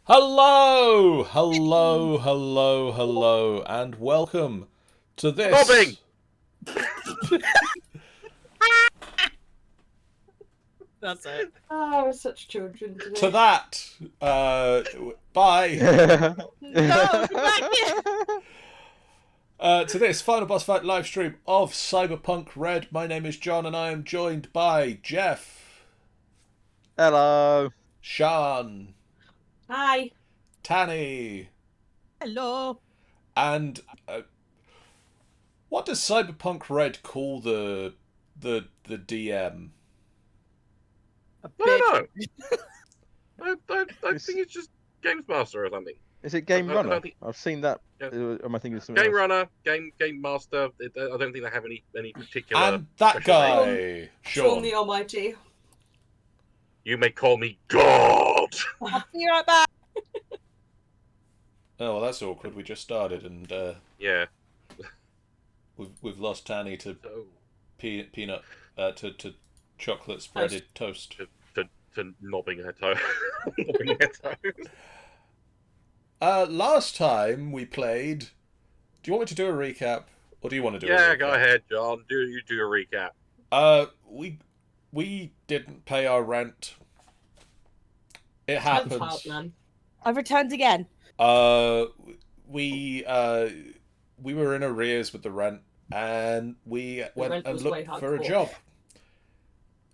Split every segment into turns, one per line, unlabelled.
Hello, hello, hello, hello, and welcome to
Mobbing!
this.
That's it.
Oh, we're such children
To
today.
that. Bye.
No, come back here.
To this final boss fight live stream of Cyberpunk Red. My name is John, and I am joined by Jeff,
Hello.
Sean,
Hi.
Tanny,
Hello.
and what does Cyberpunk Red call the DM?
A
I don't
bitch.
know. I think it's just Games Master or something.
Is it Game
I don't
Runner?
think-
I've seen that.
Yeah.
Am I thinking of something
Game
else?
Runner, Game Master. I don't think they have any particular.
And that
special name.
guy,
Sean
Sean.
the Almighty.
You may call me God.
I'll be right back.
Oh, well, that's awkward. We just started, and
Yeah.
we've lost Tanny to
So,
peanut to chocolate spreaded toast.
to knobbing her toe. Knobbing her toes.
Last time we played. Do you want me to do a recap, or do you want to do? a
Yeah,
recap?
go ahead, John. You do a recap.
We didn't pay our rent. It
That's
happens.
hard, man.
I've returned again.
We were in arrears with the rent, and we went
rent
and
was way
looked for a
hardcore.
job.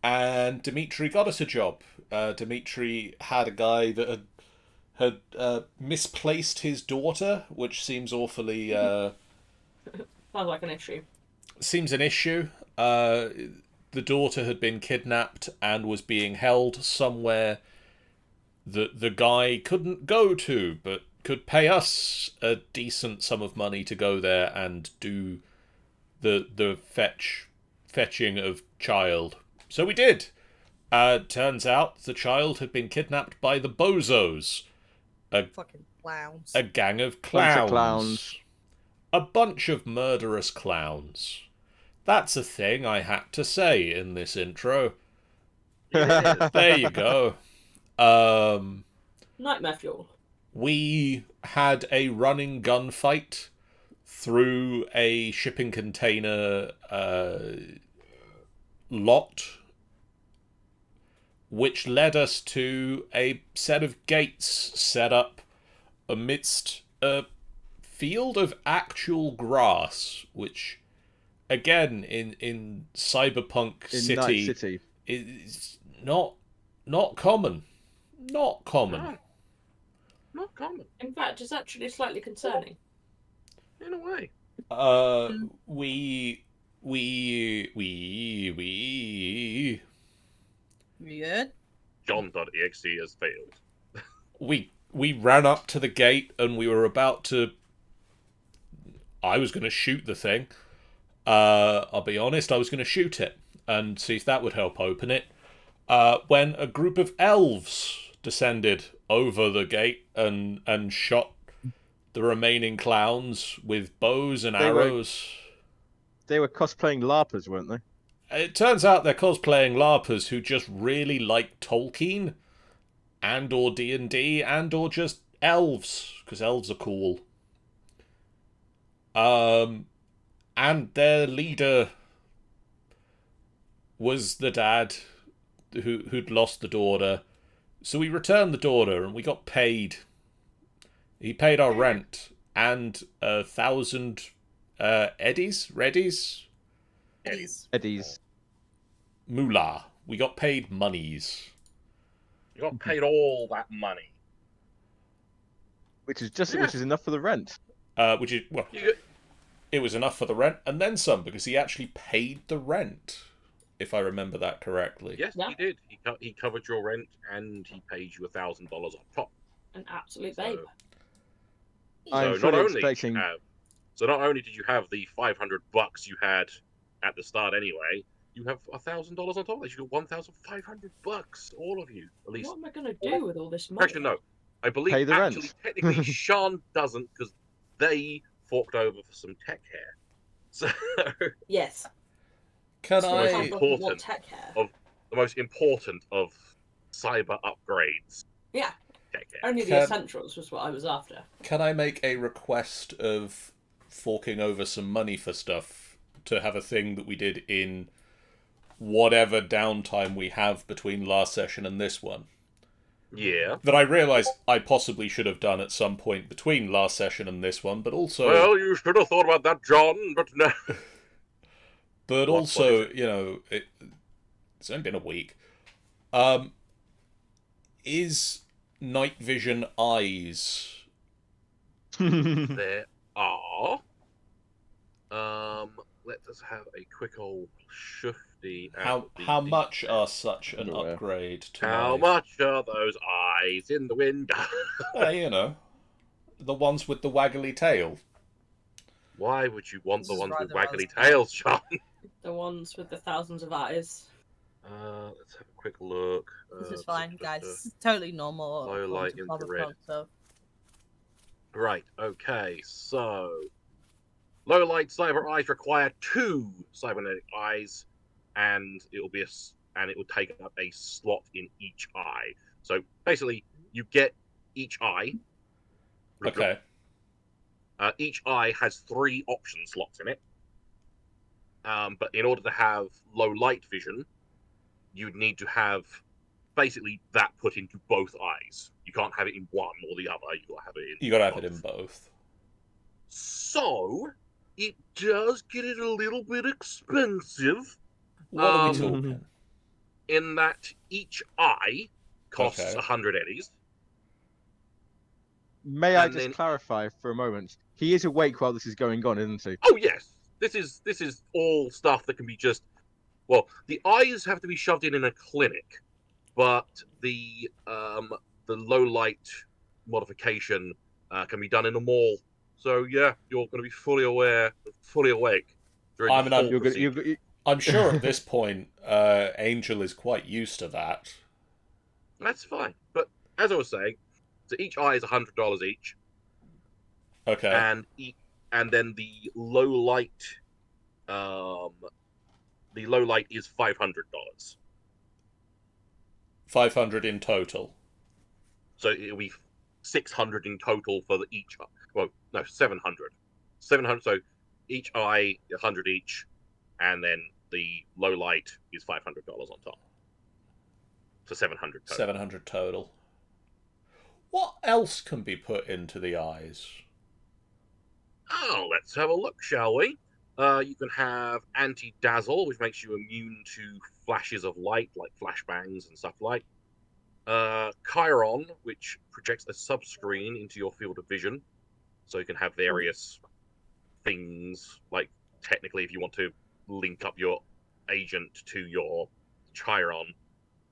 And Dimitri got us a job. Dimitri had a guy that had misplaced his daughter, which seems awfully
Sounds like an issue.
seems an issue. The daughter had been kidnapped and was being held somewhere that the guy couldn't go to, but could pay us a decent sum of money to go there and do the fetching of child. So we did. Turns out the child had been kidnapped by the Bozos,
Fucking clowns.
a gang of
Bunch
clowns.
of clowns.
A bunch of murderous clowns. That's a thing I had to say in this intro. There you go.
Nightmare fuel.
We had a running gunfight through a shipping container lot, which led us to a set of gates set up amidst a field of actual grass, which, again, in Cyberpunk
In
City,
Night City.
is not common. Not common.
No, not common
In fact, it's actually slightly concerning.
in a way.
We
You good?
John.exe has failed.
we ran up to the gate and we were about to. I was going to shoot the thing. I'll be honest, I was going to shoot it and see if that would help open it. When a group of elves descended over the gate and shot the remaining clowns with bows and
They were-
arrows.
They were cosplaying LARPers, weren't they?
It turns out they're cosplaying LARPers who just really like Tolkien, and or D&D, and or just elves, because elves are cool. And their leader was the dad who'd lost the daughter. So we returned the daughter and we got paid. He paid our rent and 1,000 eddies, reddies,
Eddie's.
moolah. We got paid monies.
You got paid all that money.
Which is
Yeah.
which is enough for the rent.
Which is, well,
You
it was enough for the rent and then some, because he actually paid the rent, if I remember that correctly.
Yes,
Yeah.
he did. He covered your rent and he paid you $1,000 on top.
An absolute
So-
babe.
I'm
So
fully
not only
expecting.
not only did you have the $500 you had at the start anyway, you have $1,000 on top of that. You got $1,500, all of you at least.
What am I going to do with all this money?
Actually, no. I believe
Pay the rent.
actually technically Sean doesn't because they forked over for some tech hair. So
Yes.
Can
So
I
it's
I...
important.
want tech hair.
the most important of cyber upgrades.
Yeah.
Heck yeah.
Only the essentials was what I was after.
Can I make a request of forking over some money for stuff to have a thing that we did in whatever downtime we have between last session and this one?
Yeah.
That I realise I possibly should have done at some point between last session and this one, but also...
Well, you should have thought about that, John, but no.
But
What
also,
is it?
you know, it's only been a week. Is night vision eyes...
There are. Let us have a quick old shifty.
How much are such an
Underwear.
upgrade to
How
knife?
much are those eyes in the window?
You know, the ones with the waggly tail.
Why would you want
This
the
is
ones with
rather
waggly
unfair.
tails, John?
The ones with the thousands of eyes.
Let's have a quick look.
This is fine, guys. This is totally normal.
Low
according
light
to
infrared.
Cyberpunk, so
Right, okay, so low light cyber eyes require 2 cybernetic eyes, and it will take up a slot in each eye. So basically, you get each eye.
Okay.
Each eye has 3 option slots in it. But in order to have low light vision, you'd need to have basically that put into both eyes. You can't have it in one or the other. You gotta have it in
You gotta have it in both.
So it does get it a little bit expensive.
What are we talking?
In that each eye costs
Okay.
100 eddies.
May I
And
just
then-
clarify for a moment? He is awake while this is going on, isn't he?
Oh yes, this is all stuff that can be just. Well, the eyes have to be shoved in a clinic, but the low light modification can be done in a mall. So yeah, you're going to be fully awake during
I
the
mean,
whole
You're
procedure.
gonna,
I'm sure at this point, Angel is quite used to that.
That's fine. But as I was saying, so each eye is $100 each,
Okay.
and then the low light is $500.
500 in total.
So it'll be 600 in total for each. Well, no, 700. 700. So each eye 100 each, and then the low light is $500 on top. So 700 total.
700 total. What else can be put into the eyes?
Oh, let's have a look, shall we? You can have anti-dazzle, which makes you immune to flashes of light, like flashbangs and stuff like. Chiron, which projects a subscreen into your field of vision, so you can have various things. Like technically, if you want to link up your agent to your Chiron,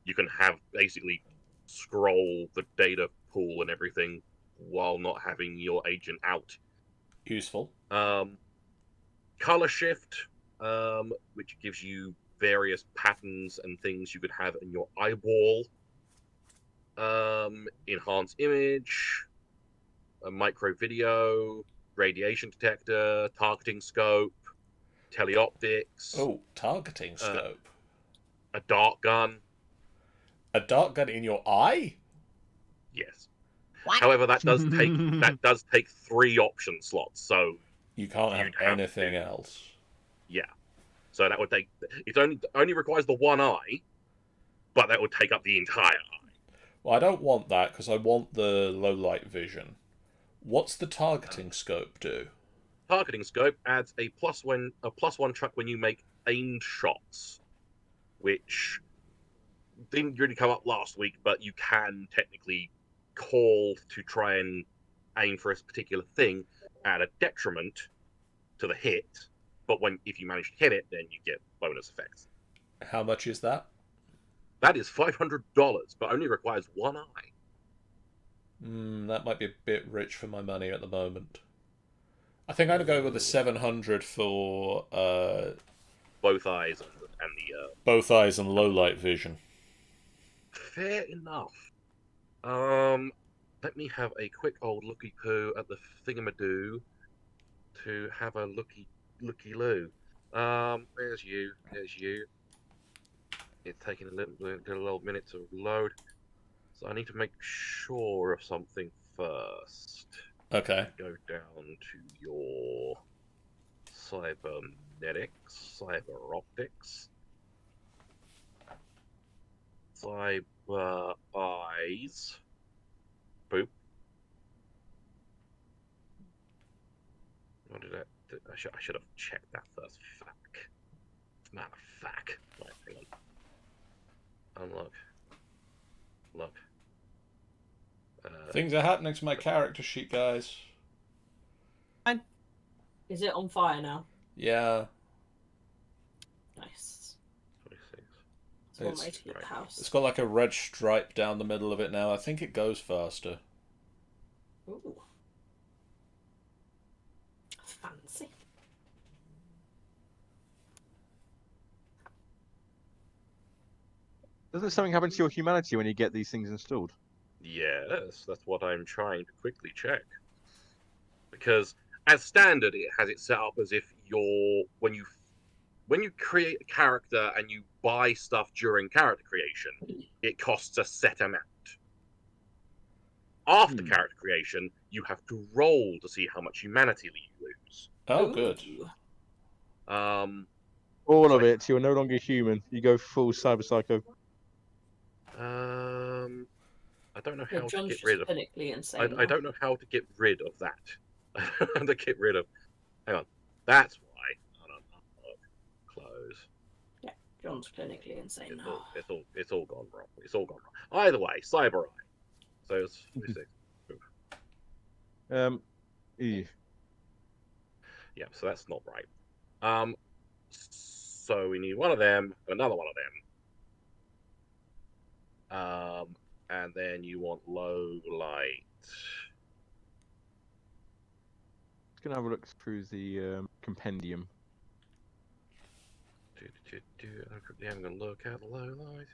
you can have basically scroll the data pool and everything while not having your agent out.
Useful.
Color shift, which gives you various patterns and things you could have in your eyeball. Enhance image, a micro video, radiation detector, targeting scope, teleoptics.
Oh, targeting scope.
A dart gun.
A dart gun in your eye?
Yes.
What?
However, that does take 3 option slots, so
You can't have
You'd have
anything
to.
else.
yeah. So that would take. It only requires the one eye, but that would take up the entire eye.
Well, I don't want that because I want the low light vision. What's the targeting scope do?
Targeting scope adds a +1 chuck when you make aimed shots, which didn't really come up last week, but you can technically call to try and aim for a particular thing at a detriment to the hit. But if you manage to hit it, then you get bonus effects.
How much is that?
That is $500, but only requires one eye.
That might be a bit rich for my money at the moment. I think I'm going to go with the 700 for
Both eyes and the
both eyes and low light vision.
fair enough. Let me have a quick old looky poo at the thingamadoo to have a looky loo. There's you. It's taking a little minute to load. So I need to make sure of something first.
Okay.
Go down to your cybernetics, cyber optics, cyber eyes. Boop. What did I should have checked that first. Fuck. Man, fuck. Right, hang on. Unlock. Look.
Things are happening to my character sheet, guys.
Is it on fire now?
Yeah.
Nice.
26.
It's one
It's-
way to get the
It's
house.
got like a red stripe down the middle of it now. I think it goes faster.
Ooh. Fancy.
Doesn't something happen to your humanity when you get these things installed?
Yes, that's what I'm trying to quickly check. Because as standard, it has it set up as if when you create a character and you buy stuff during character creation, it costs a set amount. After character creation, you have to roll to see how much humanity you lose.
Oh, good.
All of it. You're no longer human. You go full cyber psycho.
I don't know
Yeah,
how to
John's
get
just
rid of.
clinically insane.
I don't know how to get rid of that. I don't know how to get rid of. Hang on. That's why. Close.
Yeah, John's clinically insane now.
It's all gone wrong. It's all gone wrong. Either way, cyber eye. So it's 26.
Ew.
Yeah, so that's not right. So we need one of them, another one of them. And then you want low light.
Just gonna have a look through the compendium.
I'm quickly having a look at the low light.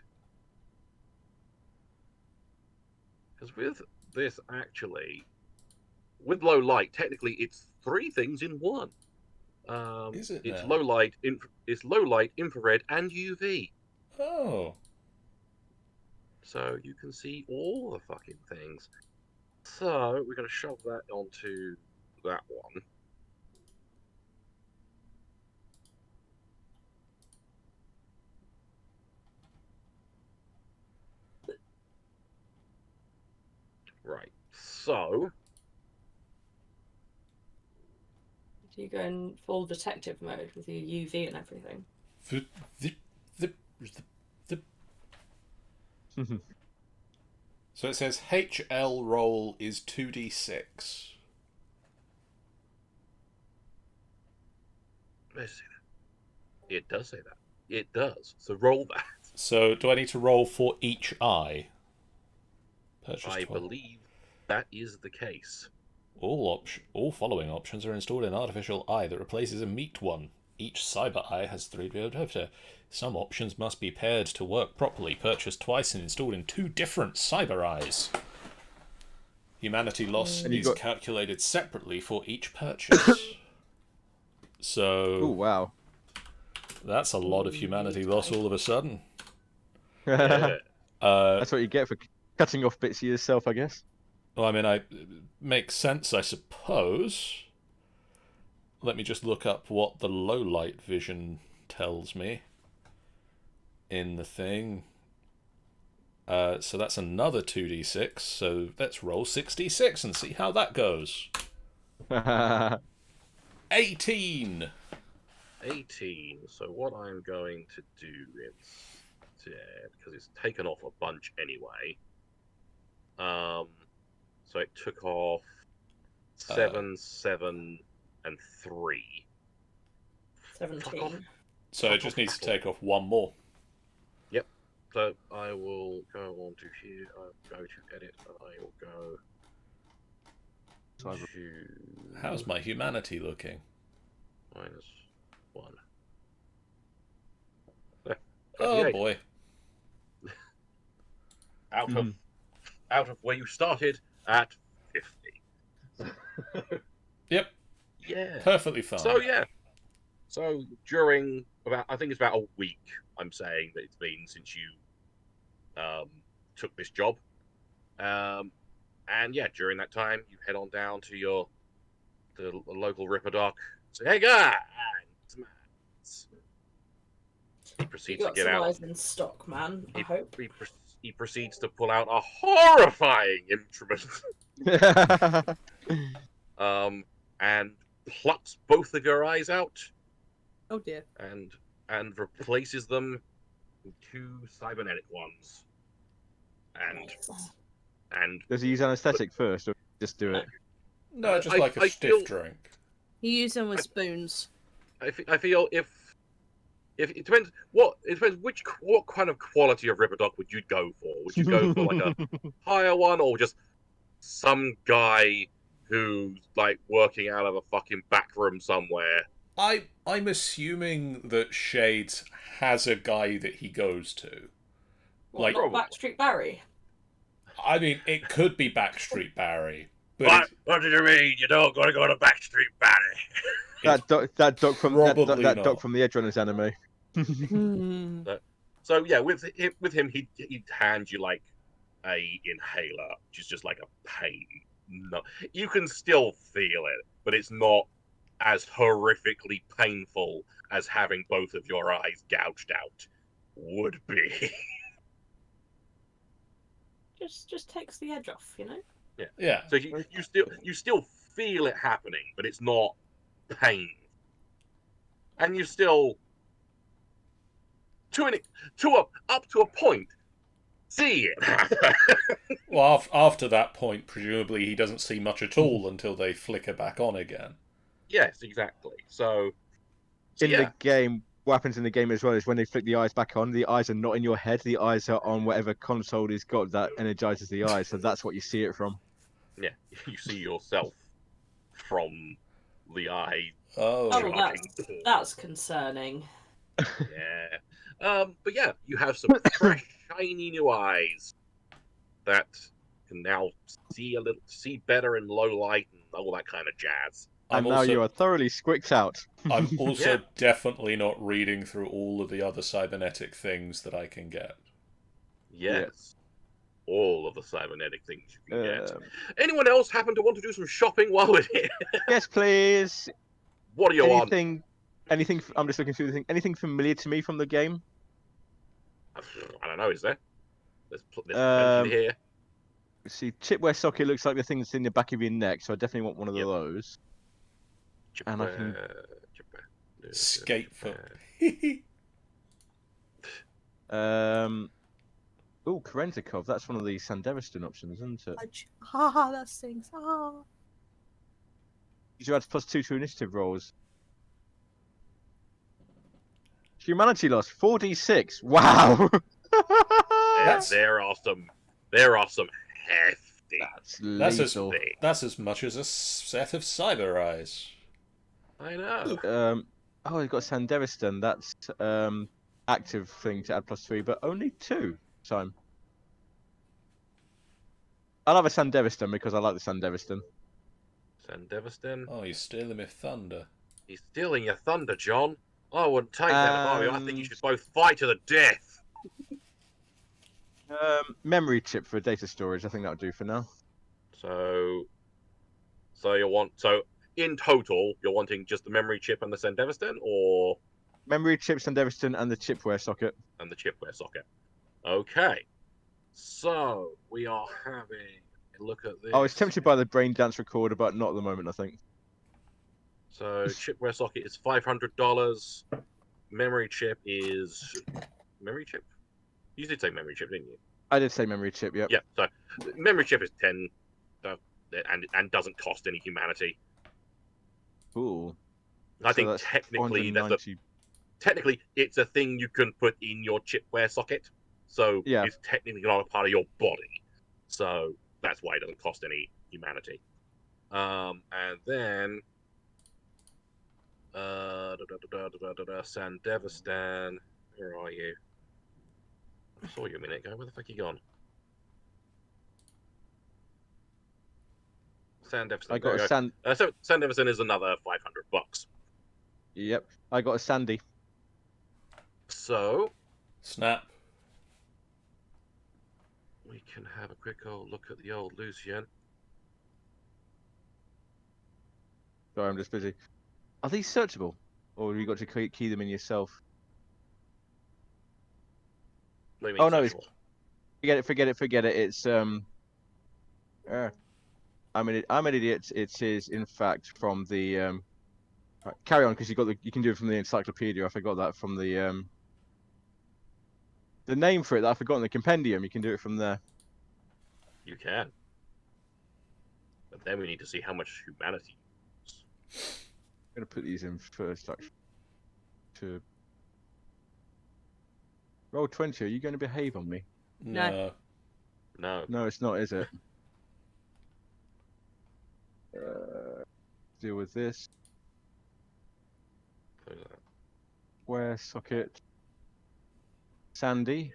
Because with this, actually, with low light, technically it's three things in one.
Is it
It's
now?
low light, it's low light, infrared, and UV.
Oh.
So you can see all the fucking things. So we're going to shove that onto that one. Right. So
Do you go in full detective mode with your UV and everything?
So it says HL roll is 2d6.
let's see that. It does say that. It does. So roll that.
So do I need to roll for each eye? Purchase
I
12.
believe that is the case.
All following options are installed in artificial eye that replaces a meat one. Each cyber eye has 3 diopter. Some options must be paired to work properly, purchased twice and installed in 2 different cyber eyes. Humanity loss is calculated separately for each purchase. So
Oh wow.
that's a lot of humanity loss all of a sudden.
Yeah.
That's what you get for cutting off bits of yourself, I guess.
Well, I mean, it makes sense, I suppose. Let me just look up what the low light vision tells me in the thing. So that's another 2d6, so let's roll 6d6 and see how that goes. 18!
18. So what I'm going to do instead, because it's taken off a bunch anyway. So it took off 7, 7, and 3.
17.
So it just needs to take off one more.
Yep. So I will go on to here. I'll go to edit, and I will go to.
How's my humanity looking?
-1.
Oh
28.
boy.
Out of where you started at 50.
Yep.
Yeah.
Perfectly fine.
So yeah. So during I think it's about a week, I'm saying that it's been since you took this job. And yeah, during that time, you head on down to the local Ripper Doc. Say, hey guys, he
You
proceeds to
got
get
some
out.
eyes in stock, man. I
He,
hope.
he proceeds to pull out a horrifying instrument, and plucks both of your eyes out,
Oh dear.
and replaces them with two cybernetic ones. And
Does he use anesthetic first, or just do it?
No, just
I,
like a
I
stiff
feel
drink.
He used them with spoons.
I feel if it depends what kind of quality of Ripper Doc would you go for? Would you go for like a higher one, or just some guy who's like working out of a fucking back room somewhere?
I'm assuming that Shades has a guy that he goes to.
What,
Like,
not
Probably.
Backstreet Barry?
I mean, it could be Backstreet Barry, but
What did you mean? You don't gotta go to Backstreet Barry.
That doc from
probably
that doc
not.
from the Edge Runners anime.
Hmm.
So yeah, with him, he'd hand you like a inhaler, which is just like a pain. No, you can still feel it, but it's not as horrifically painful as having both of your eyes gouged out would be.
Just takes the edge off, you know?
Yeah.
So you still feel it happening, but it's not pain, and you still up to a point see it happen.
Well, after that point, presumably he doesn't see much at all until they flicker back on again.
Yes, exactly. So
In
yeah,
the game, what happens in the game as well is when they flick the eyes back on, the eyes are not in your head. The eyes are on whatever console he's got that energizes the eyes. So that's what you see it from.
yeah, you see yourself from the eye
Oh.
Oh,
charging.
that's concerning.
Yeah. But yeah, you have some fresh, shiny new eyes that can now see better in low light and all that kind of jazz.
And now you are thoroughly squicked out.
I'm also
Yeah.
definitely not reading through all of the other cybernetic things that I can get.
Yes. All of the cybernetic things you can get.
Um,
Anyone else happen to want to do some shopping while we're here?
yes, please.
What do you want?
Anything? I'm just looking through the thing. Anything familiar to me from the game?
I don't know, is there? There's plenty
Um,
here.
See, chipware socket looks like the thing that's in the back of your neck, so I definitely want one of
Yep.
those. And I can-
Skate foot.
Oh, Kerenzikov. That's one of the Sanderistan options, isn't it?
Ha, that stings. Ah.
You add +2 to initiative rolls. Humanity loss 4d6. Wow.
There are some hefty.
That's
That's as,
lethal.
that's as much as a set of cyber eyes.
I know.
Oh, he's got Sanderistan. That's active thing to add +3, but only 2 time. I'll have a Sanderistan because I like the Sanderistan.
Sandevistan.
Oh, you're stealing my thunder.
He's stealing your thunder, John. I wouldn't take that if I were you. I think you should both fight to the death.
Memory chip for data storage. I think that'll do for now.
So in total, you're wanting just the memory chip and the Sandevistan, or
Memory chip, Sanderistan, and the chipware socket.
and the chipware socket. Okay. So we are having a look at this.
I was tempted by the brain dance recorder, but not at the moment, I think.
So chipware socket is $500. Memory chip is memory chip. You did say memory chip, didn't you?
I did say memory chip, yep.
Yeah. So memory chip is 10, and doesn't cost any humanity.
Cool.
I
So
think
that's
technically it's a thing you can put in your chipware socket. So
Yeah.
it's technically not a part of your body. So that's why it doesn't cost any humanity. And then Sandevistan, where are you? I saw you a minute ago. Where the fuck you gone? Sandevistan.
I got a Sand.
So Sandevistan is another $500.
Yep. I got a Sandy.
So
Snap.
we can have a quick old look at the old Lucian.
Sorry, I'm just busy. Are these searchable, or have you got to key them in yourself?
What do you mean,
Oh no, it's
searchable?
forget it. It's I'm an idiot. It is in fact from the right, carry on because you can do it from the encyclopedia. I forgot that from the name for it that I forgot in the compendium. You can do it from there.
You can. But then we need to see how much humanity.
I'm gonna put these in first actually. To roll 20. Are you going to behave on me?
No.
No.
No, it's not, is it? Deal with this.
Close that.
Square socket. Sandy.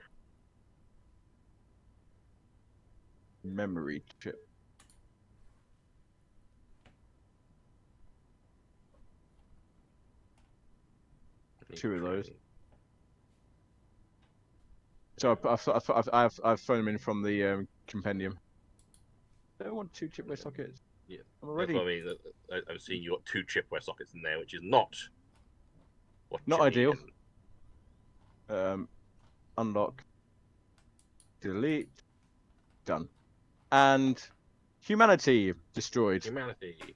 Memory chip. Two of those. So I've thrown them in from the compendium. I don't want 2 chipware sockets.
Yeah,
I'm
that's
already
what I mean. I've seen you got 2 chipware sockets in there, which is not what
not
you
ideal.
need.
Unlock. Delete. Done. And humanity destroyed.
Humanity.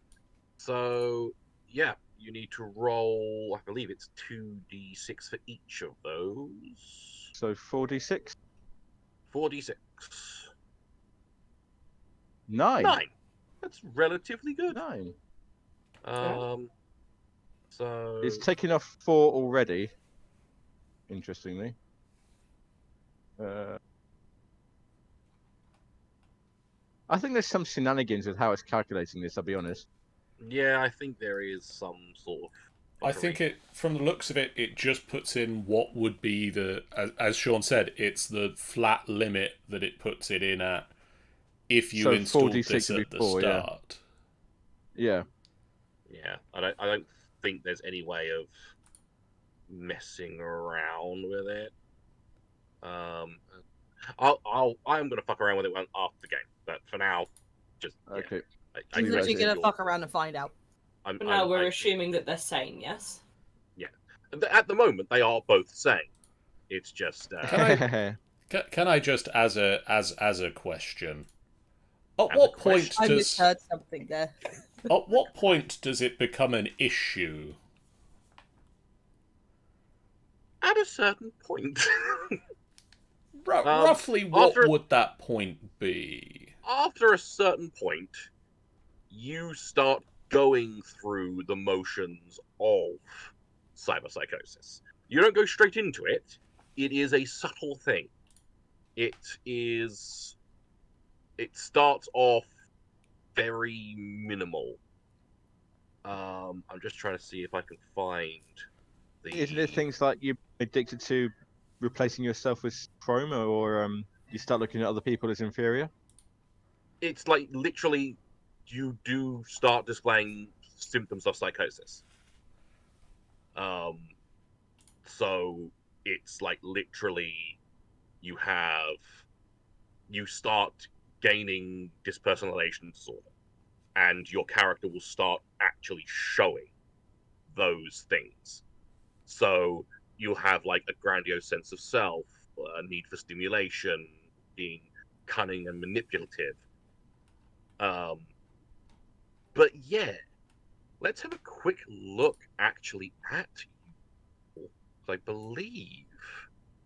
So yeah, you need to roll. I believe it's 2d6 for each of those.
So 4d6.
4d6.
9.
9. That's relatively good.
9.
So
It's taken off 4 already. Interestingly. I think there's some shenanigans with how it's calculating this, I'll be honest.
yeah, I think there is some sort of.
I think from the looks of it, it just puts in what would be as Sean said, it's the flat limit that it puts it in at if you
So
installed
4d6
this
would be
at the
4, yeah.
start.
Yeah.
Yeah, I don't think there's any way of messing around with it. I'm gonna fuck around with it after the game, but for now, just
Okay.
I
He's
leave it as
literally
it
gonna
is.
fuck around and find out.
For now, we're assuming that they're sane, yes?
Yeah, at the moment they are both sane. It's just
Can I just as a question? At
as a
what point
question.
I
does
misheard something there.
at what point does it become an issue?
At a certain point.
Roughly, what
after
would that point be?
after a certain point, you start going through the motions of cyberpsychosis. You don't go straight into it. It is a subtle thing. It starts off very minimal. I'm just trying to see if I can find the.
Isn't it things like you're addicted to replacing yourself with Chrome, or you start looking at other people as inferior?
It's like literally, you do start displaying symptoms of psychosis. So it's like literally, you start gaining dispersonalization disorder, and your character will start actually showing those things. So you'll have like a grandiose sense of self, a need for stimulation, being cunning and manipulative. But yeah, let's have a quick look actually at you. I believe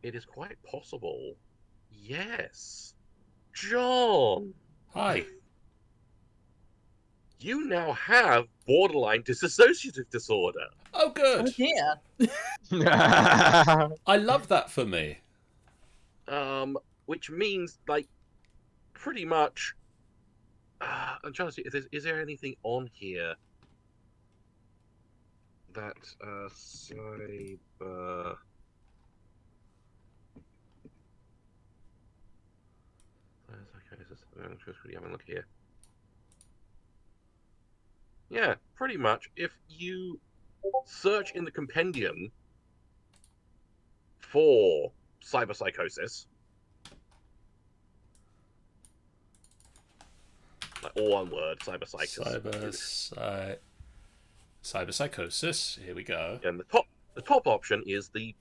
it is quite possible. Yes. John,
Hi.
you now have borderline dissociative disorder.
Oh,
Oh
good.
dear.
I love that for me.
Which means like pretty much. I'm trying to see if is there anything on here that cyber. Okay, I'm just really having a look here. Yeah, pretty much. If you search in the compendium for cyberpsychosis, All one word, cyberpsychos.
Cyberpsychosis. Here we go.
And the top option is the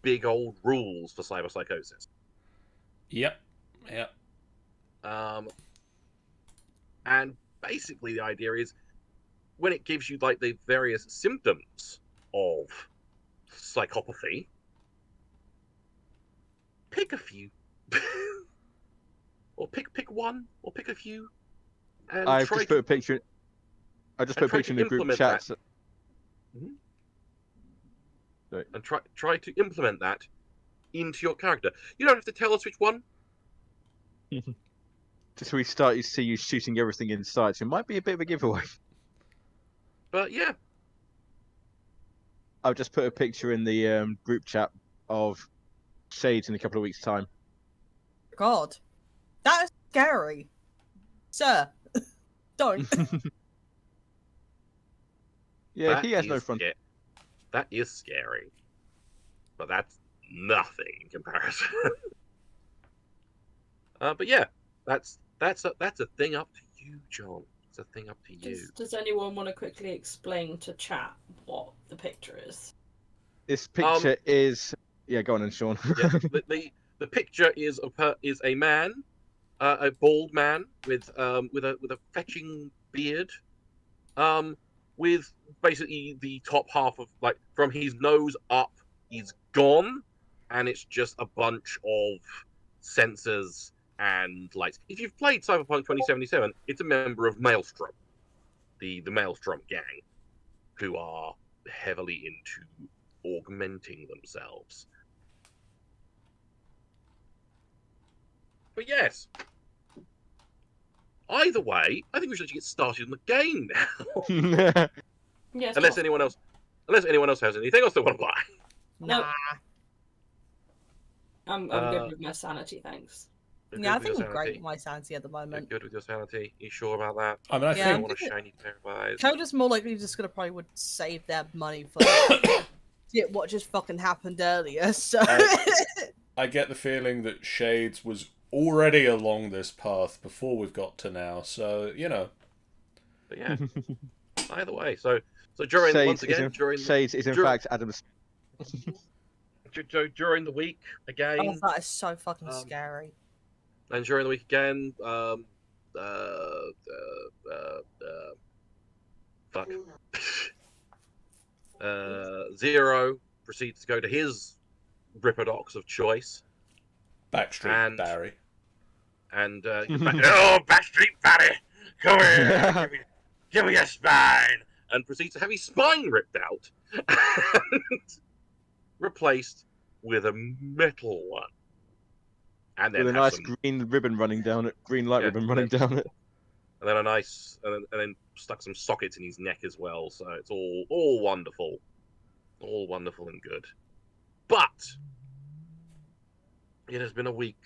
big old rules for cyberpsychosis.
Yep. Yep.
And basically the idea is when it gives you like the various symptoms of psychopathy, pick a few. Or pick one, or pick a few. And
I've just put a picture. I just put a
try
picture in
to
the group
implement
chat.
that. And try to implement that into your character. You don't have to tell us which one.
Just so we start to see you shooting everything in sight. So it might be a bit of a giveaway.
But yeah,
I've just put a picture in the group chat of Shades in a couple of weeks' time.
God, that is scary, sir. Don't.
Yeah,
that
he has no
is
front.
that is scary. But that's nothing in comparison. But yeah, that's a thing up to you, John. It's a thing up to you.
Does anyone want to quickly explain to chat what the picture is?
This picture is. Yeah, go on, then, Sean.
Yeah, the picture is a man, a bald man with a fetching beard, with basically the top half of like from his nose up is gone, and it's just a bunch of sensors and lights. If you've played Cyberpunk 2077, it's a member of Maelstrom, the Maelstrom gang, who are heavily into augmenting themselves. But yes, either way, I think we should actually get started on the game now.
Yes.
unless anyone else has anything else they want to buy.
Nah.
I'm good with my sanity, thanks.
You're
Yeah, I
good with
think
your
I'm great
sanity?
with my sanity at the
You're
moment.
good with your sanity? You sure about that?
I mean, I
Yeah,
You
think
want a shiny pair of eyes?
Coda's more likely just gonna probably would save their money for shit what just fucking happened earlier. So
I get the feeling that Shades was already along this path before we've got to now. So
But yeah, either way. So during
Shades is in fact Adam's.
during the week again.
oh, that is so fucking scary.
And during the week again, fuck. Zero proceeds to go to his Ripperdocs of choice.
Backstreet Barry.
And oh, Backstreet Barry, come here, give me your spine, and proceeds to have his spine ripped out and replaced with a metal one. And then
With a nice green ribbon running down it, green light ribbon running down it.
And then and then stuck some sockets in his neck as well. So it's all wonderful, all wonderful and good. But it has been a week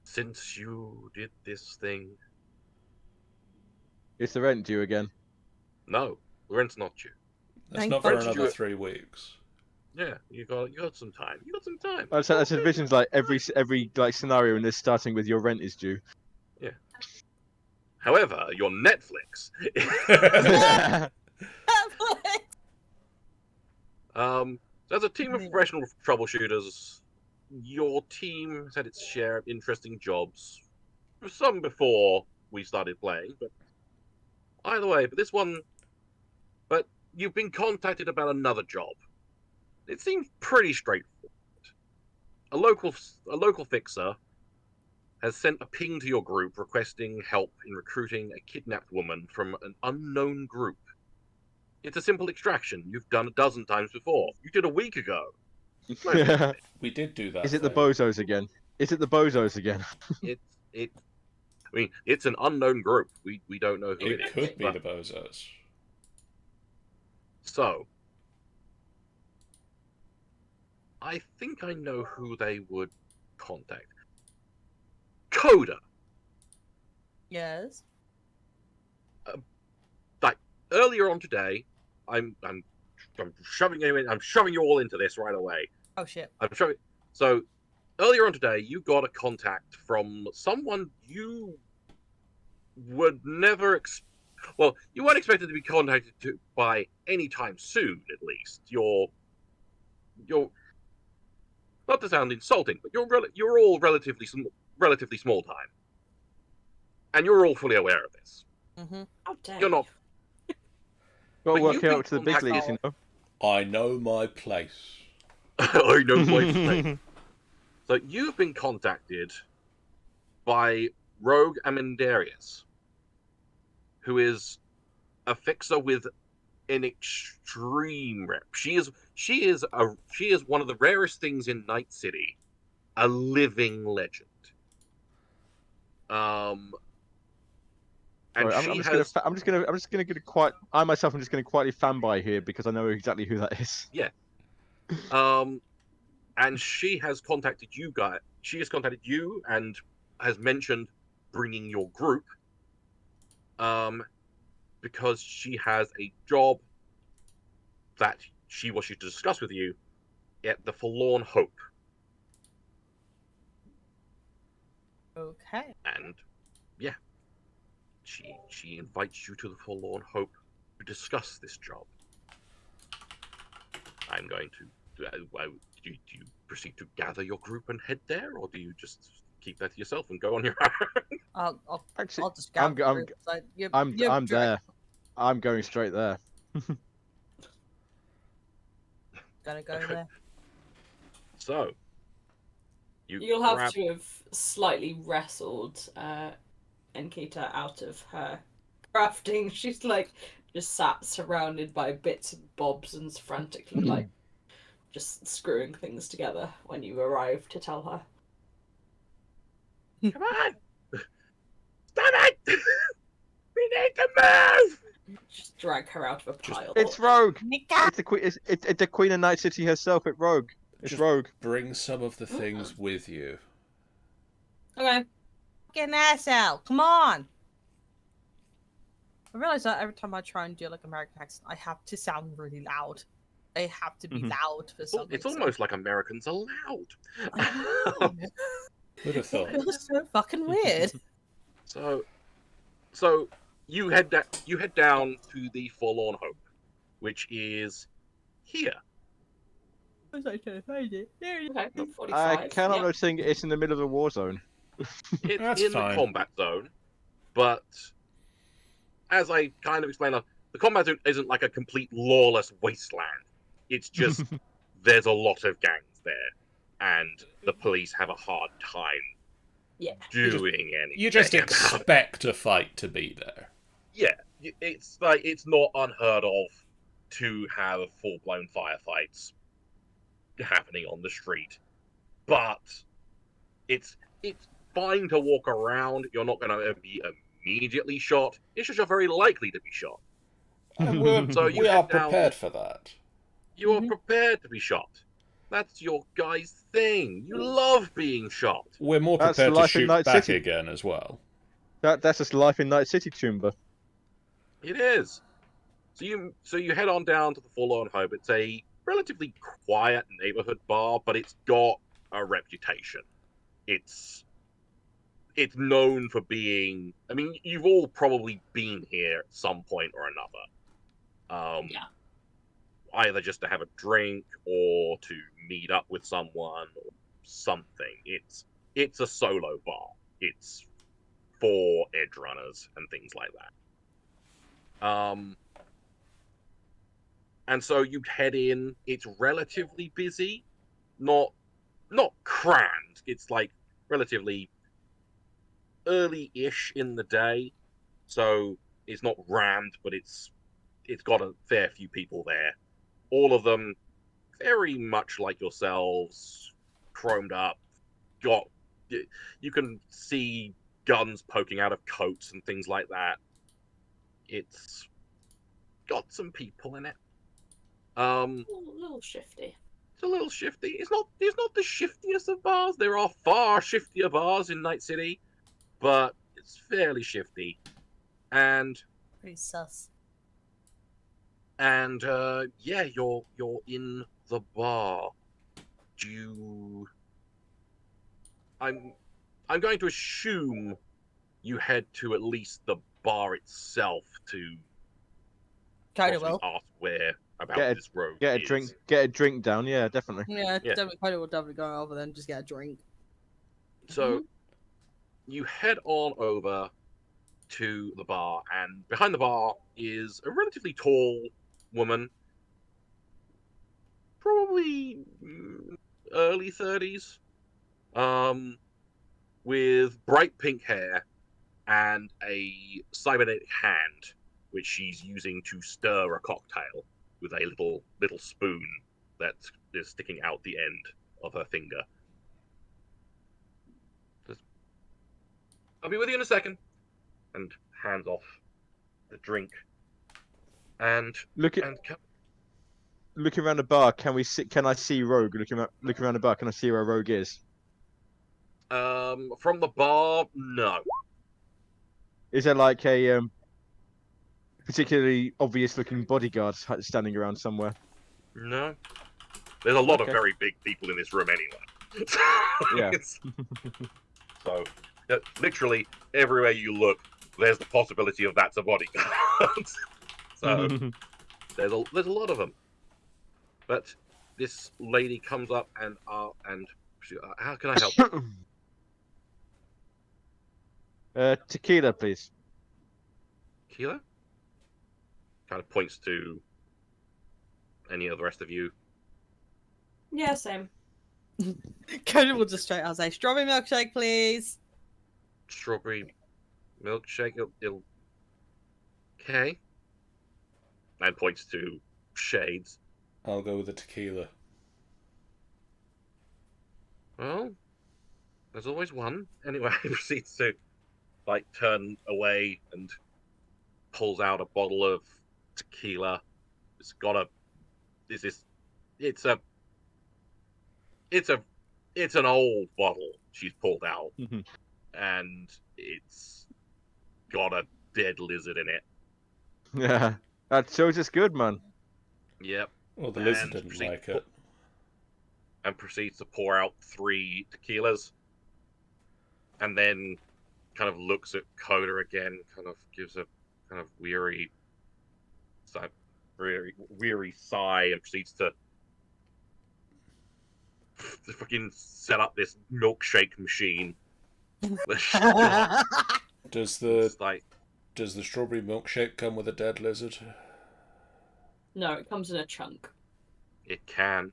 since you did this thing.
Is the rent due again?
No, the rent's not due.
That's not for another 3 weeks.
Yeah, you got some time. You got some time.
I said visions like every like scenario in this starting with your rent is due.
Yeah. However, your Netflix. So as a team of professional troubleshooters, your team has had its share of interesting jobs. Some before we started playing, but either way, but you've been contacted about another job. It seems pretty straightforward. A local fixer has sent a ping to your group requesting help in recruiting a kidnapped woman from an unknown group. It's a simple extraction you've done a dozen times before. You did a week ago.
We did do that.
Is it the bozos again? Is it the bozos again?
I mean, it's an unknown group. We don't know who it is.
It could be the bozos.
So, I think I know who they would contact. Coda.
Yes.
Like earlier on today, I'm shoving you in. I'm shoving you all into this right away.
Oh shit.
I'm shoving. So earlier on today, you got a contact from someone you would never. Well, you weren't expected to be contacted by any time soon. At least you're not to sound insulting, but you're all relatively small time, and you're all fully aware of this.
Mm-hmm.
How dare
You're not.
Got to
But
work
you've
it
been
out to the big
contacted.
leagues, you know.
I know my place.
I know my place. So you've been contacted by Rogue Amendarius, who is a fixer with an extreme rep. She is one of the rarest things in Night City, a living legend. And
Sorry,
she has
I'm just gonna get a quiet. I myself am just gonna quietly fan by here because I know exactly who that is.
and she has contacted you guys. She has contacted you and has mentioned bringing your group, because she has a job that she wishes to discuss with you at the Forlorn Hope.
Okay.
And yeah, she invites you to the Forlorn Hope to discuss this job. I'm going to. Do you proceed to gather your group and head there, or do you just keep that to yourself and go on your own?
Actually,
I'll just
I'm
gather
I'm
groups. Like,
I'm there. I'm going straight there.
Gonna go there.
So
You'll have
grab.
to have slightly wrestled Enkita out of her crafting. She's like just sat surrounded by bits and bobs and frantically like just screwing things together when you arrive to tell her.
Come on! Stop it! We need to move!
Just drag her out of a pile.
It's Rogue.
Nika!
It's the queen. It's the Queen of Night City herself. It's Rogue. It's
Just
Rogue.
bring some of the things with you.
Okay.
Get an ass out! Come on! I realize that every time I try and do like American accent, I have to sound really loud. I have to be
Mhm.
loud for some
It's
reason.
almost like Americans are loud.
I know.
Who'd have
It
thought?
feels so fucking weird.
So you head down to the Forlorn Hope, which is here.
I was like trying to find it. There it is.
Okay.
Nope.
45.
I cannot
Yep.
noticing it's in the middle of a war zone.
It's
That's
in
fine.
the combat zone, but as I kind of explained, the combat zone isn't like a complete lawless wasteland. It's just there's a lot of gangs there, and the police have a hard time
Yeah.
doing anything.
You just
about it.
expect a fight to be there.
Yeah, it's like it's not unheard of to have full-blown firefights happening on the street, but it's fine to walk around. You're not going to be immediately shot. It's just you're very likely to be shot.
And
So you
we are
head down.
prepared for that.
You are
Mhm.
prepared to be shot. That's your guy's thing. You love being shot.
We're more
That's
prepared to
life in
shoot
Night
back
City.
again as well.
That's just life in Night City, Tumba.
It is. So you head on down to the Forlorn Hope. It's a relatively quiet neighborhood bar, but it's got a reputation. It's known for being. I mean, you've all probably been here at some point or another.
Yeah.
Either just to have a drink or to meet up with someone or something. It's a solo bar. It's for edge runners and things like that. And so you head in. It's relatively busy, not crammed. It's like relatively early-ish in the day, so it's not rammed, but it's got a fair few people there. All of them very much like yourselves, chromed up. Got you can see guns poking out of coats and things like that. It's got some people in it.
A little shifty.
It's a little shifty. It's not the shiftiest of bars. There are far shiftier bars in Night City, but it's fairly shifty. And
Pretty sus.
yeah, you're in the bar. Do you? I'm going to assume you head to at least the bar itself to
Kind of
possibly
will.
ask where about
Get a
this road
get a
is.
drink, get a drink down. Yeah, definitely.
Yeah,
Yeah.
definitely kind of will definitely go over there and just get a drink.
So you head on over to the bar, and behind the bar is a relatively tall woman, probably early 30s, with bright pink hair and a cybernetic hand, which she's using to stir a cocktail with a little spoon that is sticking out the end of her finger. I'll be with you in a second. And hands off the drink. And
Looking around the bar, can we see? Can I see Rogue? Looking around the bar, can I see where Rogue is?
from the bar, no.
Is there like a particularly obvious looking bodyguard standing around somewhere?
No. There's a lot of
Okay.
very big people in this room anyway.
Yeah.
So, literally everywhere you look, there's the possibility of that's a bodyguard. So there's a lot of them. But this lady comes up and she, how can I help?
Tequila, please.
Keela? Kind of points to any of the rest of you.
Yeah, same.
Kind of will just straight out say, strawberry milkshake, please.
Strawberry milkshake. It'll... Okay. And points to shades.
I'll go with the tequila.
Well, there's always one. Anyway, he proceeds to turn away and pulls out a bottle of tequila. It's got a. It's an old bottle she's pulled out, and it's got a dead lizard in it.
Yeah, that shows it's good, man.
Yep.
Well, the lizard didn't like it.
And proceeds to pour out 3 tequilas, and then kind of looks at Coda again, kind of gives a kind of weary sigh, and proceeds to fucking set up this milkshake machine.
Does
It's
the strawberry milkshake come with a dead lizard?
No, it comes in a chunk.
It can.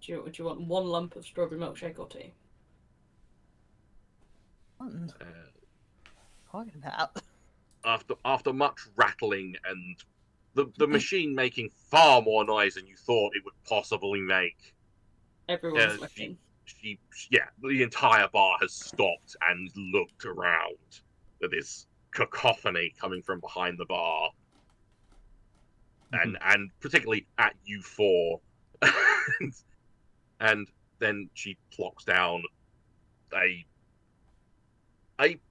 Do you want 1 lump of strawberry milkshake or 2?
Talking about.
After much rattling and the machine making far more noise than you thought it would possibly make.
Everyone's looking.
The entire bar has stopped and looked around at this cacophony coming from behind the bar, and particularly at you 4. And then she plonks down a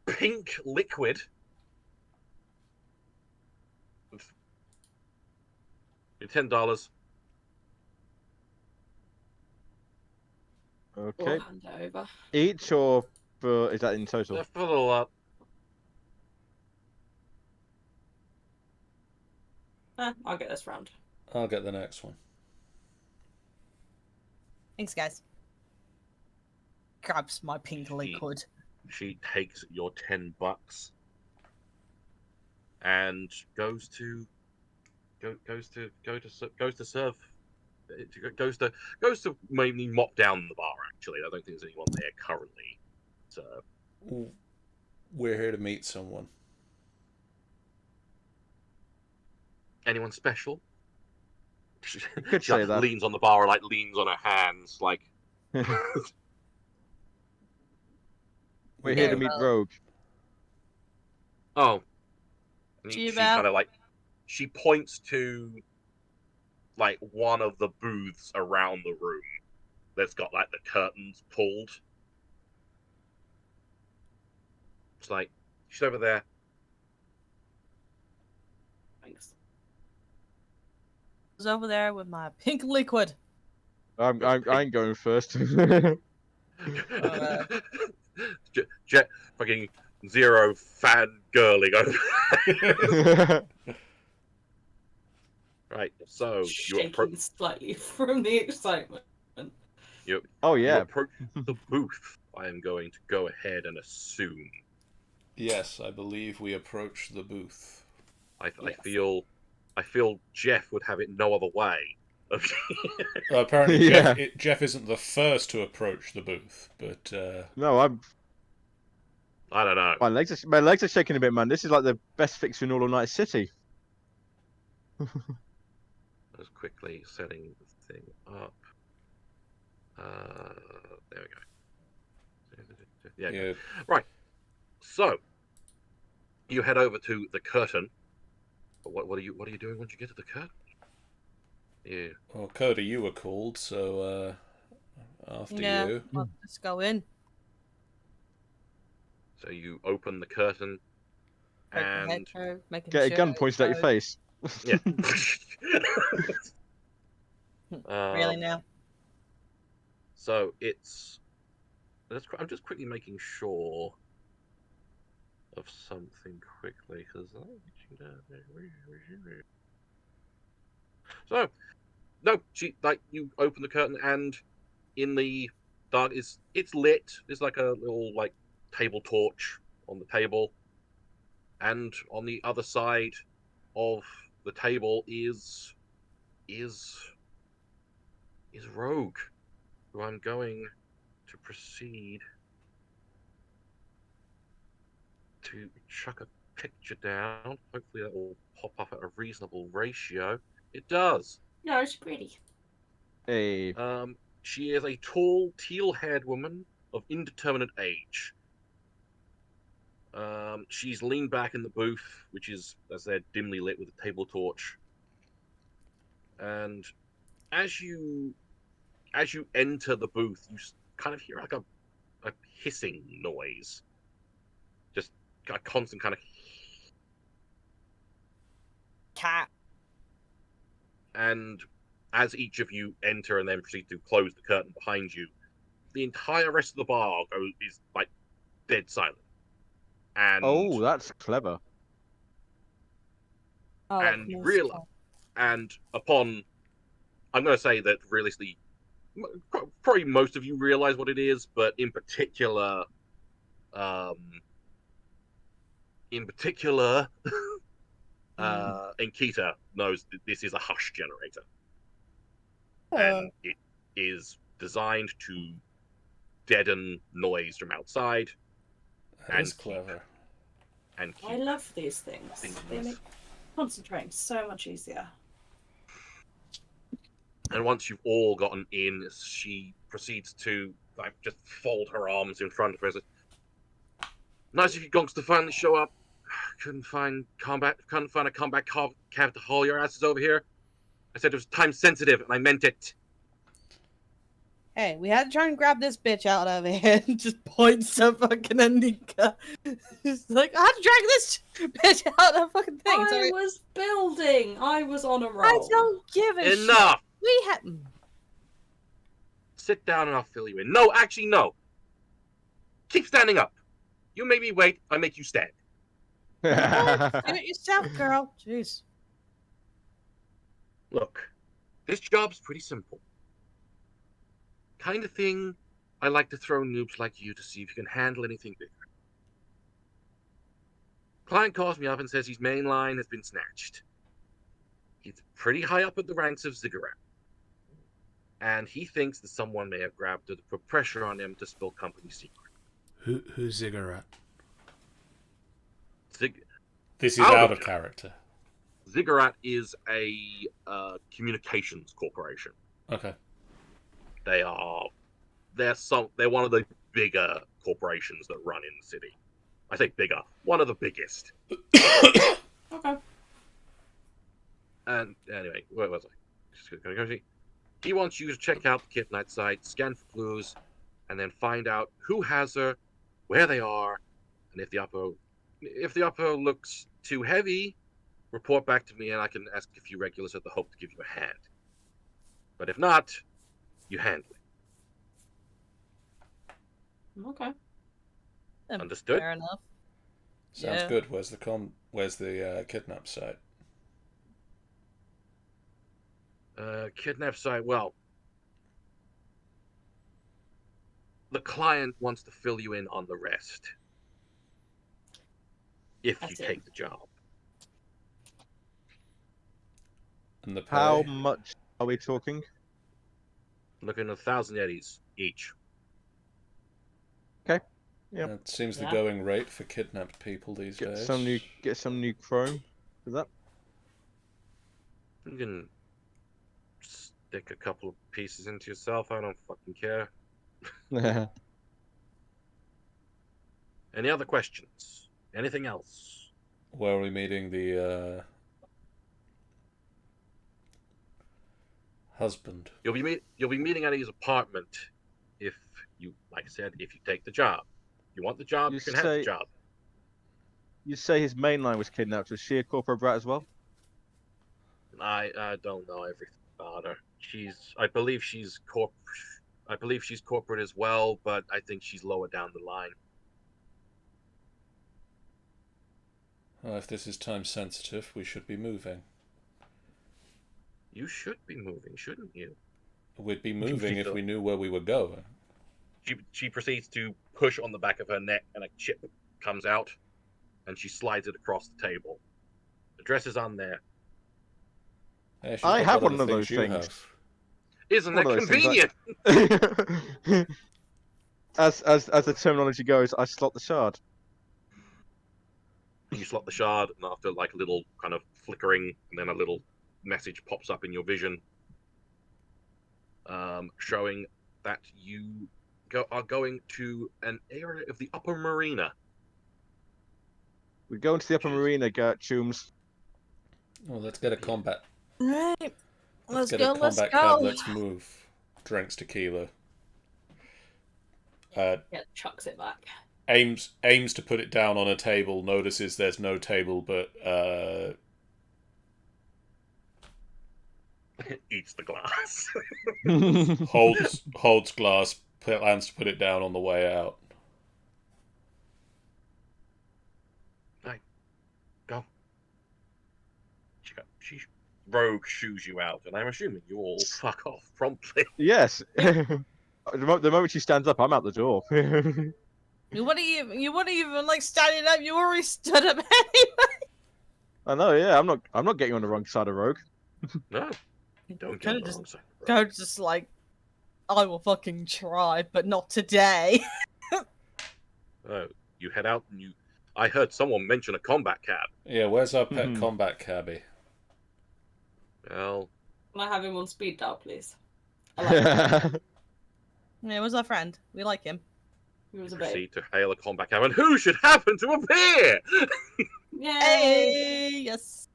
pink liquid. $10.
Okay.
We'll hand it over.
Each or is that in total?
For the lot.
I'll get this round.
I'll get the next one.
Thanks, guys. Grabs my pink liquid.
She takes your $10 and goes to mainly mop down the bar. Actually, I don't think there's anyone there currently. So
we're here to meet someone.
Anyone special? She
say that.
leans on the bar, leans on her hands, like.
We're here to meet Rogue.
Oh. And
She
she kind of she points to one of the booths around the room that's got the curtains pulled. It's she's over there.
Thanks.
I was over there with my pink liquid.
I'm going first.
Jet fucking zero fan girling over. Right, so you
Shaking slightly from the excitement.
you
Oh
you
yeah.
approach the booth. I am going to go ahead and assume.
Yes, I believe we approach the booth.
I
Yes.
feel Jeff would have it no other way.
Apparently,
Yeah.
Jeff isn't the first to approach the booth, but
No,
I don't know.
my legs are shaking a bit, man. This is like the best fixture in all of Night City.
Just quickly setting the thing up. There we go. Yeah.
yeah,
Right. So you head over to the curtain. What are you doing once you get to the curtain? Yeah.
well, Cody, you were called, so after
Yeah,
you.
well, let's go in.
So you open the curtain,
Break the head
and
through, making
Get a
sure
gun
it's
pointed at your
low.
face.
yeah.
Really now?
So I'm just quickly making sure of something quickly because so no, you open the curtain and in the dark it's lit. There's like a little like table torch on the table, and on the other side of the table is Rogue, who I'm going to proceed to chuck a picture down. Hopefully that will pop up at a reasonable ratio. It does.
No, it's pretty.
Hey.
She is a tall, teal-haired woman of indeterminate age. She's leaned back in the booth, which is, as I said, dimly lit with a table torch. And as you enter the booth, you kind of hear like a hissing noise, just a constant kind of.
Cat.
And as each of you enter and then proceed to close the curtain behind you, the entire rest of the bar is like dead silent. And
Oh, that's clever.
Oh, like
and
music.
real and upon, I'm going to say that realistically, probably most of you realize what it is, but in particular, Enkita knows that this is a hush generator, and it is designed to deaden noise from outside
That is
and
clever.
I love these things. They make concentrating so much easier.
And once you've all gotten in, she proceeds to like just fold her arms in front of her. Nice of you gonks to finally show up. Couldn't find a combat cab to haul your asses over here. I said it was time sensitive, and I meant it.
Hey, we had to try and grab this bitch out of here and just points at fucking Anika. It's like, I had to drag this bitch out of the fucking thing.
I was building. I was on a roll.
I don't give a shit.
Enough!
We had.
Sit down and I'll fill you in. No, actually, no. Keep standing up. You make me wait, I make you stand.
Do it yourself, girl. Jeez.
Look, this job's pretty simple. Kind of thing I like to throw noobs like you to see if you can handle anything bigger. Client calls me up and says his main line has been snatched. He's pretty high up at the ranks of Ziggurat. And he thinks that someone may have grabbed it to put pressure on him to spill company secret.
Who's Ziggurat?
This
is out of character.
Ziggurat is a communications corporation.
Okay.
They're one of the bigger corporations that run in the city. I say bigger, one of the biggest.
Okay.
And anyway, where was I? Just gonna go see. He wants you to check out the Kit Knight site, scan for clues, and then find out who has her, where they are, and if the upper looks too heavy, report back to me and I can ask a few regulars at the Hope to give you a hand. But if not, you handle it.
Okay.
Understood.
Fair enough.
Sounds
Yeah.
good. Where's the kidnap site?
Kidnap site. Well, the client wants to fill you in on the rest. If you
That's it.
take the job.
And the pay?
How much are we talking?
Looking at 1,000 eddies each.
Yep.
That seems the
Yeah.
going rate for kidnapped people these
Get
days.
some new chrome for that.
You can stick a couple of pieces into yourself. I don't fucking care. Any other questions? Anything else?
Where are we meeting the husband?
You'll be meeting at his apartment if you, like I said, if you take the job. You want the job, you can have the job.
You say his main line was kidnapped. Was she a corporate brat as well?
I don't know everything about her. I believe she's corporate as well, but I think she's lower down the line.
Well, if this is time sensitive, we should be moving.
You should be moving, shouldn't you?
We'd be moving if we knew where we were going.
She proceeds to push on the back of her neck, and a chip comes out, and she slides it across the table. The dress is on there.
Yeah, she's
I
got
have
one
one
of the
of those
things you
things.
have.
Isn't
One
that
of those things
convenient?
as the terminology goes, I slot the shard.
You slot the shard, and after like a little kind of flickering, and then a little message pops up in your vision, showing that you are going to an area of the upper marina.
We go into the upper marina, Chooms.
Well, let's get a combat.
Right.
Let's get
go.
a combat
Let's
cab.
go.
Let's move. Drinks tequila.
Yeah, chucks it back.
Aims to put it down on a table. Notices there's no table, but
Eats the glass.
holds glass. Plans to put it down on the way out.
Right, go. She rogue shoos you out, and I'm assuming you all fuck off promptly.
Yes. The moment she stands up, I'm out the door.
You wouldn't even like standing up. You already stood up anyway.
I know. Yeah, I'm not getting on the wrong side of Rogue.
No, don't get on the wrong side.
Go just like, I will fucking try, but not today.
You head out, and I heard someone mention a combat cab.
Yeah, where's our pet combat cabbie?
Well,
Can I have him on speed dial, please? I like
Yeah, where's our friend? We like him.
He was a babe.
proceed to hail a combat cab, and who should happen to appear?
Yay!
Hey, yes.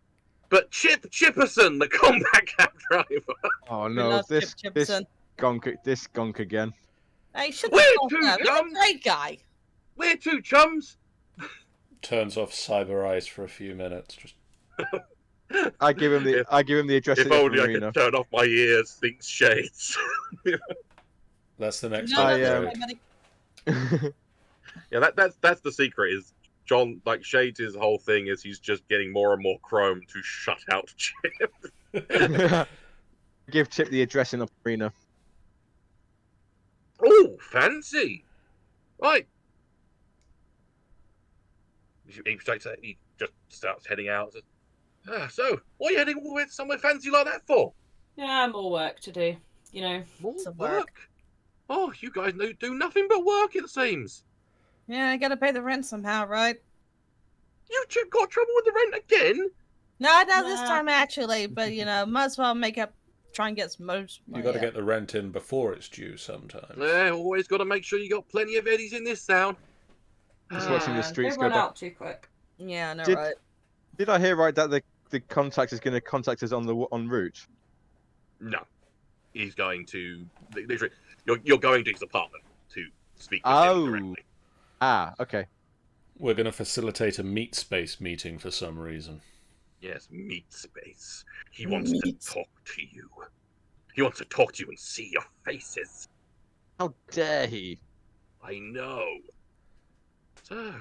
But Chipperson, the combat cab driver.
Oh
We
no,
love
this
Chipson.
gonk again.
Hey, shut
We're
the fuck
two
up. He's a
chums.
great guy.
We're two chums.
Turns off cyber eyes for a few minutes. Just
I give him the address
If
of the
only I
marina.
could turn off my ears, thinks Shades.
that's the next.
No,
I,
that's right, buddy.
Yeah, that's the secret. Is John, like Shades' whole thing is he's just getting more and more chrome to shut out Chip.
Give Chip the address in the marina.
Oh, fancy! Right. He just starts heading out. Says, so, what are you heading all the way to somewhere fancy like that for?
Yeah, more work to do. You know.
More
Some
work.
work.
Oh, you guys do nothing but work, it seems.
Yeah, I gotta pay the rent somehow, right?
You two got trouble with the rent again?
No, not this
Nah.
time actually, but might as well make up, try and get some most.
You got to get the rent in before it's due. Sometimes.
Yeah, always got to make sure you got plenty of eddies in this town.
Just watching the streets
They
go
run
by.
out too quick.
Yeah, I know,
Did-
right?
Did I hear right that the contact is going to contact us on the en route?
No, he's going to literally. You're going to his apartment to speak with
Oh.
him directly.
Ah, okay.
We're going to facilitate a meat space meeting for some reason.
Yes, meat space. He wants to
Meat.
talk to you. He wants to talk to you and see your faces.
How dare he?
I know. So,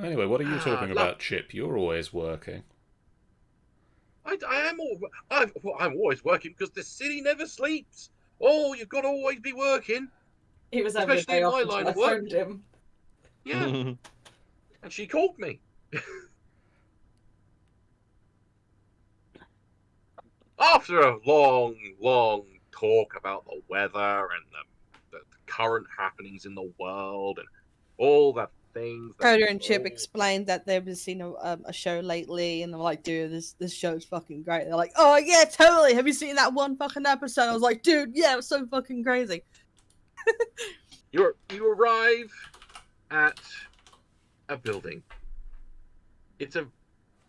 Anyway, what are you talking
look,
about, Chip? You're always working.
I'm always working because the city never sleeps. Oh, you've got to always be working,
He was having a
especially
day
in
off
my
until
line
I
of work.
phoned him.
Yeah, and she called me. After a long, long talk about the weather and the current happenings in the world and all the things that
Coda and Chip
all-
explained that they've been seeing a show lately, and they're like, "Dude, this show's fucking great." They're like, "Oh yeah, totally. Have you seen that one fucking episode?" I was like, "Dude, yeah, it was so fucking crazy."
you arrive at a building. It's a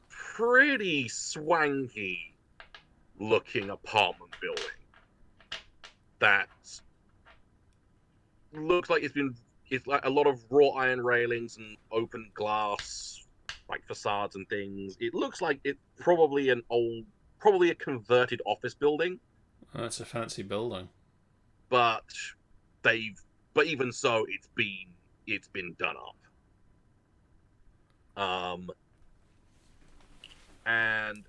pretty swanky looking apartment building that looks like it's like a lot of wrought iron railings and open glass like facades and things. It looks like it's probably probably a converted office building,
That's a fancy building.
but they've but even so it's been done up. And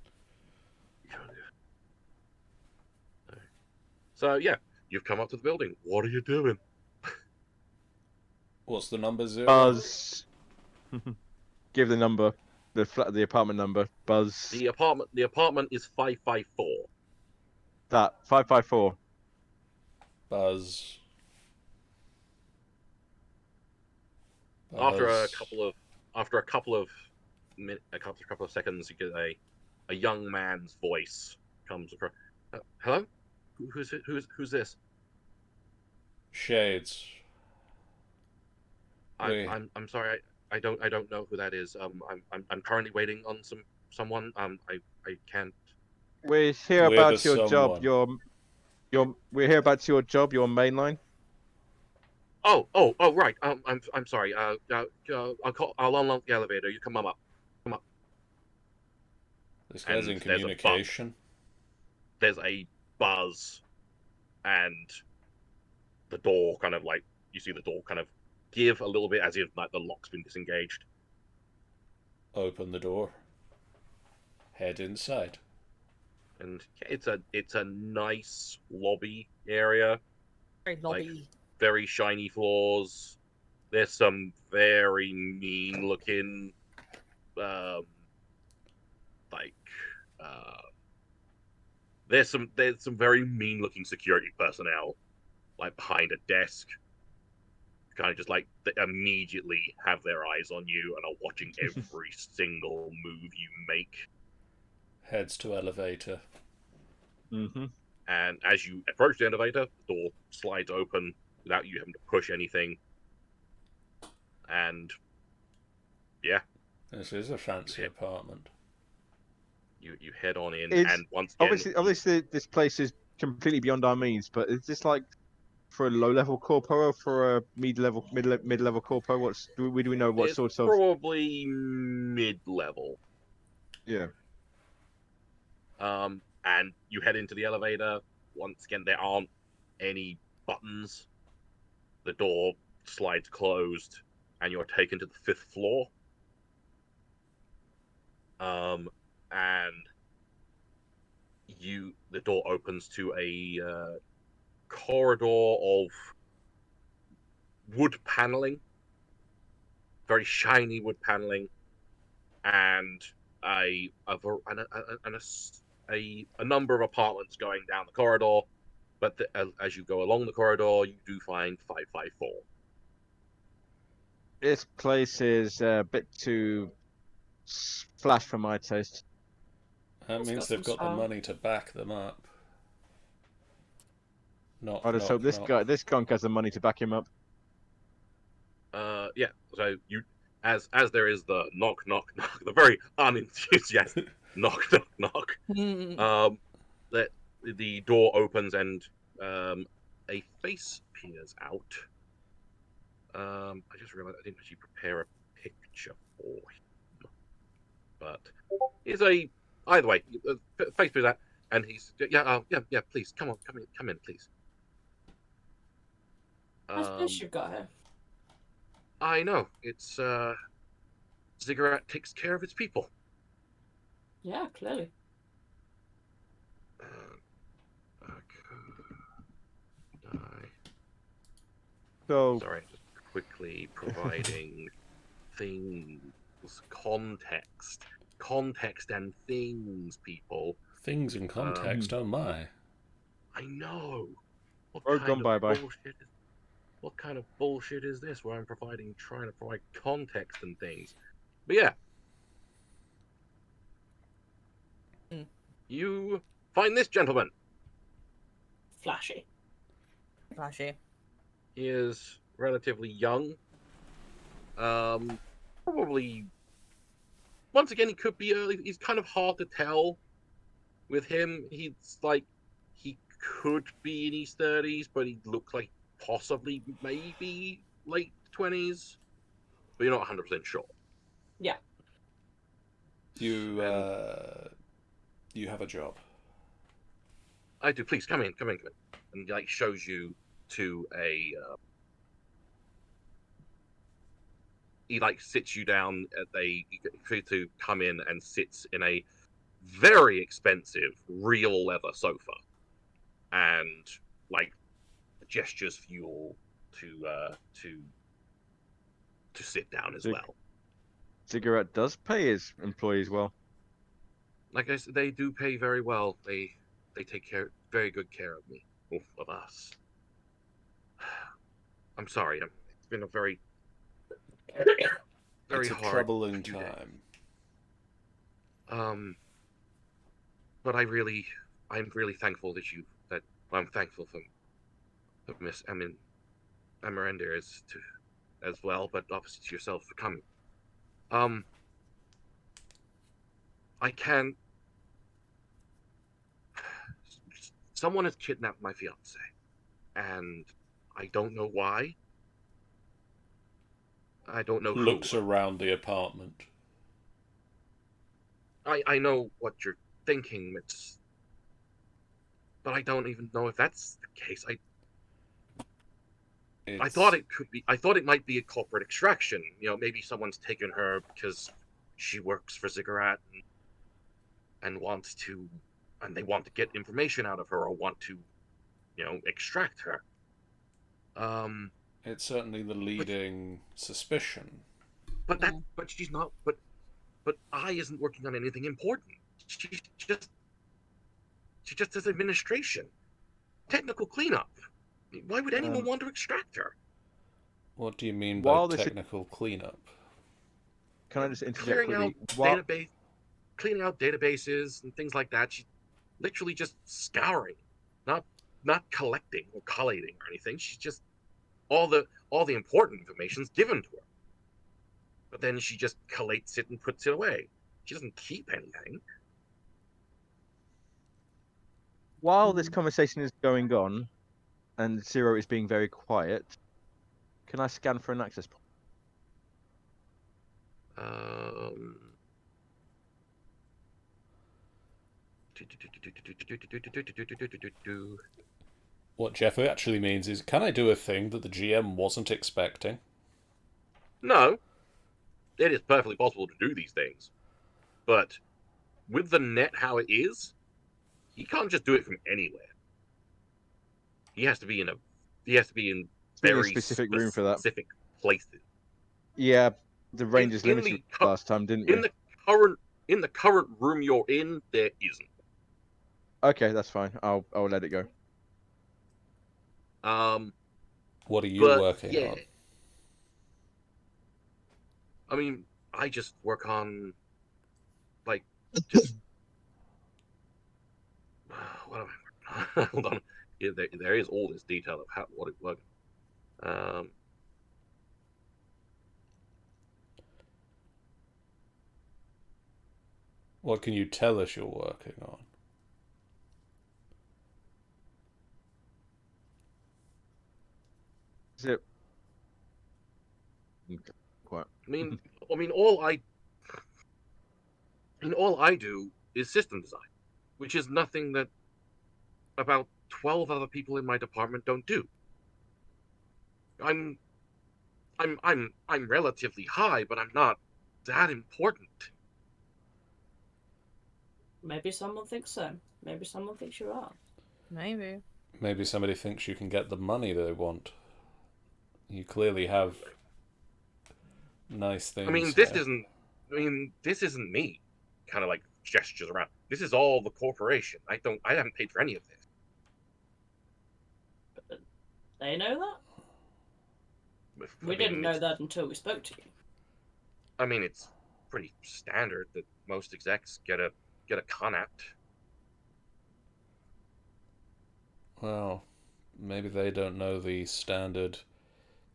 so yeah, you've come up to the building. What are you doing?
What's the number, Zero?
Buzz. Give the number, the apartment number. Buzz.
The apartment is 554.
That 554.
Buzz.
After a
Buzz.
couple of seconds, you get a young man's voice comes across. Hello, who's this?
Shades. We-
I'm sorry, I don't know who that is. I'm currently waiting on someone. I can't.
We're here
We're
about
the
your job.
someone.
We're here about your job. Your mainline.
Oh, right. I'm sorry. I'll unlock the elevator. You come up.
This guy's
And
in communication.
There's a buzz, and the door kind of like you see the door kind of give a little bit as if like the lock's been disengaged.
Open the door. Head inside.
And it's a nice lobby area,
Very lobby.
very shiny floors. There's some very mean looking, um, like there's some very mean looking security personnel like behind a desk, kind of just like they immediately have their eyes on you and are watching every single move you make.
Heads to elevator.
Mm-hmm.
And as you approach the elevator, the door slides open without you having to push anything. And yeah,
This is a fancy apartment.
you head on in,
It's
and once again,
obviously this place is completely beyond our means. But is this like for a low-level corpo or for a mid-level corpo? Do we know what
it's
sorts of?
probably mid-level.
Yeah.
And you head into the elevator. Once again, there aren't any buttons. The door slides closed, and you're taken to the 5th floor. And the door opens to a corridor of wood paneling, very shiny wood paneling, and a number of apartments going down the corridor. But as you go along the corridor, you do find 554.
This place is a bit too flash for my taste.
That
It's
means
got
they've
some
got the
style.
money to back them up. Knock,
I just
knock,
hope this
knock.
this gunk has the money to back him up.
Yeah. So as there is the knock, knock, knock, the very unenthusiastic knock, knock, knock. That the door opens and a face peers out. I just realized I didn't actually prepare a picture for him, but he's either way. Face peers out, and he's yeah. Please come in, please.
Nice place you've got here.
I know. It's Ziggurat takes care of its people.
Yeah, clearly.
So,
Sorry, just quickly providing things, context and things, people.
Things in context, oh my.
I know. What
Road
kind
gone
of
bye-bye.
bullshit is what kind of bullshit is this where I'm trying to provide context and things? But yeah.
Mm.
You find this gentleman.
Flashy.
Flashy.
He is relatively young. Probably once again he could be early. He's kind of hard to tell with him. He's like he could be in his 30s, but he looks like possibly maybe late 20s. But you're not 100% sure.
Yeah.
You
And
you have a job.
I do. Please come in. And he like shows you to a. He like sits you down at for you to come in and sits in a very expensive real leather sofa, and like gestures for you all to sit down as
Zig-
well.
Ziggurat does pay his employees well.
Like I said, they do pay very well. They take very good care of me, of us. I'm sorry. It's been a very
It's a
hard
troubling
few days.
time.
But I'm really thankful that I'm thankful for Miss Amarenda as well, but obviously to yourself for coming. I can. Someone has kidnapped my fiance, and I don't know why. I don't know who.
Looks around the apartment.
I know what you're thinking. But I don't even know if that's the case. I thought it could be. I thought it might be a corporate extraction. You know, maybe someone's taken her because she works for Ziggurat and they want to get information out of her or want to, extract her.
It's certainly the leading suspicion.
But she's not. But I isn't working on anything important. She's just she just does administration, technical cleanup. Why would anyone want to extract her?
What do you mean by
While this is,
technical cleanup?
can I just interject quickly?
Cleaning out databases and things like that. She's literally just scouring, not collecting or collating or anything. She's just all the important information's given to her. But then she just collates it and puts it away. She doesn't keep anything.
While this conversation is going on, and Zero is being very quiet, can I scan for an access point?
What Jeff actually means is, can I do a thing that the GM wasn't expecting?
No, it is perfectly possible to do these things, but with the net how it is, he can't just do it from anywhere. He has to be in very
specific room for that.
specific places.
Yeah, the range is
in
limited
the
last time, didn't we?
In the current room you're in, there isn't.
Okay, that's fine. I'll let it go.
What are you working
yeah.
on?
I mean, I just work on just what am I working on? Hold on. Yeah, there is all this detail of what it was.
What can you tell us you're working on?
Is it? Quite.
I mean, all I do is system design, which is nothing that about 12 other people in my department don't do. I'm I'm relatively high, but I'm not that important.
Maybe someone thinks so. Maybe someone thinks you are.
Maybe.
Maybe somebody thinks you can get the money they want. You clearly have nice
I mean,
things
this
here.
isn't. I mean, this isn't me. Kind of like gestures around. This is all the corporation. I don't. I haven't paid for any of this.
They know that? We didn't know that until we spoke to you.
I mean, it's pretty standard that most execs get a con act.
Well, maybe they don't know the standard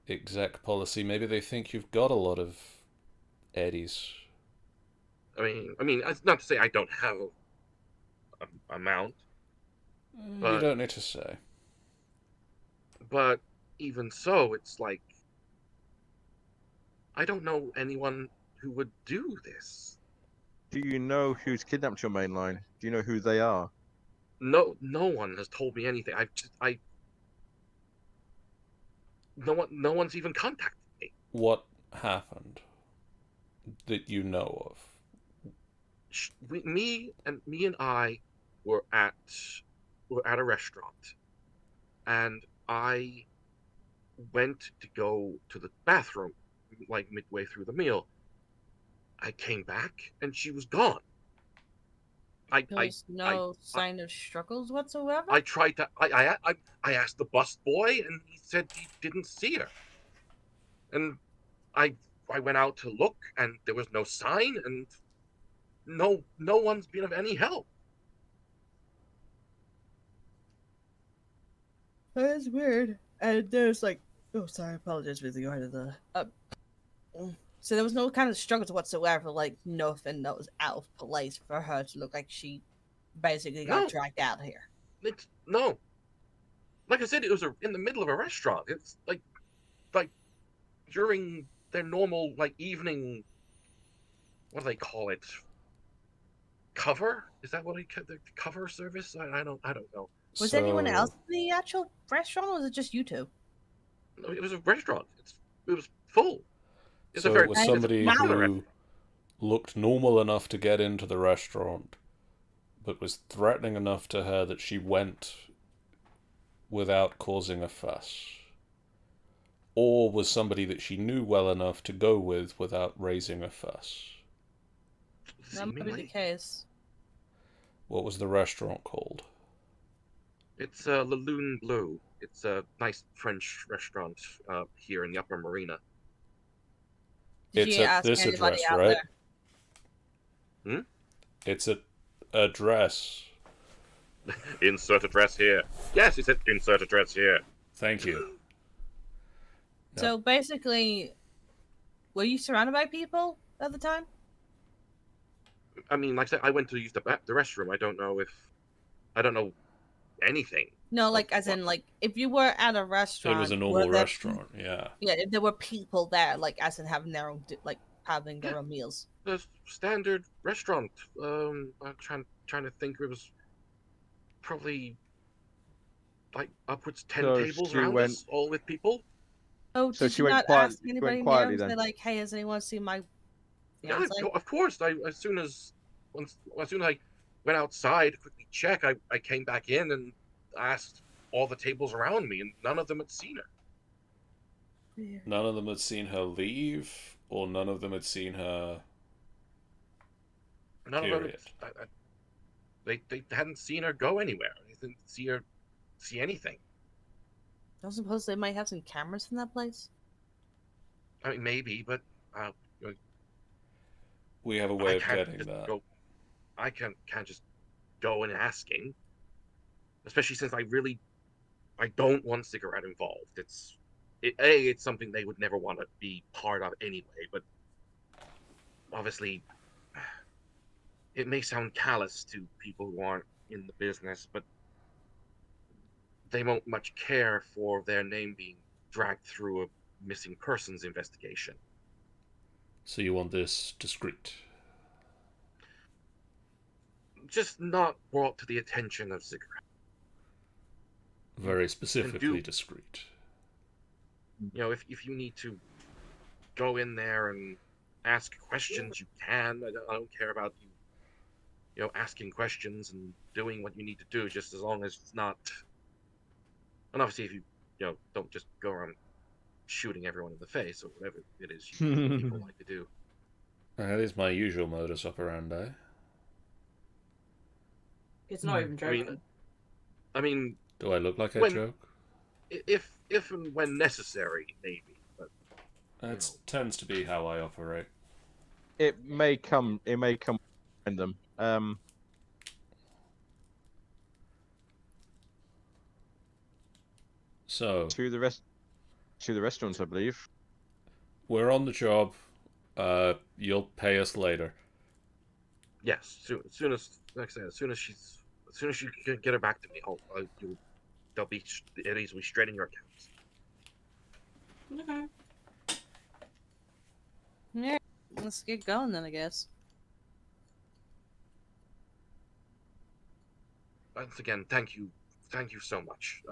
exec policy. Maybe they think you've got a lot of eddies.
I mean, it's not to say I don't have a amount,
You
but
don't need to say.
but even so, it's like I don't know anyone who would do this.
Do you know who's kidnapped your main line? Do you know who they are?
No one has told me anything. No one's even contacted me.
What happened that you know of?
Me and I were at a restaurant, and I went to go to the bathroom like midway through the meal. I came back and she was gone. I
There
I
was no
I,
sign of struggles whatsoever.
I tried to I asked the bus boy and he said he didn't see her. And I I went out to look and there was no sign and no one's been of any help.
That's weird. And there's like, oh, sorry, I apologize with regard to the. So there was no kind of struggles whatsoever, like nothing that was out of place for her to look like she basically got
No,
dragged out here.
it's no. Like I said, it was in the middle of a restaurant. It's like during their normal like evening. What do they call it? Cover? Is that what the cover service? I don't know.
Was anyone else
So,
in the actual restaurant, or was it just you two?
No, it was a restaurant. It was full. It's a
so it
very
was
I,
it's a
somebody
popular
who
restaurant.
looked normal enough to get into the restaurant, but was threatening enough to her that she went without causing a fuss. Or was somebody that she knew well enough to go with without raising a fuss.
that might be the
Seemingly,
case.
What was the restaurant called?
it's La Lune Bleu. It's a nice French restaurant here in the Upper Marina.
Did
It's
you
at
ask
this
anybody
address,
out
right?
there?
Hmm?
It's at address.
Insert address here. Yes, he said insert address here.
Thank you. No.
So basically, were you surrounded by people at the time?
I mean, like I said, I went to use the restroom. I don't know anything.
No,
Of
like as
what.
in like if you were at a
It was
restaurant,
a
were
normal
there
restaurant, yeah.
yeah, if there were people there, like as in having their own like having
Yeah,
their own meals.
the standard restaurant. I'm trying to think. It was probably like upwards 10
So
tables
she
around
went.
us, all with people.
Oh,
So
did
she
you
went
not
quiet.
ask
She went
anybody near
quietly
and say
then.
like, "Hey, has anyone seen my
Yeah,
fiance?"
of course. As soon as I went outside to quickly check, I came back in and asked all the tables around me, and none of them had seen her.
None of them had seen her leave, or none of them had seen her.
None of them
Period.
they hadn't seen her go anywhere. They didn't see anything.
Don't suppose they might have some cameras in that place?
I mean, maybe, but uh,
We have a
I
way of
can't
getting
just
that.
go. I can't just go and asking, especially since I don't want cigarette involved. It's something they would never want to be part of anyway. But obviously, it may sound callous to people who aren't in the business, but they won't much care for their name being dragged through a missing persons investigation.
So you want this discreet.
Just not brought to the attention of cigarette.
Very
And
specifically
do
discreet.
You know, if you need to go in there and ask questions, you can. I don't care about you know, asking questions and doing what you need to do, just as long as it's not. And obviously, if you know, don't just go around shooting everyone in the face or whatever it is people like to do.
That is my usual modus operandi.
He's not even
I mean,
joking.
I mean,
Do I look like a
when
joke?
if and when necessary, maybe. But
That tends to be how I operate.
It may come. It may come behind them.
So,
To the restaurants, I believe.
we're on the job. You'll pay us later.
yes, as soon as like I said, as soon as you can get her back to me, they'll be at ease. We straighten your accounts.
Okay.
Yeah, let's get going then, I guess.
Once again, thank you so much.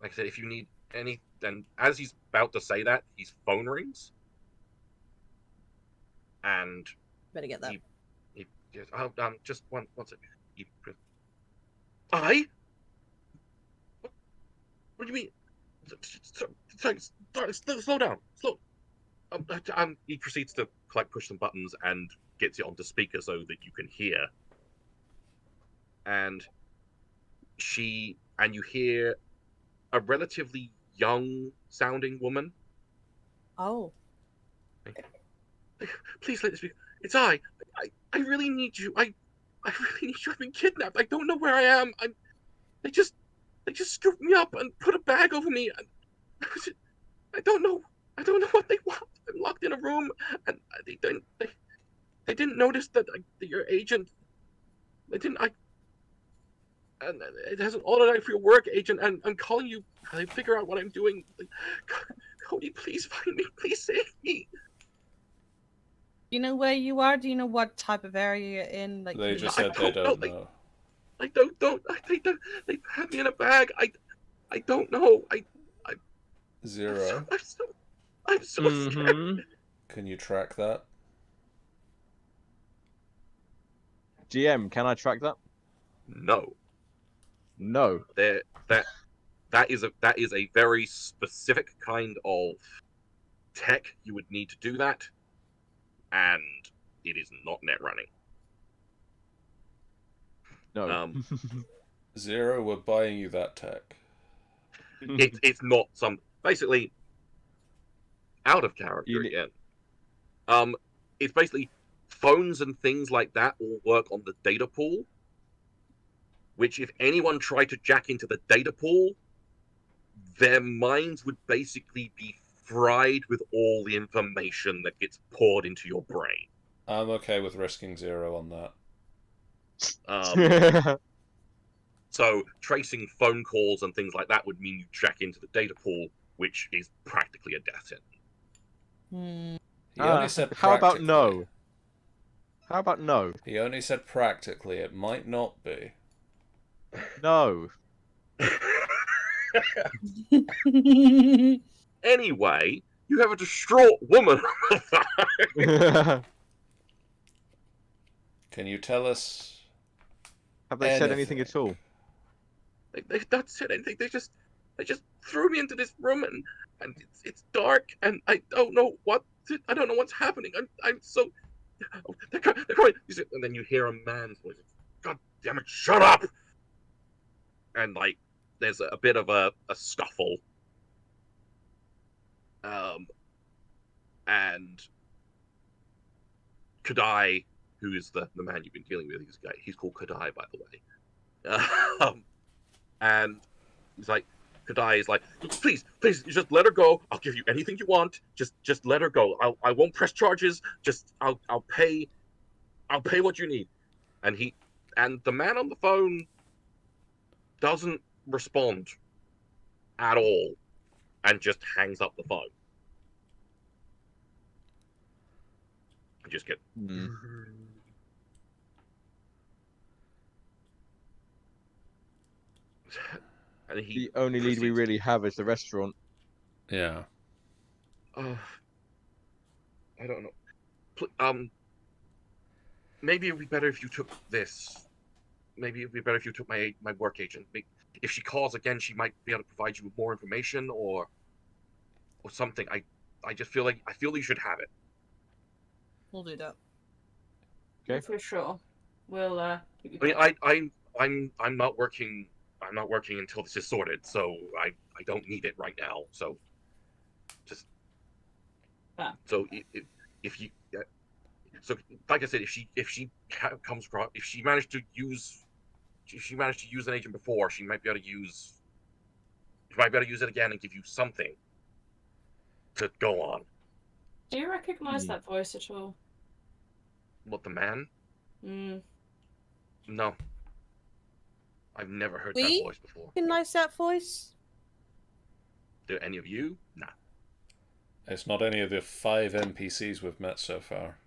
Like I said, if you need any, then as he's about to say that, his phone rings, and
Better get that.
he just one second. He, I? What do you mean? Slow down. Slow. He proceeds to like push some buttons and gets it onto speaker so that you can hear. And you hear a relatively young sounding woman.
Oh.
Please let this be. It's I really need you. I really need you. I've been kidnapped. I don't know where I am. They just scooped me up and put a bag over me. And I don't know. I don't know what they want. I'm locked in a room, and they didn't notice that your agent. They didn't. And it has an automatic for your work, agent. And I'm calling you. I figure out what I'm doing. Cody, please find me. Please save me.
Do you know where you are? Do you know what type of area you're in? Like,
They
can
just
you...
said they don't know.
I don't. They had me in a bag. I don't know.
Zero.
I'm so scared.
Can you track that?
GM, can I track that?
No,
No.
that is a very specific kind of tech you would need to do that, and it is not net running.
No.
Zero, we're buying you that tech.
It's not some basically out of character again. It's basically phones and things like that all work on the data pool, which if anyone tried to jack into the data pool, their minds would basically be fried with all the information that gets poured into your brain.
I'm okay with risking zero on that.
So tracing phone calls and things like that would mean you jack into the data pool, which is practically a death sentence.
He only said
how about
practically.
no? How about no?
He only said practically. It might not be.
No.
Anyway, you have a distraught woman.
Can you tell us?
Have they said anything at all?
They've not said anything. They just threw me into this room, and it's dark, and I don't know what's happening. I'm so they're coming. And then you hear a man's voice. God damn it! Shut up! And like there's a bit of a scuffle. And Kadai, who is the man you've been dealing with, he's called Kadai, by the way. And he's like, Kadai is like, please, just let her go. I'll give you anything you want. Just let her go. I won't press charges. Just I'll pay what you need. And the man on the phone doesn't respond at all, and just hangs up the phone. I just get. And
the only lead we really have is the restaurant.
Yeah.
I don't know. Maybe it'd be better if you took this. Maybe it'd be better if you took my work agent. If she calls again, she might be able to provide you with more information or something. I just feel like you should have it.
We'll do that.
Okay.
For sure. We'll keep you
I mean,
posted.
I'm not working. I'm not working until this is sorted, so I don't need it right now. So just
Ah.
so if you so like I said, if she comes across, if she managed to use an agent before, she might be able to use it again and give you something to go on.
Do you recognize that voice at all?
What, the man?
Mm.
No, I've never heard that
We
voice before.
recognize that voice?
Do any of you? Nah.
It's not any of the 5 NPCs we've met so far.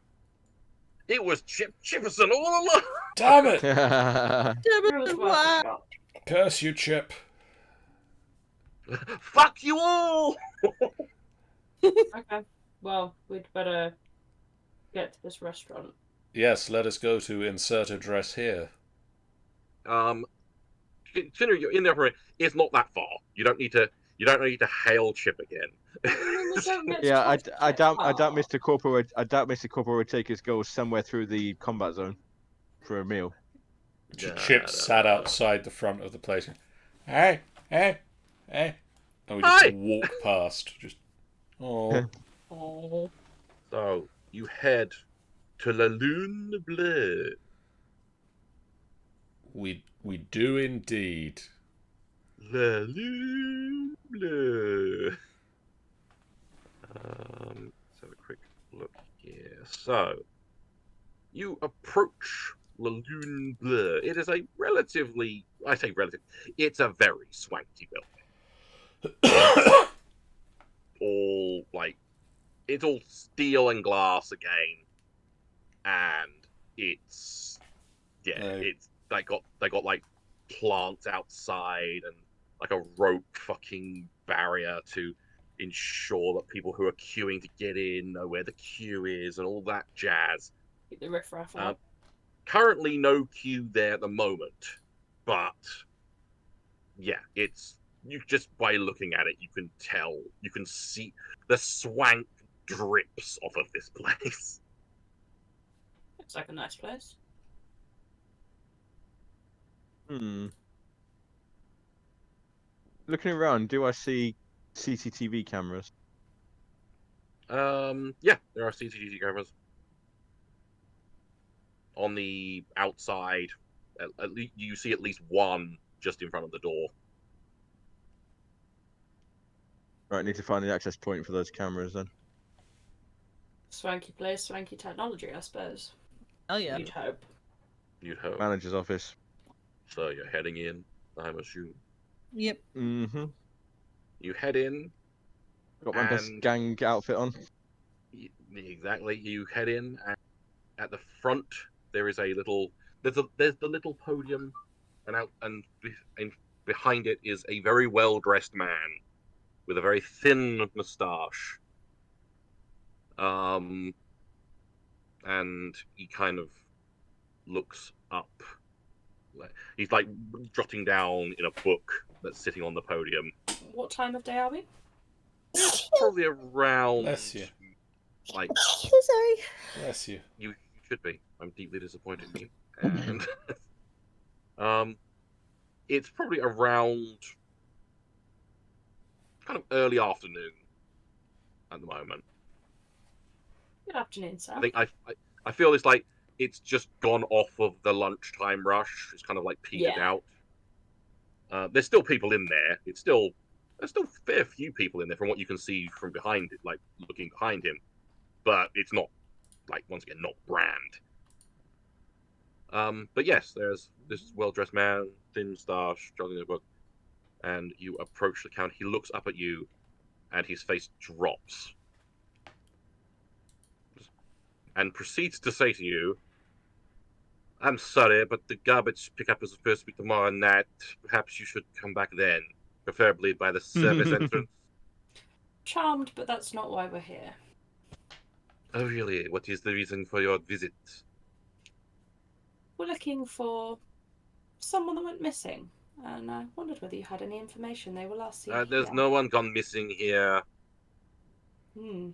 It was Chipperson all along.
Damn it!
It was worth a shot.
Curse you, Chip.
Fuck you all.
Okay. Well, we'd better get to this restaurant.
Yes, let us go to insert address here.
Consider you're in there for it. It's not that far. You don't need to hail Chip again.
Yeah, I doubt Mr. Corporal would take his girls somewhere through the combat zone for a meal.
Chip sat outside the front of the place. Hey, hey, hey. And we
Hi.
just walk past. Just, oh.
Oh.
So you head to La Lune Bleue.
We do indeed.
La Lune Bleue. Let's have a quick look here. So you approach La Lune Bleue. It is a relatively, I say relative, it's a very swanky building. It's all steel and glass again, and it's they got like plants outside and like a rope fucking barrier to ensure that people who are queuing to get in know where the queue is and all that jazz.
Keep the riffraff out.
Currently no queue there at the moment, but yeah, it's, you just by looking at it, you can see the swank drips off of this place.
Looks like a nice place.
Looking around, do I see CCTV cameras?
Yeah, there are CCTV cameras on the outside. At least you see at least one just in front of the door.
Right, need to find the access point for those cameras then.
Swanky place, swanky technology, I suppose.
Oh yeah.
You'd hope.
You'd hope.
Manager's office.
So you're heading in, I'm assuming.
Yep.
Mm-hmm.
You head in.
Got my best gang outfit on.
Exactly. You head in, and at the front there is a little. There's the little podium, and behind it is a very well dressed man with a very thin moustache. And he kind of looks up. He's like jotting down in a book that's sitting on the podium.
What time of day are we?
Probably around.
Bless you.
Like.
Sorry.
Bless you.
You should be. I'm deeply disappointed in you. And it's probably around kind of early afternoon at the moment.
Good afternoon, sir.
I think I feel it's like it's just gone off of the lunchtime rush. It's kind of like petered out. There's still people in there. There's still a fair few people in there from what you can see from behind it, like looking behind him. But it's not, like, once again, not brand. But yes, there's this well-dressed man, thin moustache, jogging a book, and you approach the counter. He looks up at you, and his face drops, and proceeds to say to you, "I'm sorry, but the garbage pickup is supposed to be tomorrow night. Perhaps you should come back then, preferably by the service entrance."
charmed, but that's not why we're here.
Oh, really? What is the reason for your visit?
We're looking for someone that went missing, and I wondered whether you had any information. They were last seen
There's
here.
no one gone missing here.
Hmm.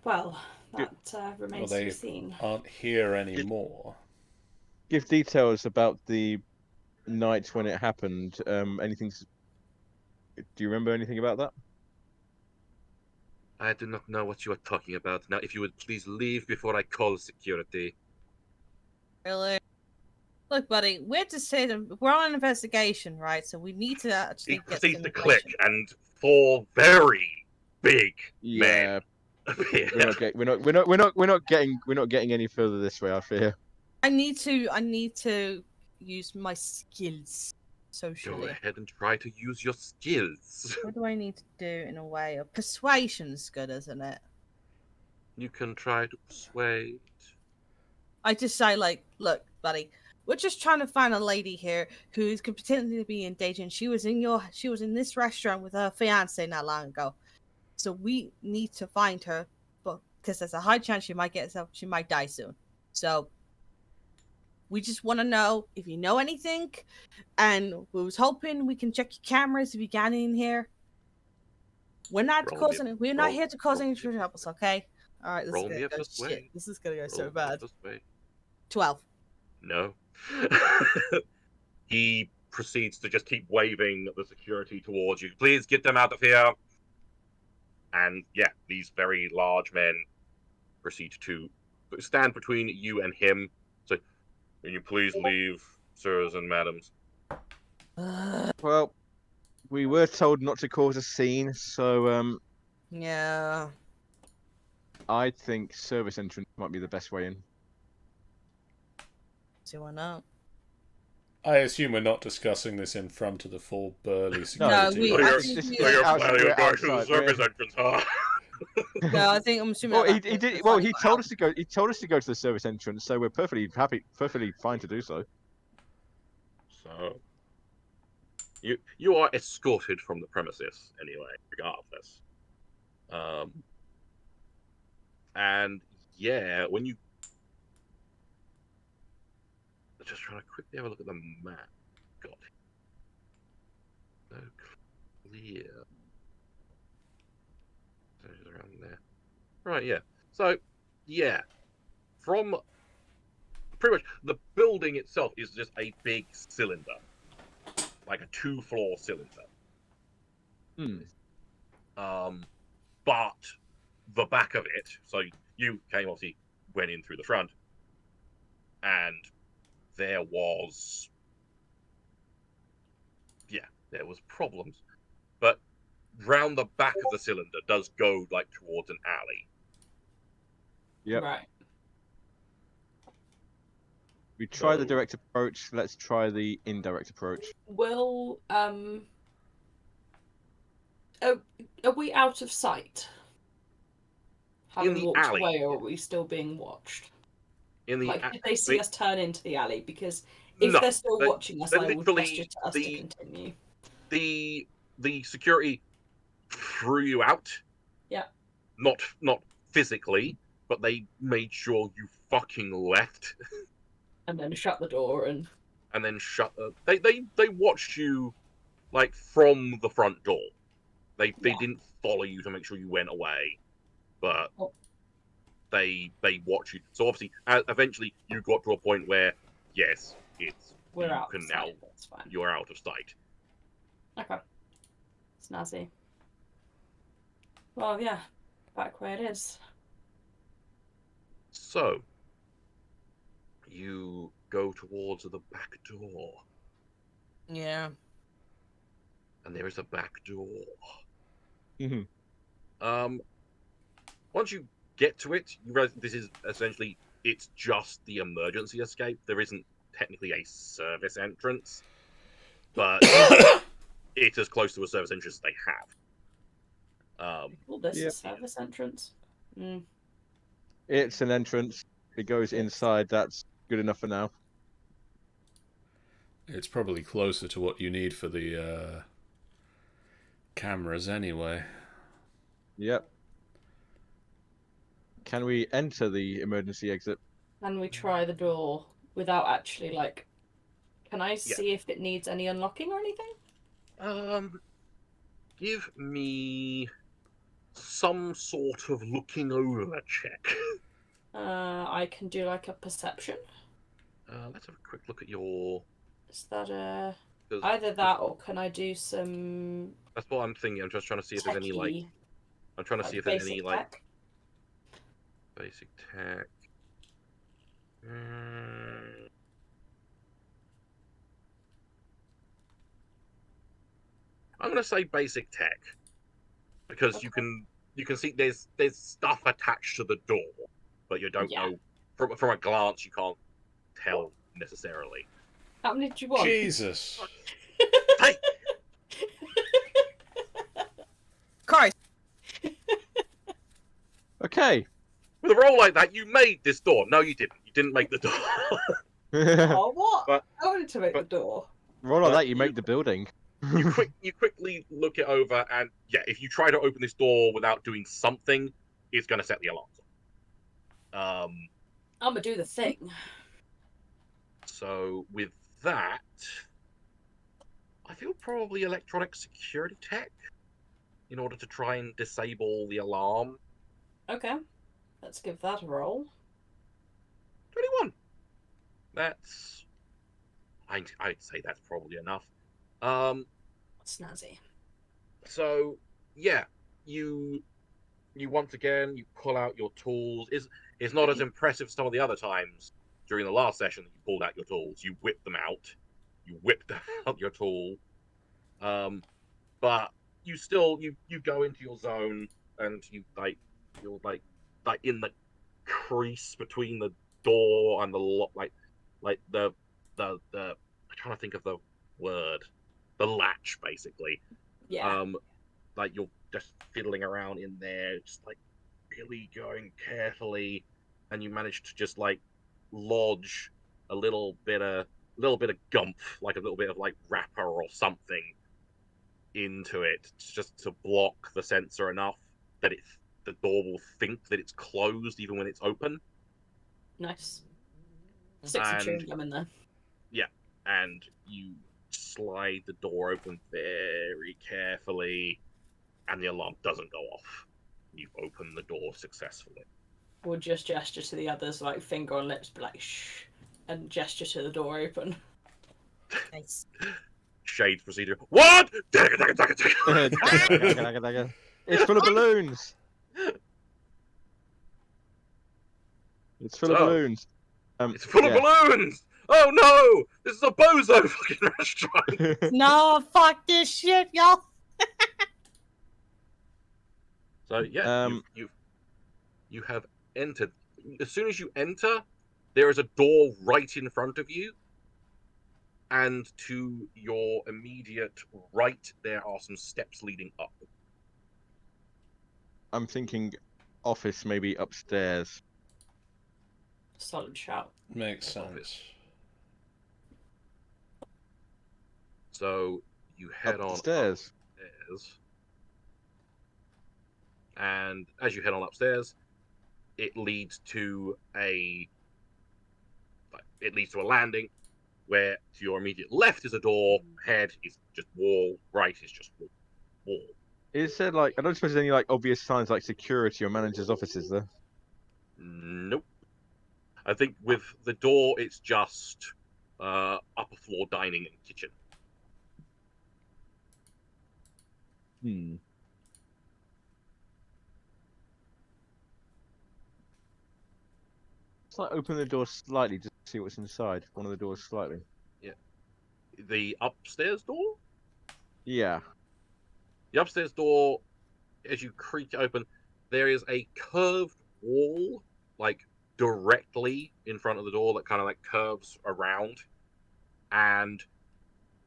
Well, that
Well,
remains to be
they
seen.
aren't here anymore.
Give details about the night when it happened. Anything? Do you remember anything about that?
I do not know what you are talking about. Now, if you would please leave before I call security.
Really? Look, buddy, we're just saying we're on an investigation, right? So we need to
He
actually get
proceeds
some
to click,
information.
and 4 very big men
Yeah,
appear.
we're not getting any further this way. I fear.
I need to use my skills
Go
socially.
ahead and try to use your skills.
What do I need to do in a way of persuasion's good, isn't it?
You can try to persuade.
I just say like, look, buddy, we're just trying to find a lady here who's could potentially be in danger. And she was in this restaurant with her fiance not long ago. So we need to find her, but because there's a high chance she might die soon. So we just want to know if you know anything, and we was hoping we can check your cameras if you got in here. We're not We're not here to cause any troubles, okay? All right, this is
Roll
gonna
me a
go shit.
persuade.
This is gonna go so
Roll me a
bad.
persuade.
12.
No. He proceeds to just keep waving the security towards you. Please get them out of here. And yeah, these very large men proceed to stand between you and him. So, can you please leave, sirs and madams?
Well, we were told not to cause a scene, so
Yeah.
I think service entrance might be the best way in.
See why not?
I assume we're not discussing this in front of the full burly
No,
security.
we-
So
I
you're,
think
so
we-
you're
outside-
planning
we're
on going to the
outside,
service
we're-
entrance, huh?
No, I think I'm assuming.
Well, he did. Well, he told us to go. He told us to go to the service entrance, so we're perfectly fine to do so.
So you are escorted from the premises anyway, regardless. And yeah, when you just trying to quickly have a look at the map. God, no clear. Around there. Right, yeah. So yeah, from pretty much the building itself is just a big cylinder, like a 2-floor cylinder. But the back of it, so you came obviously went in through the front, and there was problems. But round the back of the cylinder does go like towards an alley.
Yep.
Right.
We try the
So-
direct approach. Let's try the indirect approach.
Will are we out of sight? Having
the
walked
alley.
away, or are we still being watched?
In the
Like, did they see us turn into the alley? Because if
No,
they're still
they-
watching us,
they
I would
literally-
gesture to us to continue.
the security threw you out.
Yeah.
Not physically, but they made sure you fucking left.
And then shut the door and
And then shut. They watched you, like from the front door. They
Yeah.
didn't follow you to make sure you went away, but
Oh.
they watched you. So obviously, eventually, you got to a point where yes,
we're
you
out
can
of
now.
sight. That's fine.
You're out of sight.
Okay. Snazzy. Well, yeah. Back where it is.
So you go towards the back door,
Yeah.
and there is a back door.
Mhm.
Once you get to it, you realize this is essentially it's just the emergency escape. There isn't technically a service entrance, but it's as close to a service entrance as they have.
Well, this
Yeah.
is service entrance.
It's an entrance. It goes inside. That's good enough for now.
It's probably closer to what you need for the cameras anyway.
Yep. Can we enter the emergency exit?
Can we try the door without actually, like... Can I
Yeah.
see if it needs any unlocking or anything?
Give me some sort of looking over check.
I can do, like, a perception.
Let's have a quick look at your...
Is that a...
'cause
Either that or can I do some
that's what I'm thinking. I'm just trying to see if there's any, like...
techie,
I'm trying to see
like
if there's any,
basic
like...
tech?
Basic tech... I'm gonna say basic tech because
Okay.
you can see there's stuff attached to the door, but you don't
Yeah.
know from a glance you can't tell necessarily.
How many do you want?
Jesus.
Hey,
Christ.
Okay.
with a roll like that, you made this door. No, you didn't. You didn't make the door.
Oh, what?
But-
I wanted to make
but-
the door.
Roll like
But
that, you make the building.
you quickly look it over, and yeah, if you try to open this door without doing something, it's gonna set the alarms off.
I'm gonna do the thing.
So with that, I feel probably electronic security tech in order to try and disable the alarm.
Okay. Let's give that a roll.
21. That's... I'd say that's probably enough.
Snazzy.
So yeah, you once again you pull out your tools. It's not as impressive as some of the other times during the last session that you pulled out your tools. You whipped them out. You whipped out your tool. But you still you go into your zone and you're like in the crease between the door and the lock, like the I'm trying to think of the word, the latch basically.
Yeah.
Like you're just fiddling around in there, just like really going carefully, and you manage to just like lodge a little bit of gumph, like a little bit of like wrapper or something into it, just to block the sensor enough that the door will think that it's closed even when it's open.
Nice. Stick some
And
chewing gum in there.
and you slide the door open very carefully, and the alarm doesn't go off. You've opened the door successfully.
We'll just gesture to the others, like finger on lips, be like shh, and gesture to the door open.
Nice.
Shades procedure. What?
It's full of balloons. It's full of
So,
balloons.
It's full of balloons! Oh no! This is a bozo fucking restaurant!
No, fuck this shit, y'all.
So yeah, you have entered. As soon as you enter, there is a door right in front of you, and to your immediate right, there are some steps leading up.
I'm thinking office, maybe upstairs.
Solid shout.
Makes sense.
Office. So you head on
Upstairs.
upstairs, and as you head on upstairs, it leads to a landing where to your immediate left is a door, ahead is just wall, right is just wall.
Is there like, I don't suppose there's any like obvious signs like security or manager's offices there?
Nope. I think with the door, it's just upper floor dining and kitchen.
It's like open the door slightly just to see what's inside. One of the doors slightly.
The upstairs door?
Yeah.
The upstairs door, as you creak it open, there is a curved wall, like directly in front of the door that kind of like curves around. And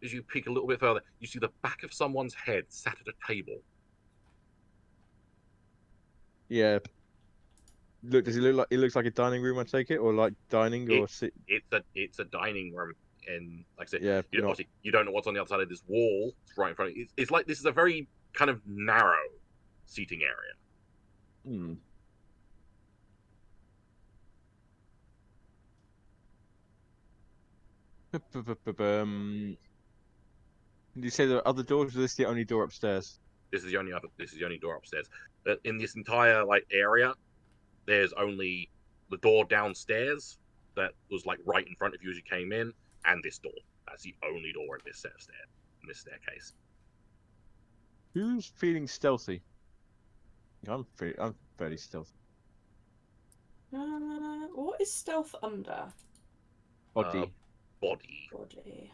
as you peek a little bit further, you see the back of someone's head sat at a table.
Yeah. Look, does it look like it looks like a dining room? I take it, or like dining or sit?
It's a dining room, and like I said,
Yeah.
obviously you don't know what's on the other side of this wall. It's right in front of you. It's like this is a very kind of narrow seating area.
Hmm. Did you say there are other doors, or is this the only door upstairs?
This is the only door upstairs. In this entire like area, there's only the door downstairs that was like right in front of you as you came in, and this door. That's the only door in this set of staircase.
Who's feeling stealthy? I'm fairly stealthy.
What is stealth under?
Body.
Body.
Body.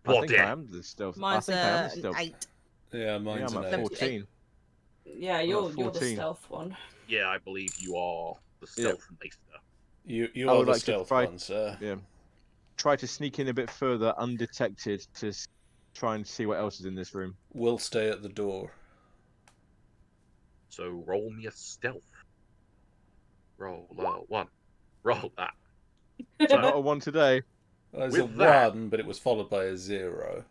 I think
Body.
I am the stealth.
Mine's
I think I am the
an
stealth.
8.
Yeah, mine's
I'm
an
at
8.
14.
Yeah, you're the
14.
stealth one.
Yeah, I believe you are the
Yeah.
stealth maester.
You
I
are
would
the
like to
stealth
try-
one, sir.
Yeah. Try to sneak in a bit further, undetected, to try and see what else is in this room.
We'll stay at the door.
So roll me a stealth. Roll a 1. Roll that. So
Not a 1 today.
Well, there's a
With that-
1, but it was followed by a 0.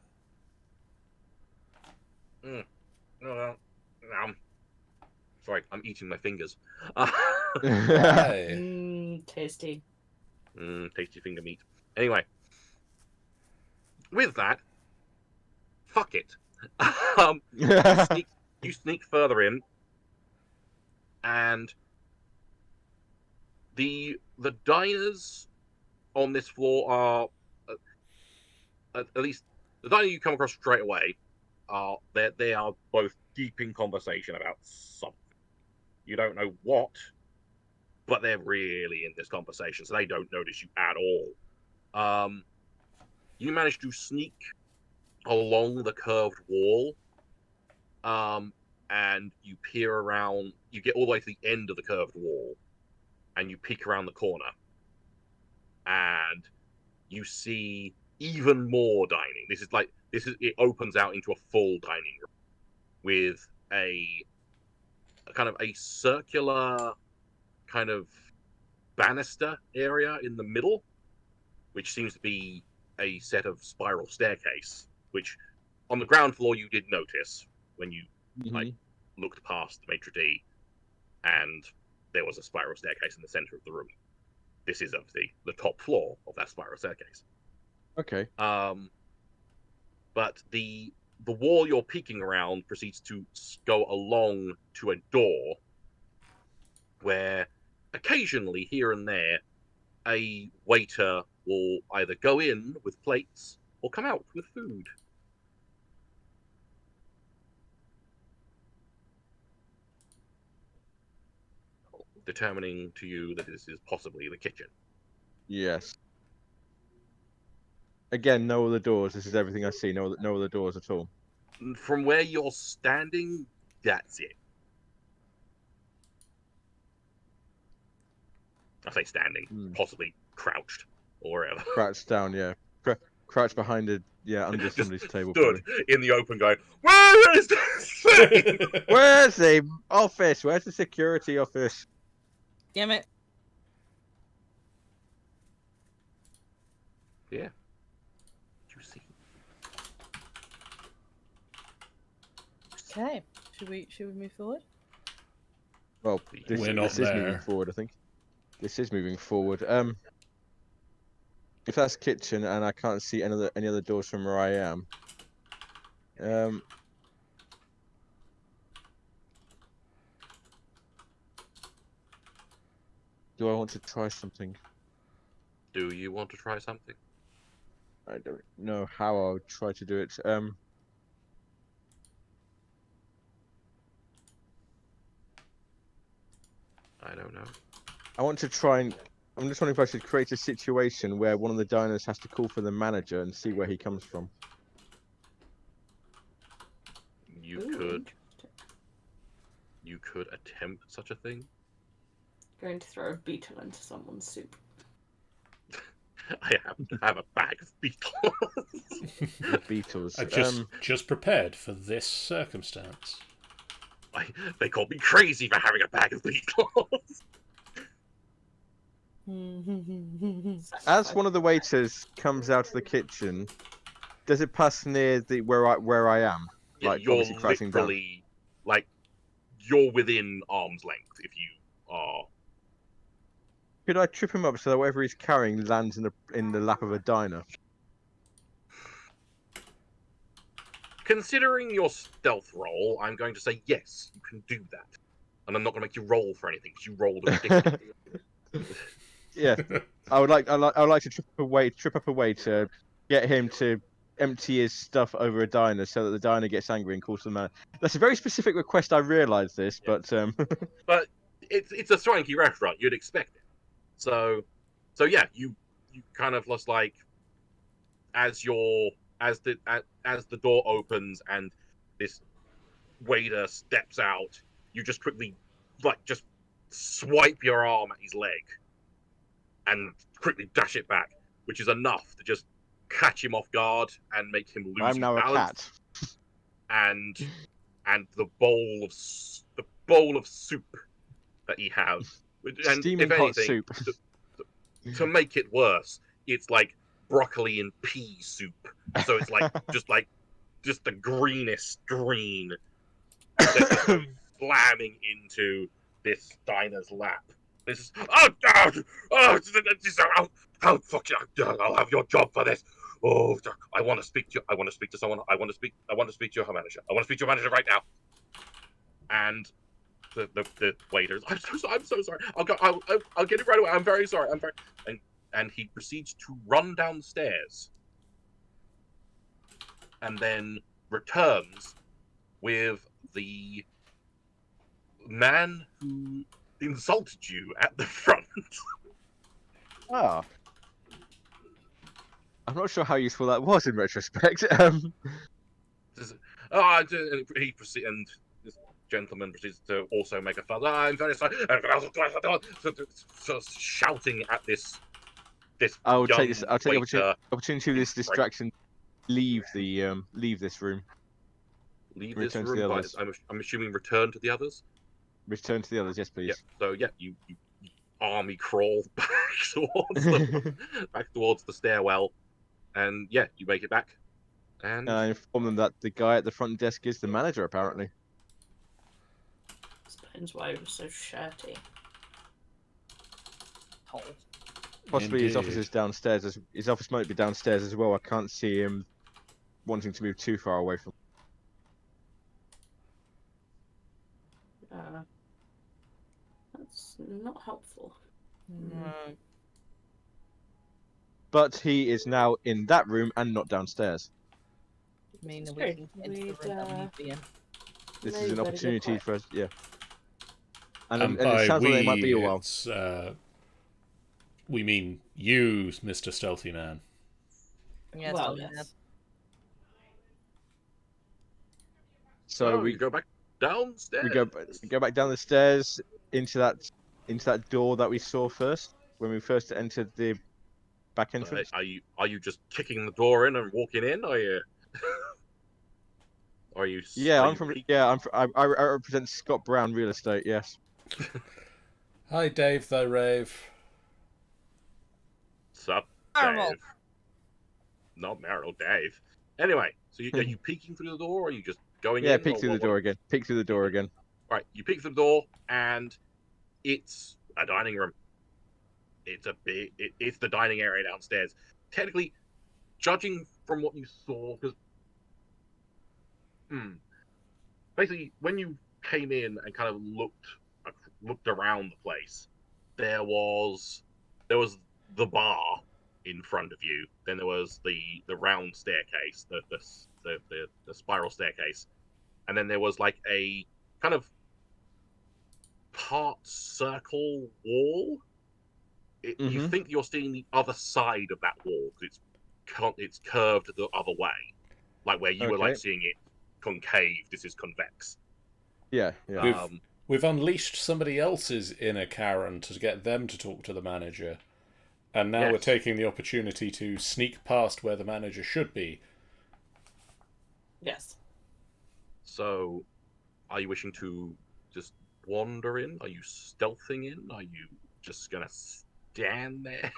Sorry, I'm eating my fingers.
Why?
Tasty.
Tasty finger meat. Anyway, with that, fuck it. You sneak further in, and the diners on this floor are at least the diner you come across straight away are they are both deep in conversation about something. You don't know what, but they're really in this conversation, so they don't notice you at all. You manage to sneak along the curved wall, and you peer around. You get all the way to the end of the curved wall, and you peek around the corner, and you see even more dining. It opens out into a full dining room with a kind of a circular kind of banister area in the middle, which seems to be a set of spiral staircase, which on the ground floor you did notice when you like looked past the maitre d', and there was a spiral staircase in the center of the room. This is obviously the top floor of that spiral staircase.
Okay.
But the wall you're peeking around proceeds to go along to a door where occasionally, here and there, a waiter will either go in with plates or come out with food. Determining to you that this is possibly the kitchen.
Yes. Again, no other doors. This is everything I see. No other doors at all.
From where you're standing, that's it. I say standing, possibly crouched or wherever.
Crouched down, yeah. Crouched behind under somebody's table.
Stood
Probably.
in the open going, where is this thing?
Where's the office? Where's the security office?
Damn it.
Yeah. You see.
Okay. Should we move forward?
Well, this
We're not
is moving
there.
forward, I think. This is moving forward. If that's kitchen and I can't see any other doors from where I am, do I want to try something?
Do you want to try something?
I don't know how I would try to do it.
I don't know.
I want to try and. I'm just wondering if I should create a situation where one of the diners has to call for the manager and see where he comes from.
You could attempt such a thing.
Going to throw a beetle into someone's soup.
I happen to have a bag of beetles.
The Beatles.
I've just prepared for this circumstance.
They called me crazy for having a bag of beetles.
As one of the waiters comes out of the kitchen, does it pass near the where I am?
Yeah,
like
you're
obviously crouching down.
literally like you're within arm's length if you are.
Could I trip him up so that whatever he's carrying lands in the lap of a diner?
Considering your stealth roll, I'm going to say yes, you can do that. And I'm not going to make you roll for anything because you rolled a ridiculous.
Yeah, I would like to trip up a way to get him to empty his stuff over a diner so that the diner gets angry and calls the man. That's a very specific request. I realise this,
Yeah.
but
But it's a Swanky restaurant. You'd expect it. So yeah, you kind of just like as the door opens and this waiter steps out, you just quickly like just swipe your arm at his leg and quickly dash it back, which is enough to just catch him off guard and make him lose
I'm
his
now a
balance.
cat.
And the bowl of soup that he has, and
Steaming
if
hot
anything,
soup.
to make it worse, it's like broccoli and pea soup. So it's like just the greenest green that just goes slamming into this diner's lap. This is oh fuck you! I'll have your job for this. Oh, I want to speak to you. I want to speak to someone. I want to speak to your manager. I want to speak to your manager right now. And the waiters. I'm so sorry. I'll get it right away. I'm very sorry. I'm very and he proceeds to run down the stairs and then returns with the man who insulted you at the front.
Ah, I'm not sure how useful that was in retrospect.
He proceeds, and this gentleman proceeds to also make a fuss. I'm very sorry. So shouting at this
I'll
young
take the
waiter.
opportunity of this distraction. Leave this room.
Leave this
Return to
room,
the
but
others.
I'm assuming return to the others.
Return to the others, yes, please.
Yeah. So yeah, you army crawl back towards the stairwell, and yeah, you make it back. And
And I inform them that the guy at the front desk is the manager, apparently.
Explains why he was so shirty.
Hole.
Possibly his office
Indeed.
is downstairs. His office might be downstairs as well. I can't see him wanting to move too far away from.
That's not helpful.
But he is now in that room and not downstairs.
I mean,
It's
we
true.
can enter the
We'd,
room that we need to be in.
This
maybe
is an
better go
opportunity
quiet.
for us, yeah. And
And
it
by
sounds like
we,
it might be a while.
it's, we mean you, Mr. Stealthy Man.
Yeah,
Well,
so
yes.
So
you go back downstairs.
we go back down the stairs into that door that we saw first when we first entered the back entrance.
Are you just kicking the door in and walking in? Are you? Are you?
Yeah,
are
I'm
you
from.
peek-
Yeah, I represent Scott Brown Real Estate. Yes.
Hi, Dave the Rave.
Sup,
Marital.
Dave? Not marital, Dave. Anyway, so are you peeking through the door, or are you just going
Yeah,
in?
peek
or
through the door again. Peek through the door again.
Right, you peek through the door, and it's a dining room. It's the dining area downstairs. Technically, judging from what you saw, because basically when you came in and kind of looked around the place, there was the bar in front of you. Then there was the round staircase, the spiral staircase, and then there was like a kind of part circle wall. You think you're seeing the other side of that wall because it's curved the other way, like where you were like
Okay.
seeing it concave. This is convex.
Yeah, yeah.
We've unleashed somebody else's inner Karen to get them to talk to the manager. And now we're
Yes.
taking the opportunity to sneak past where the manager should be.
Yes.
So, are you wishing to just wander in? Are you stealthing in? Are you just gonna stand there?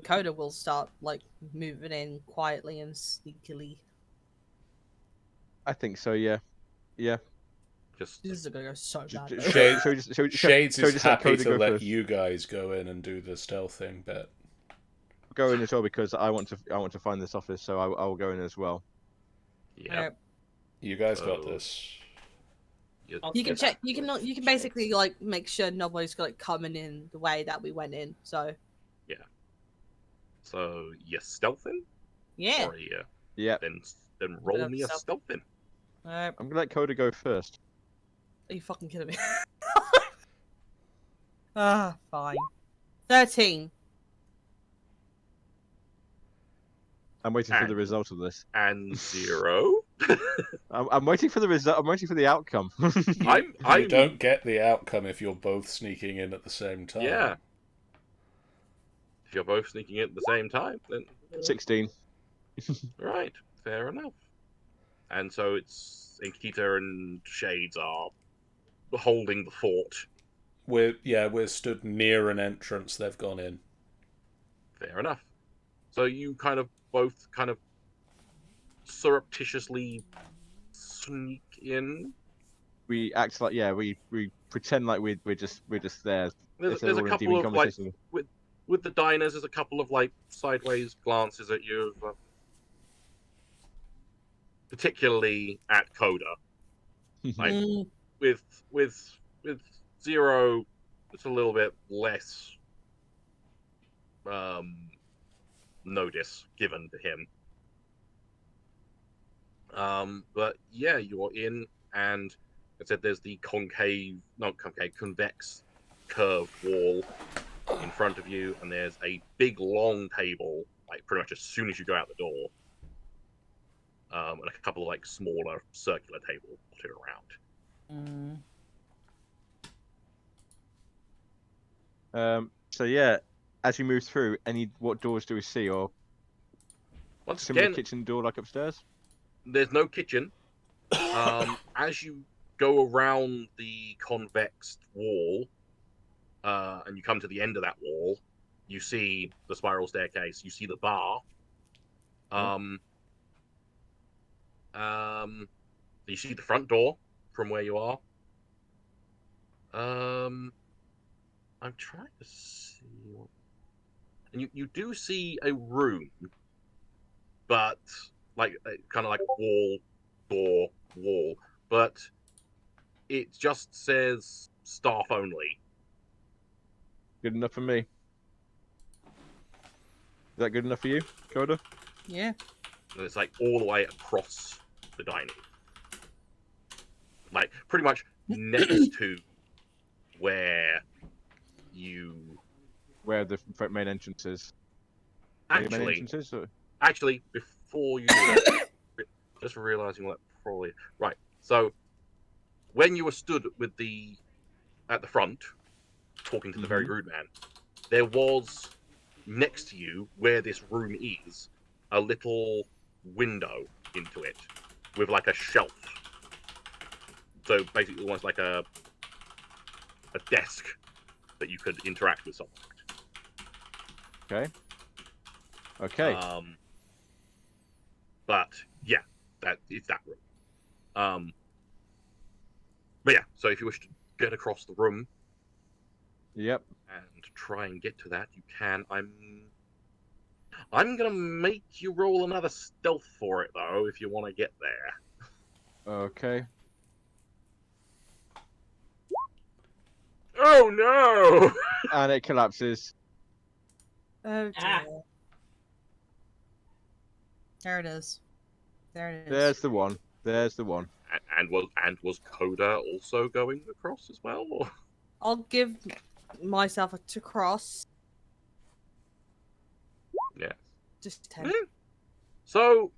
Coda will start like moving in quietly and sneakily.
I think so. Yeah. Yeah.
Just
This is gonna go so bad.
Shade,
though.
Shade-
shall
Shades
we
is
just let
happy
Coda
to
go
let
first?
you guys go in and do the stealthing bit.
Go in as well because I want to find this office, so I will go in as well.
yeah.
Alright.
You guys got
So-
this.
I'll
You can
get
check.
that
You can.
with
You can
Shades.
basically like make sure nobody's like coming in the way that we went in. So
So you stealthing?
yeah.
Or you
Yeah.
then roll
of
me a
stealth.
stealthing.
Alright.
I'm gonna let Coda go first.
Are you fucking kidding me? Fine. 13.
I'm waiting for the
And-
result of this.
And 0.
I'm waiting for the result. I'm waiting for the outcome.
You
I'm
don't get the outcome if you're both sneaking in at the same time.
Yeah. If you're both sneaking in at the same time, then
16.
right, fair enough. And so it's Inkita and Shades are holding the fort.
We're stood near an entrance. They've gone in.
Fair enough. So you both surreptitiously sneak in.
We act like we pretend like we're just there.
There's
They're
a
all in
couple
deep
of like
conversation.
with the diners. There's a couple of like sideways glances at you, particularly at Coda. Like
Mm,
with 0, it's a little bit less notice given to him. But yeah, you're in, and I said there's the convex curved wall in front of you, and there's a big long table, like pretty much as soon as you go out the door, and a couple of like smaller circular tables dotted around.
So yeah, as we move through, what doors do we see, or
Once
similar
again,
kitchen door like upstairs?
there's no kitchen. As you go around the convex wall, and you come to the end of that wall, you see the spiral staircase. You see the bar. You see the front door from where you are. I'm trying to see, and you do see a room, but like kind of like wall, door, wall, but it just says staff only.
Good enough for me. Is that good enough for you, Coda?
yeah.
And it's like all the way across the dining, like pretty much next to where
Where the main entrance is. Main
actually
entrances, or...
actually before you do that, just realizing what probably right. So when you were stood at the front talking to the very rude man, there was next to you where this room is a little window into it with like a shelf. So basically almost like a desk that you could interact with someone at.
Okay.
But yeah, it's that room. But yeah, so if you wish to get across the room
Yep.
and try and get to that, you can. I'm gonna make you roll another stealth for it though, if you want to get there.
Okay.
Oh no!
And it collapses.
Oh
Ah.
dear. There it is. There it is.
There's the one. There's the one.
And was Coda also going across as well? Or?
I'll give myself a to cross.
Yeah.
Just 10.
So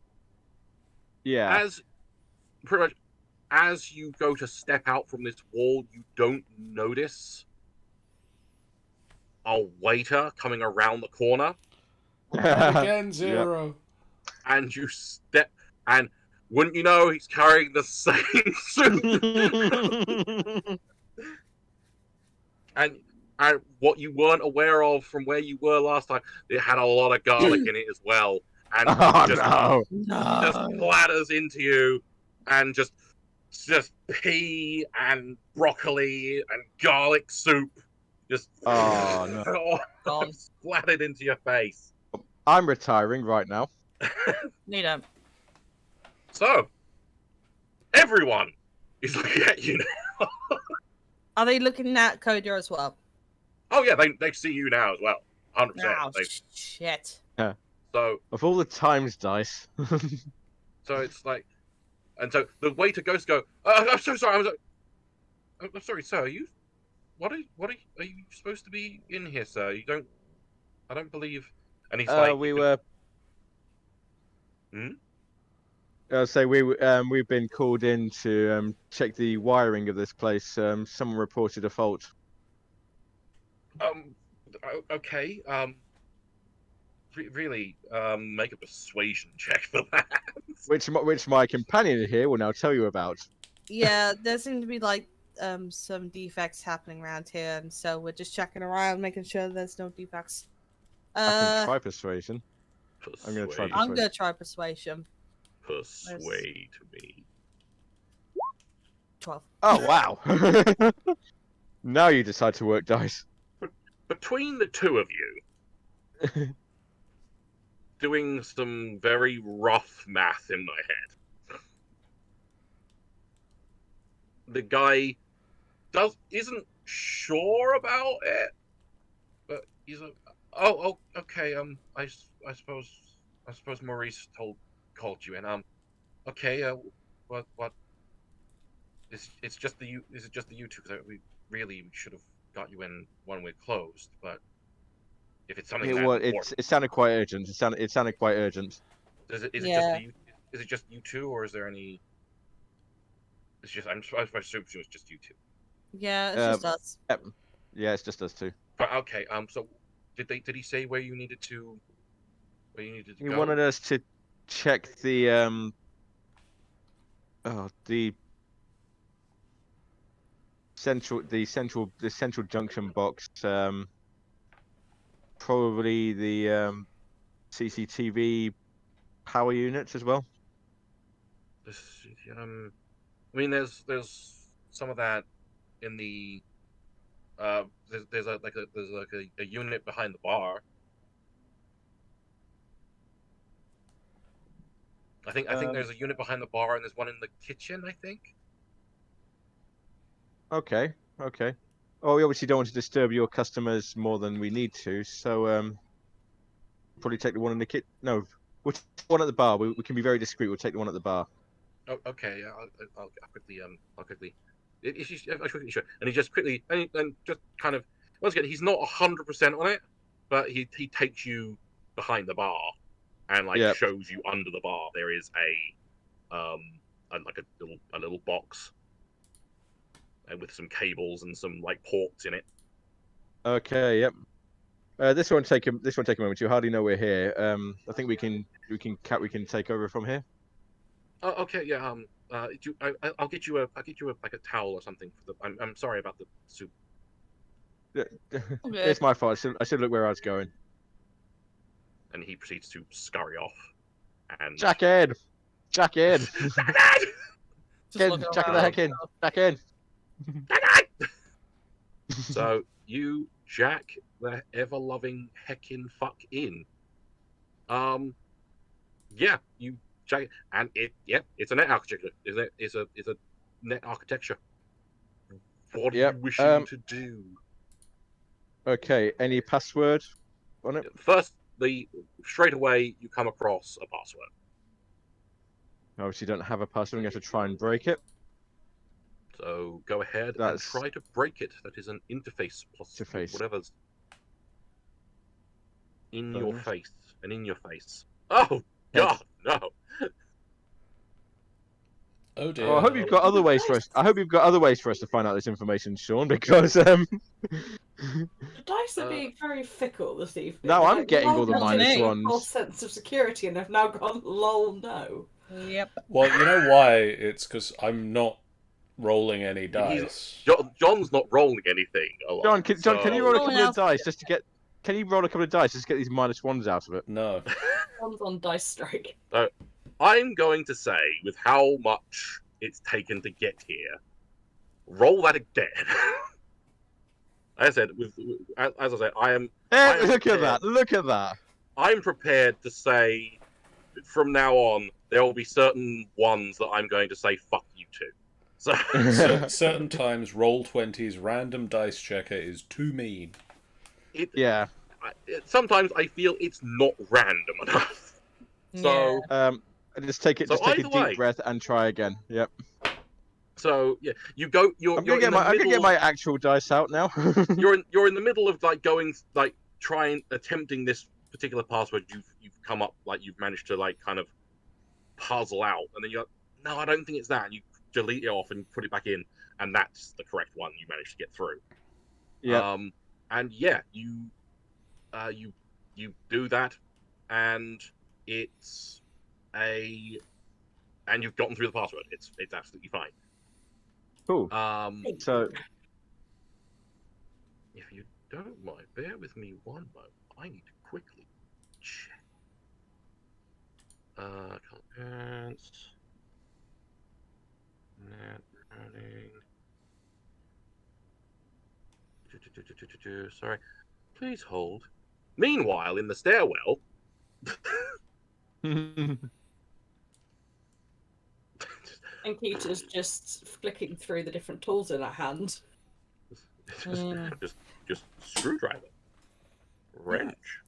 Yeah.
as pretty much as you go to step out from this wall, you don't notice a waiter coming around the corner,
Again, 0.
and you step, and wouldn't you know, he's carrying the same suit. and what you weren't aware of from where you were last time, it had a lot of garlic in it as well, and
Oh
just
no!
just clatters into you, and just pea and broccoli and garlic soup just
Oh no.
Gone.
splattered into your face.
I'm retiring right now.
Need a.
So, everyone is looking at you now.
Are they looking at Coda as well?
Oh yeah, they see you now as well. 100%.
Oh shit.
So
Of all the times, Dice.
it's like, and so the waiter goes to go. I'm so sorry. I'm sorry, sir. Are you? What are you supposed to be in here, sir? You don't. I don't believe. And he's like,
we were.
Hmm?
We've been called in to check the wiring of this place. Someone reported a fault.
Okay. Really, make a persuasion check for that.
Which my companion here will now tell you about.
Yeah, there seem to be like some defects happening around here, and so we're just checking around, making sure there's no defects.
I can try persuasion. I'm gonna try
Persuade.
I'm gonna try persuasion.
Persuade me.
12.
Oh wow! Now you decide to work dice.
Between the two of you, doing some very rough math in my head, the guy isn't sure about it, but he's like, oh, okay. I suppose Maurice called you, and okay. What? It's just the you. Is it just the you two? Because we should have got you in when we're closed, but if it's something that important,
it sounded quite urgent. It sounded quite urgent.
is it
Yeah.
is it just you two, or is there any? It's just I assume it's just you two.
Yeah, it's just us.
Yep. Yeah, it's just us two.
But okay, so did he say where you needed to
He
go?
wanted us to check the the central junction box. Probably the CCTV power units as well.
This, I mean, there's some of that in the there's a unit behind the bar. I think there's a unit behind the bar, and there's one in the kitchen, I think.
Okay. Oh, we obviously don't want to disturb your customers more than we need to, so probably take the one in the kitchen. No, we'll take the one at the bar. We can be very discreet. We'll take the one at the bar.
Oh, okay. Yeah, I'll quickly I'll quickly. Sure. And he just quickly and just kind of once again he's not 100% on it, but he takes you behind the bar and like
Yep.
shows you under the bar there is like a little box and with some cables and some like ports in it.
Okay. Yep. This won't take a moment. You hardly know we're here. I think we can take over from here.
Oh, okay. Yeah. I'll get you a like a towel or something for the. I'm sorry about the soup.
It's my fault. I should look where I was going.
And he proceeds to scurry off. And
Jack in. Jack in.
Just looking
Jack the
around.
heck in. Jack in.
So you jack the ever-loving heckin' fuck in. Yeah, you jack it, and it's a net architecture. It's a net architecture. What are you wishing to do?
Okay. Any password on it?
First, straight away you come across a password.
Obviously, don't have a password. I'm going to try and break it.
So go ahead and try to break it. That is an interface plus whatever's in your face and in your face. Oh God, no!
Oh dear.
Oh, I hope you've got other ways for us. I hope you've got other ways for us to find out this information, Sean, because
The dice are being very fickle this evening.
No, I'm getting all the
minus
ones.
False sense of security, and have now gone lol no.
Yep.
Well, you know why? It's because I'm not rolling any dice.
John's not rolling anything a lot.
John, can you roll a
Someone
couple of
else
dice
did.
just to get? Can you roll a couple of dice just to get these -1s out of it?
No.
One's on dice strike.
I'm going to say, with how much it's taken to get here, roll that again. As I said, as I said, I am
Look at
prepared.
that! Look at that!
I'm prepared to say, from now on, there will be certain ones that I'm going to say "fuck you" to. So
Certain times, Roll20's random dice checker is too mean.
Yeah.
Sometimes I feel it's not random enough. So
Just take
So
a
either
deep
way.
breath and try again. Yep.
So yeah, you go.
I'm gonna get my actual dice out now.
You're in the middle of like going like attempting this particular password you've come up, like you've managed to like kind of puzzle out, and then you're like, no, I don't think it's that, and you delete it off and put it back in, and that's the correct one you managed to get through.
Yeah.
And yeah, you do that, and it's and you've gotten through the password. It's absolutely fine.
Cool. So
if you don't mind, bear with me one moment. I need to quickly check. Contents. Net running. Sorry. Please hold. Meanwhile, in the stairwell.
And Kita's just flicking through the different tools in her hand.
just screwdriver. Wrench.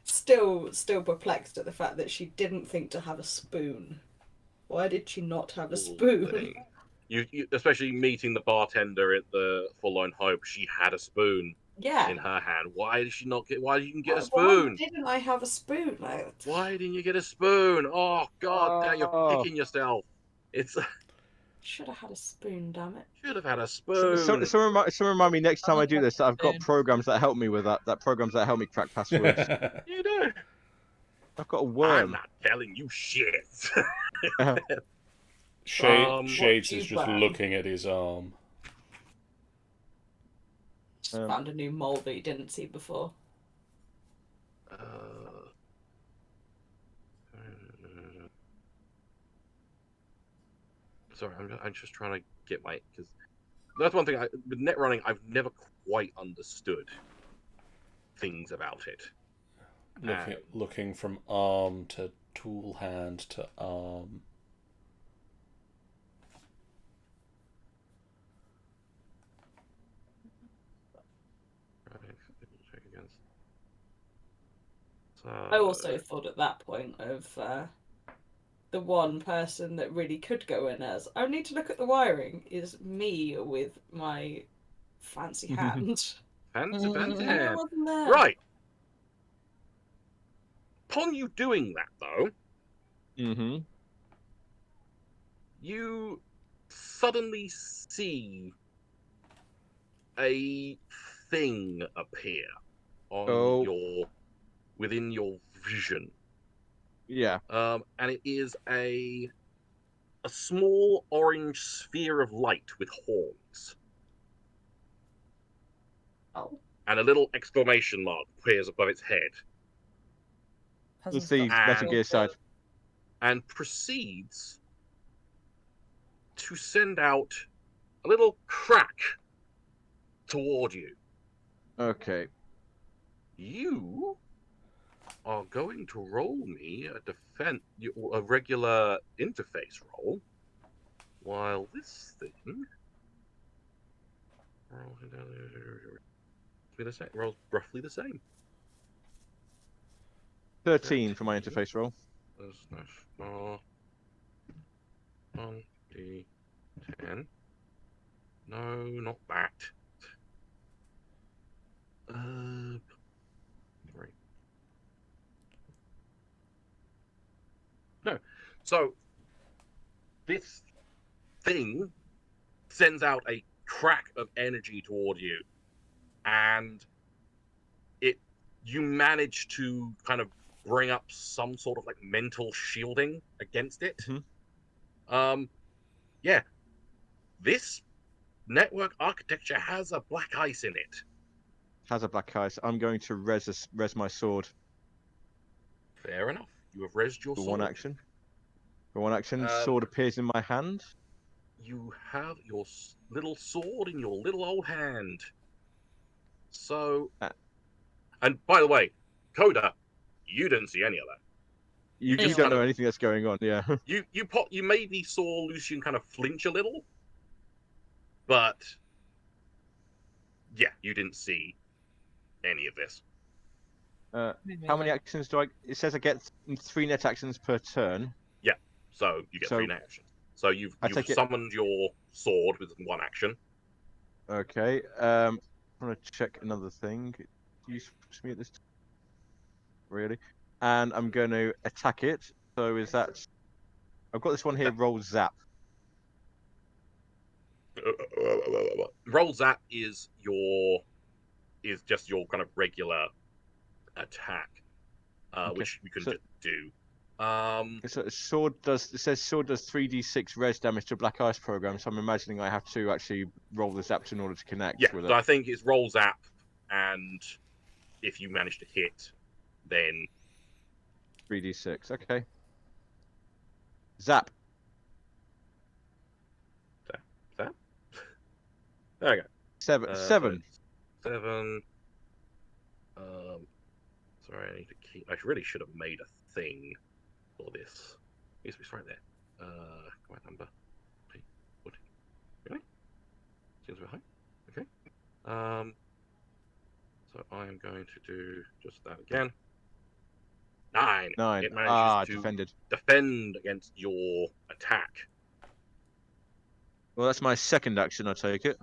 Still perplexed at the fact that she didn't think to have a spoon. Why did she not have a spoon?
You especially meeting the bartender at the Forlorn Hope, she had a spoon in her hand. Why did she not get? Why didn't you get a spoon?
Why didn't I have a spoon?
Why didn't you get a spoon? Oh God, damn, you're kicking yourself. It's
should have had a spoon, damn it.
should have had a spoon.
Someone remind me next time I do this that I've got programs that help me with that. Programs that help me crack passwords.
You do.
I've got a worm.
I'm not telling you shit.
Shades is just looking at his arm.
Found a new mole that you didn't see before.
Sorry, I'm just trying to get my, because that's one thing with net running I've never quite understood things about it.
Looking from arm to tool hand to arm.
I also thought at that point of the one person that really could go in as I need to look at the wiring is me with my fancy hand.
Fancy hand.
Wasn't there.
Right. Upon you doing that, though, you suddenly see a thing appear on within your vision.
Yeah.
And it is a small orange sphere of light with horns.
Oh.
And a little exclamation mark appears above its head.
Let's see Metal Gear side.
And proceeds to send out a little crack toward you.
Okay.
You are going to roll me a regular interface roll, while this thing rolls roughly the same.
13 for my interface roll.
One, D10. No, not that. Right. No. So this thing sends out a crack of energy toward you, and you manage to kind of bring up some sort of like mental shielding against it. Yeah, this network architecture has a black ice in it.
Has a black ice. I'm going to res my sword.
Fair enough. You have rezzed your
For
sword.
one action. For one action,
Um,
sword appears in my hand.
You have your little sword in your little old hand. So,
Ah.
and by the way, Coda, you didn't see any of that.
You
Anyway.
don't know anything that's going on, yeah.
You maybe saw Lucian kind of flinch a little, but yeah, you didn't see any of this.
How many actions do I... It says I get 3 net actions per turn.
So you get
So-
3 actions. So you've
I take it-
summoned your sword with 1 action.
Okay. I want to check another thing. You switch me at this time? Really? And I'm going to attack it. So is that... I've got this one here, roll zap.
Roll zap is just your kind of regular attack,
Okay.
which you can
So-
just do.
So sword does... It says sword does 3d6 res damage to Black Ice program, so I'm imagining I have to actually roll the zaps in order to connect
Yeah,
with
so
it.
I think it's roll zap, and if you manage to hit, then
3d6, okay. Zap.
zap. There we go.
7.
So
7.
it's 7. Sorry, I need to keep. I really should have made a thing for this. It's right there. Command number. What? Really? Seems a bit high. Okay. So I am going to do just that again. 9.
9.
It manages to
Defended.
defend against your attack.
Well, that's my second action, I take it.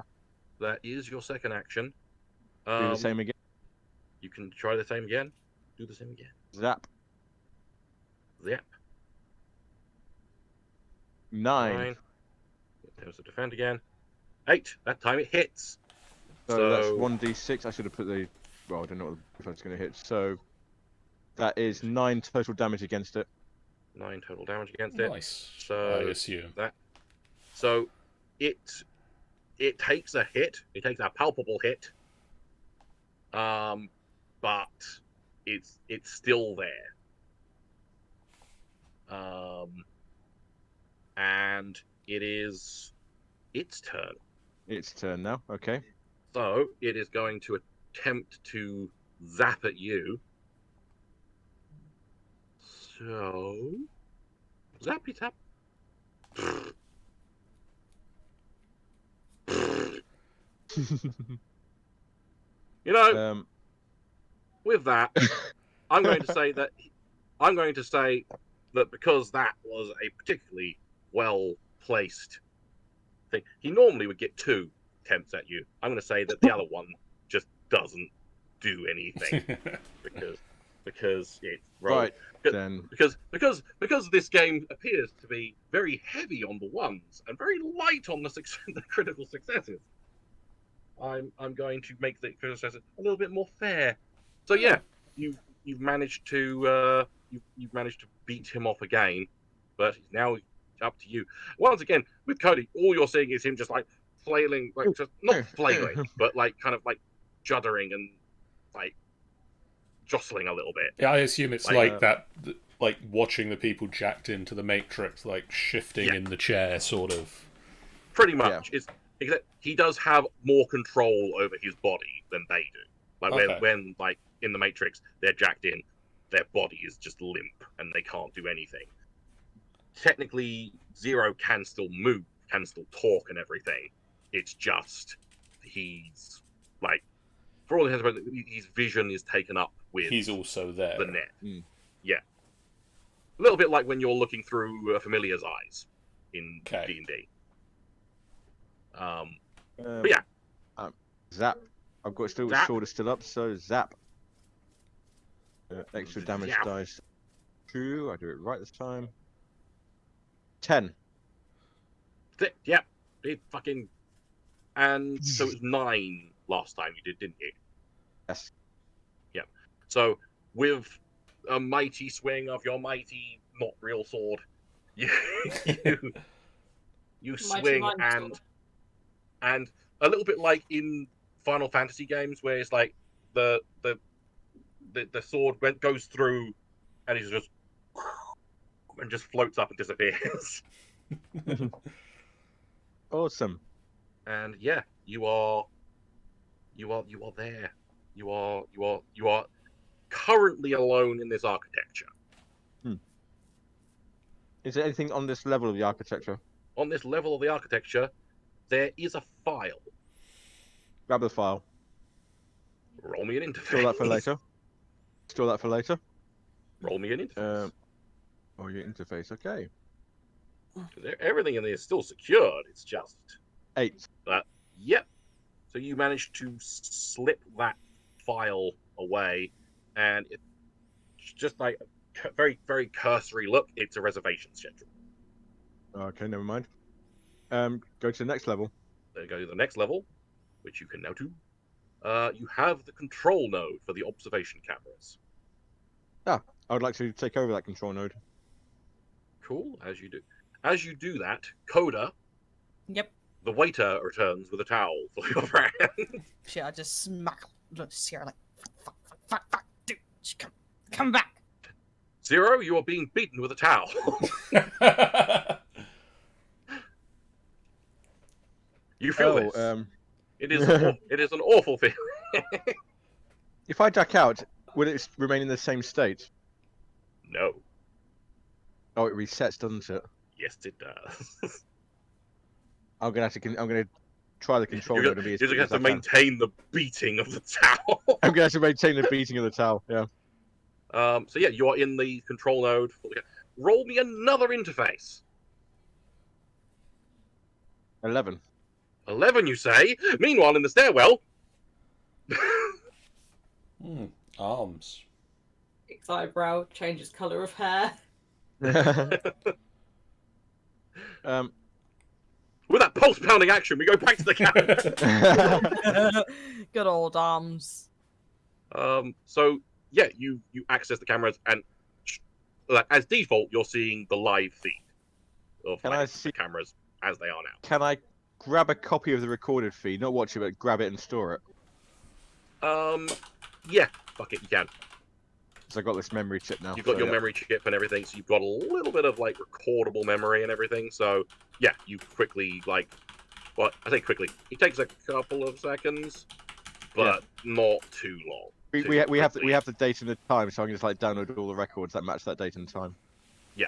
That is your second action.
Do the same again.
You can try the same again. Do the same again.
Zap.
Zap.
9.
There's a defend again. 8. That time it hits.
So that's 1d6. I should have put the... Well, I don't know if it's going to hit. So that is 9 total damage against it.
9 total damage against it.
Nice.
So
I assume.
So it takes a hit. It takes a palpable hit. But it's still there. And it is its turn.
Its turn now. Okay.
So it is going to attempt to zap at you. So zappy tap. You know, with that, I'm going to say that because that was a particularly well placed thing. He normally would get 2 attempts at you. I'm going to say that the other one just doesn't do anything because it's rolled.
Right, then.
Because this game appears to be very heavy on the ones and very light on the critical successes. I'm going to make the critical successes a little bit more fair. So yeah, you've managed to you've managed to beat him off again, but it's now up to you. Once again, with Cody, all you're seeing is him just like flailing, like just not flailing, but like kind of like juddering and like jostling a little bit.
Yeah, I assume it's
Like,
like that, like watching the people jacked into the Matrix, like shifting in the chair, sort of.
Pretty much. It's except he does have more control over his body than they do. Like when like in the Matrix, they're jacked in, their body is just limp and they can't do anything. Technically, Zero can still move, can still talk and everything. It's just he's like, for all intents and purposes, his vision is taken up with.
He's also there.
The net.
Mm.
Yeah. A little bit like when you're looking through a familiar's eyes in D&D. But yeah.
Zap. I've got still
Zap.
sword is still up, so zap. Extra damage
Zap.
dice. 2. I do it right this time. 10.
Yep. It fucking. And so it was 9 last time you did, didn't you?
Yes.
Yep. So with a mighty swing of your mighty, not real sword, you swing and a little bit like in Final Fantasy games where it's like the sword goes through and it's just and just floats up and disappears.
Awesome.
And yeah, you are there. You are currently alone in this architecture.
Is there anything on this level of the architecture?
On this level of the architecture, there is a file.
Grab the file.
Roll me an interface.
Store that for later. Store that for later.
Roll me an interface.
Oh, your interface. Okay.
Everything in there is still secured. It's just
8.
yep. So you managed to slip that file away, and it's just like a very, very cursory look. It's a reservation schedule.
Okay, never mind. Go to the next level.
Then go to the next level, which you can now do. You have the control node for the observation cameras.
I would like to take over that control node.
Cool, as you do. As you do that, Coda,
Yep.
the waiter, returns with a towel for your friend.
Shit, I just smack Sierra like, fuck, dude, come back.
Zero, you are being beaten with a towel. You feel this. It is an awful feeling.
If I duck out, will it remain in the same state?
No.
Oh, it resets, doesn't it?
Yes, it does.
I'm gonna try the control node to be as
You're
quick
going
as
to
I
have
can.
to maintain the beating of the towel.
I'm gonna have to maintain the beating of the towel. Yeah.
So yeah, you are in the control node. Roll me another interface.
11.
11, you say? Meanwhile, in the stairwell.
Arms.
Its eyebrow changes colour of hair.
With that pulse-pounding action, we go back to the camera.
Good old arms.
So yeah, you access the cameras, and like as default, you're seeing the live feed of
Can
like,
I
the
see?
cameras as they are now.
Can I grab a copy of the recorded feed? Not watch it, but grab it and store it.
Yeah, fuck it, you can.
Because I got this memory chip now.
You've got
so,
your
yeah.
memory chip and everything, so you've got a little bit of like recordable memory and everything. So yeah, you quickly well, I say quickly. It takes a couple of seconds, but not too long.
We have the date and the time, so I can just like download all the records that match that date and time.
Yeah.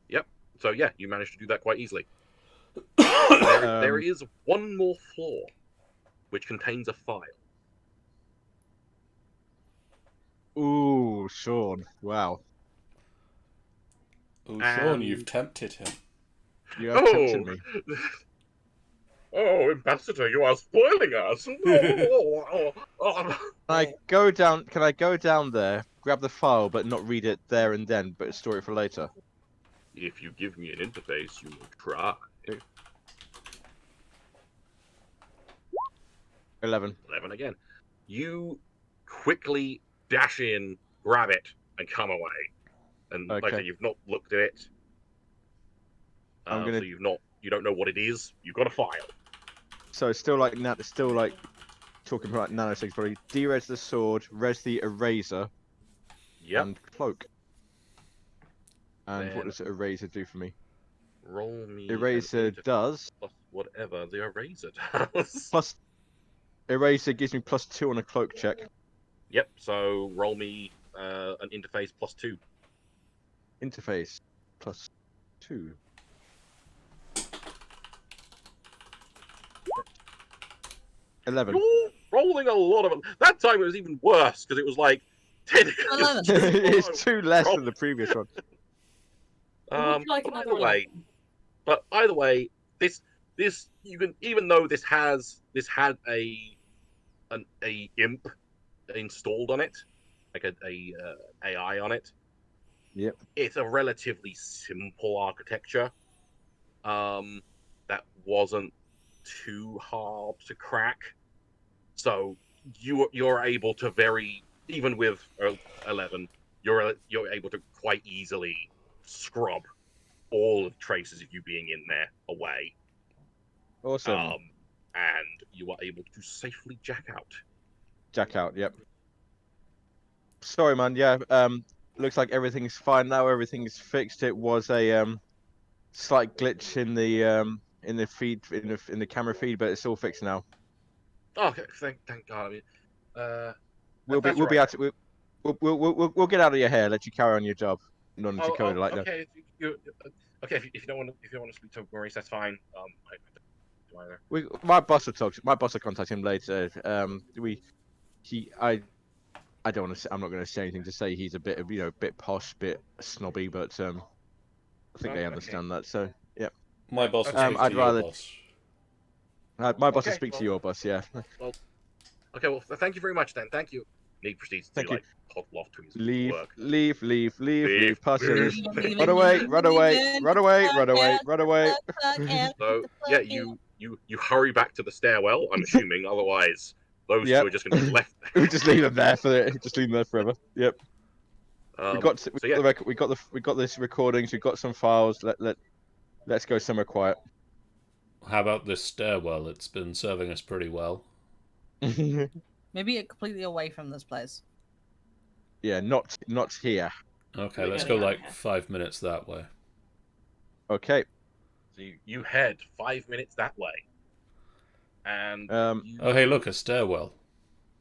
Yep. So yeah, you managed to do that quite easily. There is one more floor, which contains a file.
Ooh, Sean! Wow,
Oh, Sean, you've tempted him.
you have tempted me.
Oh, Ambassador, you are spoiling us.
Can I go down there, grab the file, but not read it there and then, but store it for later?
If you give me an interface, you will try.
11.
11 again. You quickly dash in, grab it, and come away. And like I
Okay.
said, you've not looked at it.
I'm gonna-
So you don't know what it is. You've got a file.
So it's still like talking about nanoseconds. Probably derez the sword, res the eraser,
Yep.
and cloak. And what
Then-
does the eraser do for me?
Roll me.
Eraser
an interface
does
plus whatever the eraser does.
plus. Eraser gives me +2 on a cloak check.
Yep. So roll me an interface +2.
Interface +2. $11.
You're rolling a lot of it. That time it was even worse because it was like 10.
11.
It's 2 less than the previous one.
Would you like
But
another
either way,
11?
either way, this you can, even though this had an imp installed on it, like a AI on it.
Yep.
It's a relatively simple architecture. That wasn't too hard to crack. So you're able to even with 11, you're able to quite easily scrub all of the traces of you being in there away.
Awesome.
And you are able to safely jack out.
Jack out. Yep. Sorry, man. Yeah. looks like everything's fine now. Everything's fixed. It was a slight glitch in the feed in the camera feed, but it's all fixed now.
Oh, okay, thank God. I mean,
We'll
that's
be
all right.
out. We'll get out of your hair. Let you carry on your job. Not into
Oh,
code like that.
okay. Okay, if you don't want to speak to Maurice, that's fine. I don't either.
My boss will talk. My boss will contact him later. I don't want to. I'm not going to say anything to say he's a bit of bit posh, bit snobby, but I think they
Okay.
understand that. So yeah.
My boss will
Okay.
speak to
I'd
your
rather
boss.
my boss will
Okay.
speak to your boss. Yeah.
Well, okay. Well, thank you very much then. Thank you. Nick proceeds to
Thank you.
like toddle off to his
Leave,
work.
leave, leave, leave,
Leave,
leave. Pass
leave,
this.
leave.
Run away, run away,
leaving,
run
get the
away,
fuck
run away,
out,
run
get
away.
the fuck out, get
So
the
yeah,
fuck
you hurry back to the stairwell. I'm assuming, otherwise those two
Yep.
are just going to be left
We
there.
just leave them there just leave them there forever. Yep.
So yeah,
We got this recordings. We got some files. Let's go somewhere quiet.
How about this stairwell? It's been serving us pretty well.
Maybe it completely away from this place.
Yeah, not here.
Okay,
We're
let's
getting
go
out of
like
here.
5 minutes that way.
Okay.
so you head 5 minutes that way, and you
Oh, hey, look, a stairwell.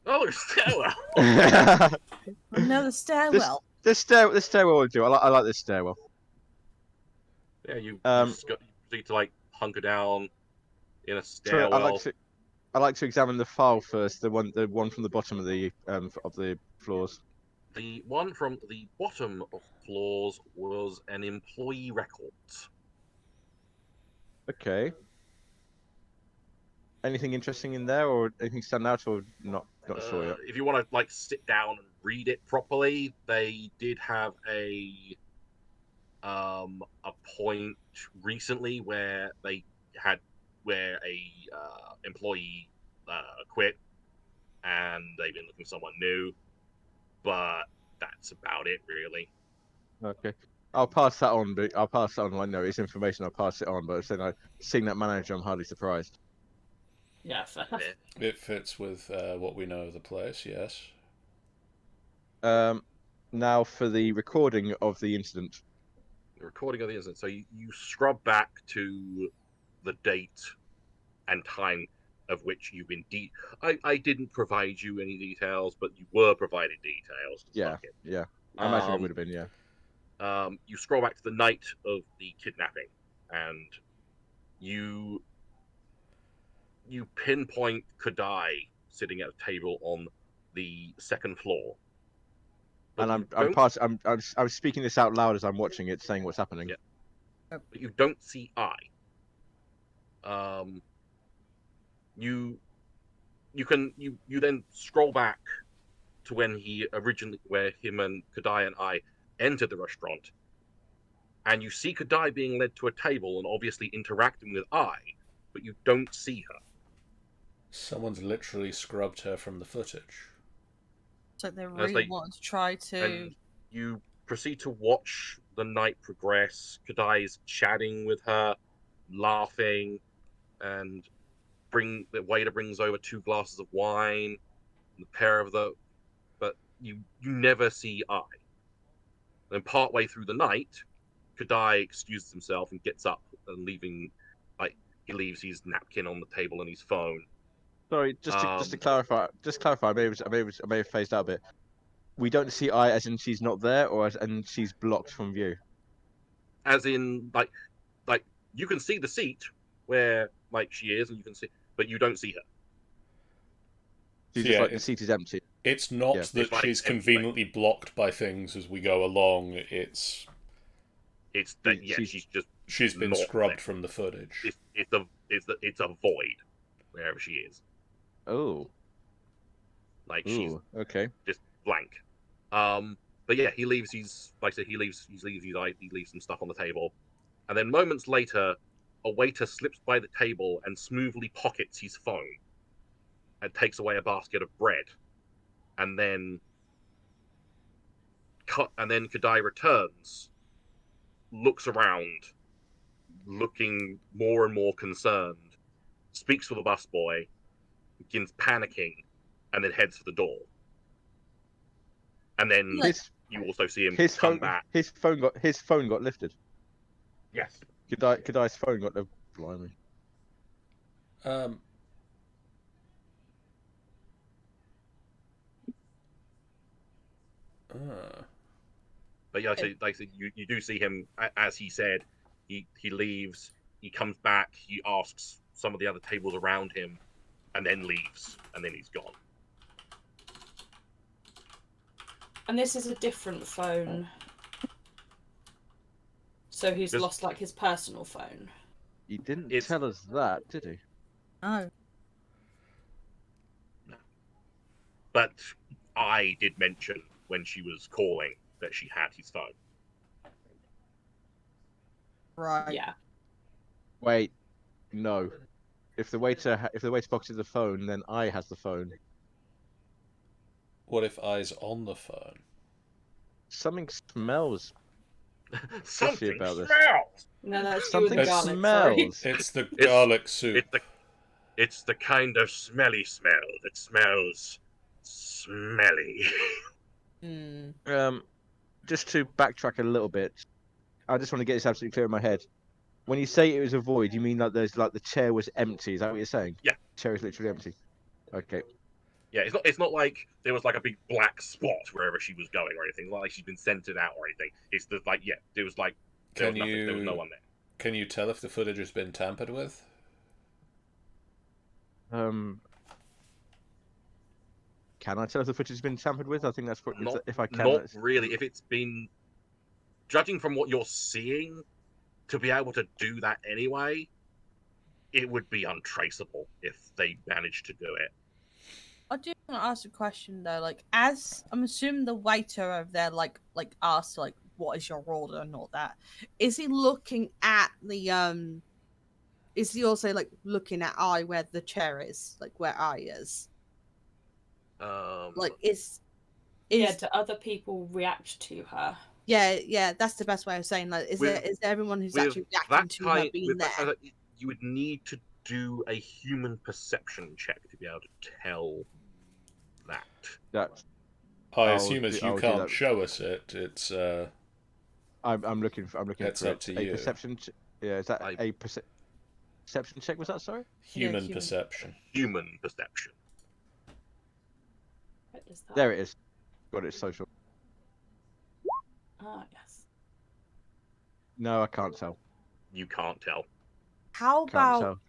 oh, there's a stairwell.
Another stairwell.
this stairwell will do. I like this stairwell.
Yeah, you
Um,
proceed to like hunker down in a
So
stairwell.
I like to examine the file first. The one from the bottom of the floors.
The one from the bottom of floors was an employee records.
Okay. Anything interesting in there, or anything stand out, or not? Not sure yet.
If you want to like sit down and read it properly, they did have a point recently where they had where a employee quit and they've been looking for someone new, but that's about it really.
Okay. I'll pass that on. But I'll pass that on. I know it's information. I'll pass it on. But seeing that manager, I'm hardly surprised.
Yeah, fair enough.
It fits with what we know of the place, yes.
Now for the recording of the incident.
The recording of the incident. So you scrub back to the date and time of which you've been I didn't provide you any details, but you were provided details.
Yeah,
Fuck it.
yeah. I imagine it would have been. Yeah.
You scroll back to the night of the kidnapping, and you pinpoint Kadai sitting at a table on the second floor. But
And I'm speaking this out loud as I'm watching it, saying what's happening.
Yeah. But you don't see I. You then scroll back to when where him and Kadai and I entered the restaurant, and you see Kadai being led to a table and obviously interacting with I, but you don't see her.
Someone's literally scrubbed her from the footage.
So they really want to try to.
And you proceed to watch the night progress. Kadai's chatting with her, laughing, and the waiter brings over 2 glasses of wine. And the pair of the, but you never see I. Then partway through the night, Kadai excuses himself and gets up and he leaves his napkin on the table and his phone.
Sorry, just to clarify, I may have phased out a bit. We don't see I as in she's not there, or as in she's blocked from view.
As in, like you can see the seat where she is, and you can see, but you don't see her.
She's just the seat is empty.
It's not that she's conveniently blocked by things as we go along. It's
that
she's been scrubbed from the footage.
It's a void wherever she is.
Oh.
She's
okay.
Just blank. But yeah, he leaves some stuff on the table, and then moments later, a waiter slips by the table and smoothly pockets his phone, and takes away a basket of bread, and then Kadai returns, looks around, looking more and more concerned, speaks to the busboy, begins panicking, and then heads for the door. And then You also see him
His
come
phone,
back.
his phone got lifted.
Yes.
Kadai's phone got lifted. Blimey.
Um.
But yeah, like I said, you do see him, as he said, he leaves, he comes back, he asks some of the other tables around him, and then leaves, and then he's gone.
And this is a different phone. So he's
Just-
lost like his personal phone.
He didn't
It's-
tell us that, did he?
Oh.
But I did mention when she was calling that she had his phone.
Right.
Yeah.
Wait, no. If the waiter pocketed the phone, then I has the phone.
What if I's on the phone?
Something smells fishy
Something
about this.
smells.
No, that's you
Something
with the garlic. Sorry.
smells.
It's the
It's-
garlic soup.
It's the kind of smelly smell that smells smelly.
Mm.
Just to backtrack a little bit, I just want to get this absolutely clear in my head. When you say it was a void, you mean like there's like the chair was empty? Is that what you're saying?
Yeah.
The chair is literally empty. Okay.
Yeah, it's not like there was like a big black spot wherever she was going or anything. It's not like she's been centered out or anything. It's just like, yeah, there was like there was nothing. There was no one there.
Can you tell if the footage has been tampered with?
Can I tell if the footage has been tampered with? I think that's
Not,
if I can.
not really. If it's been, judging from what you're seeing, to be able to do that anyway, it would be untraceable if they managed to do it.
I do want to ask a question though. Like, as I'm assuming the waiter over there, like asked, like, what is your order and all that. Is he looking at the? Is he also like looking at I where the chair is, like where I is? Like, is
Yeah, do other people react to her?
yeah, that's the best way of saying that. Is there everyone who's actually reacting to her being there?
You would need to do a human perception check to be able to tell that.
That's.
I assume as you
I'll do
can't
that.
show us it, it's
I'm looking for
It's
it.
up to you.
Perception. Yeah, is that a perception check? Was that sorry?
human
human.
perception.
Human perception.
What is that?
There it is. Got it. Social.
Ah, yes.
No, I can't tell.
You can't tell.
How
Can't
about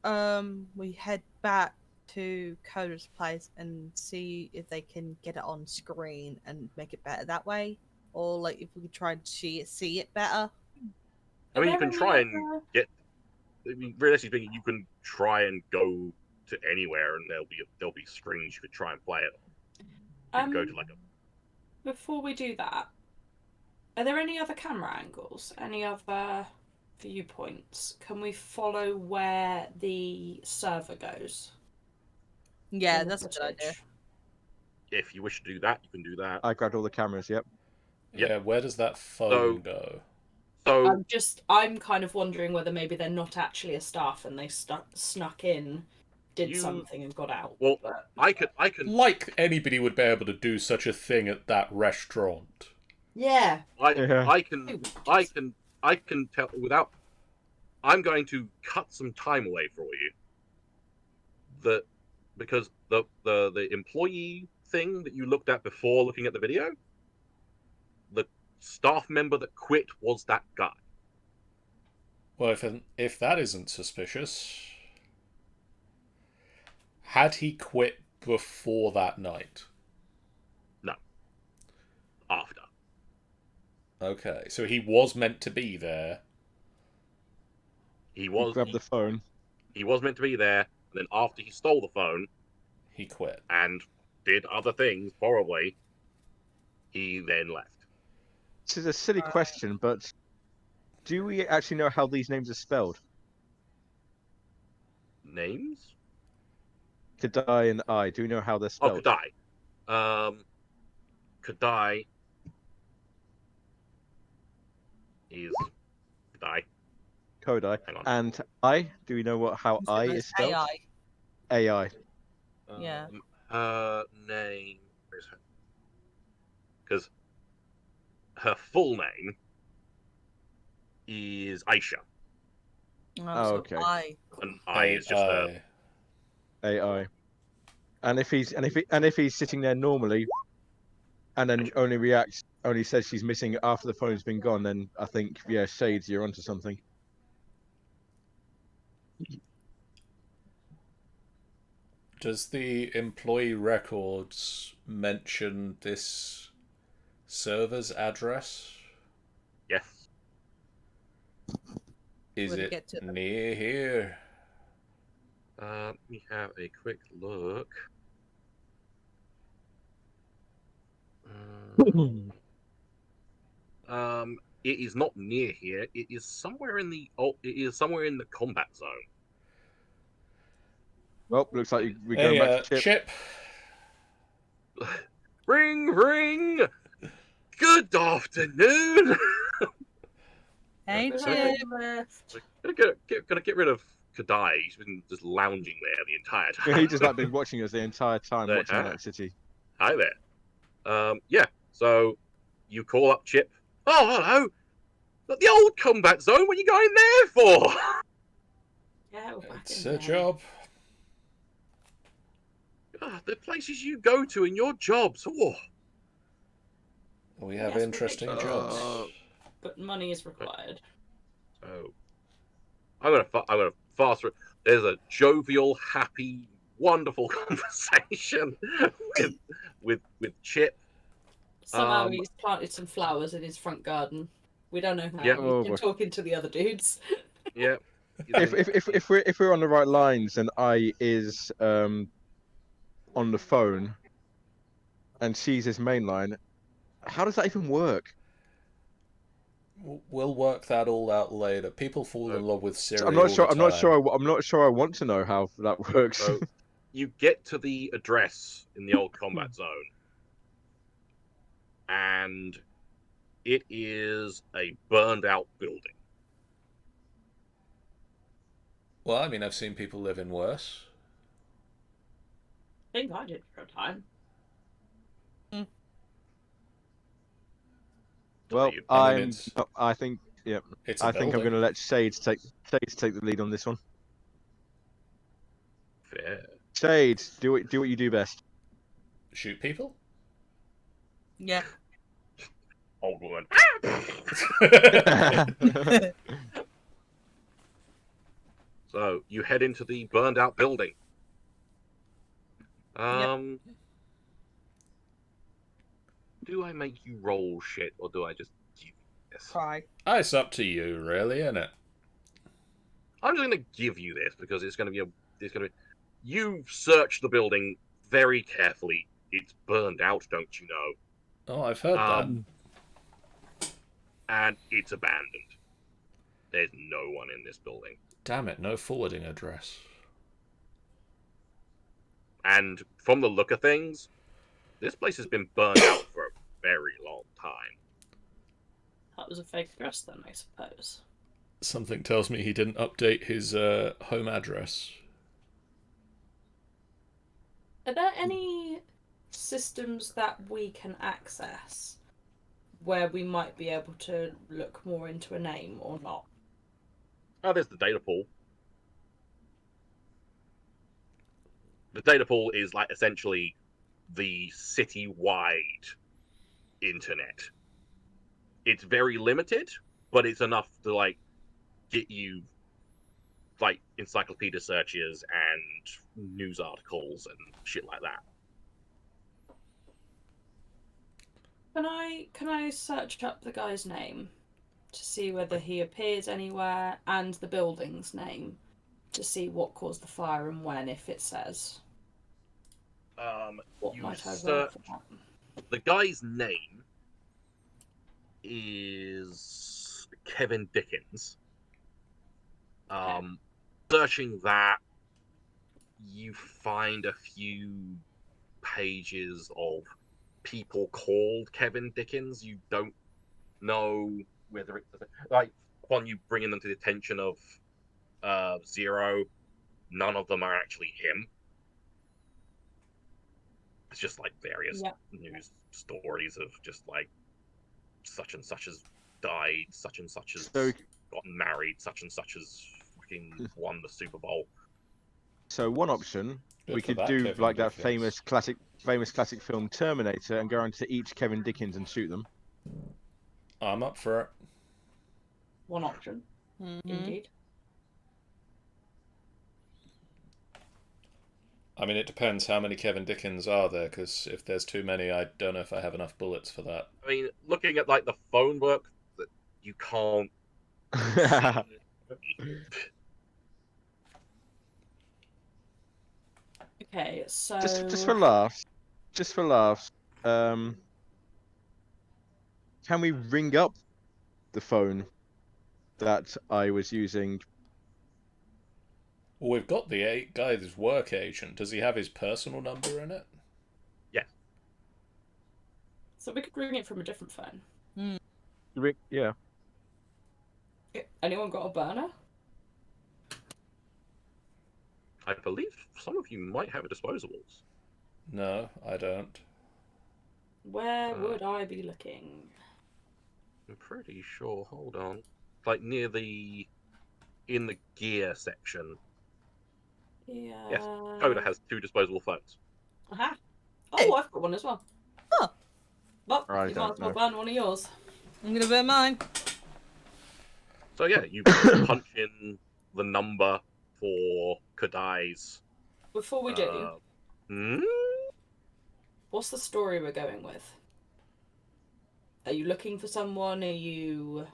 tell.
we head back to Coda's place and see if they can get it on screen and make it better that way, or like if we could try and see it better.
I mean, you
Are
can
there
try
any
and
other-
get. I mean, realistically speaking, you can try and go to anywhere, and there'll be screens you could try and play it. You could go to like a.
Before we do that, are there any other camera angles? Any other viewpoints? Can we follow where the server goes?
Yeah,
in the
that's a good idea.
footage?
If you wish to do that, you can do that.
I grabbed all the cameras. Yep.
Yep.
Yeah, where does that phone go?
So
I'm kind of wondering whether maybe they're not actually a staff and they snuck in, did something and got out.
well,
but...
I can.
Like anybody would be able to do such a thing at that restaurant.
Yeah.
I can tell without. I'm going to cut some time away for you. Because the employee thing that you looked at before looking at the video, the staff member that quit was that guy.
Well, if that isn't suspicious, had he quit before that night?
No. After.
Okay, so he was meant to be there.
He was
Grab the phone.
He was meant to be there, and then after he stole the phone
He quit.
and did other things, probably, he then left.
This is a silly question, but do we actually know how these names are spelled?
Names?
Kadai and I. Do we know how they're
Oh,
spelled?
Kadai. Kadai is Kadai.
Kodai.
Hang on.
And I. Do we know how I is spelled?
AI.
AI.
Yeah.
Her name is because her full name is Aisha,
Oh,
So
okay.
and I is just a
AI. And if he's sitting there normally, and then only says she's missing after the phone's been gone, then I think Shades, you're onto something.
Does the employee records mention this server's address?
yes.
Is
Would it
it
get to them?
near here?
Let me have a quick look. It is not near here. It is somewhere in the combat zone.
Well, looks like we're going
Hey,
back to Chip.
Chip.
Ring, ring. Good afternoon.
Hey,
So-
Chip.
Gonna get rid of Kadai. He's been just lounging there the entire time.
He just been watching us the entire time,
They
watching
have.
Night City.
Hi there. Yeah. So you call up Chip. Oh, hello. But the old combat zone. What are you going there for?
Yeah, we're back
It's
in
a
there.
job.
The places you go to in your jobs. Oh,
We have
Yes, we'll
interesting
take
jobs.
But money is required.
so I'm gonna fast through. There's a jovial, happy, wonderful conversation with Chip.
Somehow he's planted some flowers in his front garden. We don't know how.
Yeah.
He's
Oh,
been
boy.
talking to the other dudes.
Yeah.
If we're on the right lines and I is on the phone and she's his main line, how does that even work?
We'll work that all out later. People fall in love with Siri all the
I'm not
time.
sure. I'm not sure. I want to know how that works.
So you get to the address in the old combat zone, and it is a burned out building.
Well, I mean, I've seen people live in worse.
I think I did for a time.
Well,
I mean,
I think. Yeah.
it's a
I think I'm
building.
going to let Shades take the lead on this one.
Fair.
Shades, do what you do best.
Shoot people?
Yeah.
Old woman. So you head into the burned out building. Do I make you roll shit, or do I just give you this?
Cry.
It's up to you, really, isn't it?
I'm just going to give you this because it's going to be You've searched the building very carefully. It's burned out, don't you know?
Oh, I've heard that.
And it's abandoned. There's no one in this building.
Damn it, no forwarding address.
And from the look of things, this place has been burned out for a very long time.
That was a fake address then, I suppose.
Something tells me he didn't update his home address.
Are there any systems that we can access where we might be able to look more into a name or not?
Oh, there's the data pool. The data pool is like essentially the city-wide internet. It's very limited, but it's enough to like get you like encyclopedia searches and news articles and shit like that.
Can I search up the guy's name to see whether he appears anywhere, and the building's name to see what caused the fire and when, if it says? What
You
might I roll
search.
for that?
The guy's name is Kevin Dickens. Searching that, you find a few pages of people called Kevin Dickens. You don't know whether it's like upon you bringing them to the attention of Zero, none of them are actually him. It's just like various
Yeah.
news stories of just like such and such has died, such and such has
So,
gotten married, such and such has fucking won the Super Bowl.
so one option
Good
we
for
could
that,
do
Kevin
like that
Dickens.
famous classic film Terminator and go into each Kevin Dickens and shoot them.
I'm up for it.
One option, indeed.
I mean, it depends how many Kevin Dickens are there, because if there's too many, I don't know if I have enough bullets for that.
I mean, looking at like the phone book, that you can't see.
Okay, so
just for laughs, um, can we ring up the phone that I was using?
Well, we've got the guy's work agent. Does he have his personal number in it?
Yes.
we could ring it from a different phone.
Yeah.
Anyone got a burner?
I believe some of you might have disposables.
No, I don't.
Where would I be looking?
I'm pretty sure. Hold on. Like near in the gear section.
Yeah.
Yes, Coda has 2 disposable phones.
Aha.
Hey.
Oh, I've got one as well.
Oh.
Well,
I
you might
don't
as well
know.
burn one of yours.
I'm gonna burn mine.
So yeah, you punch in the number for Kodai's.
Before we do,
Hmm?
what's the story we're going with? Are you looking for someone? Are you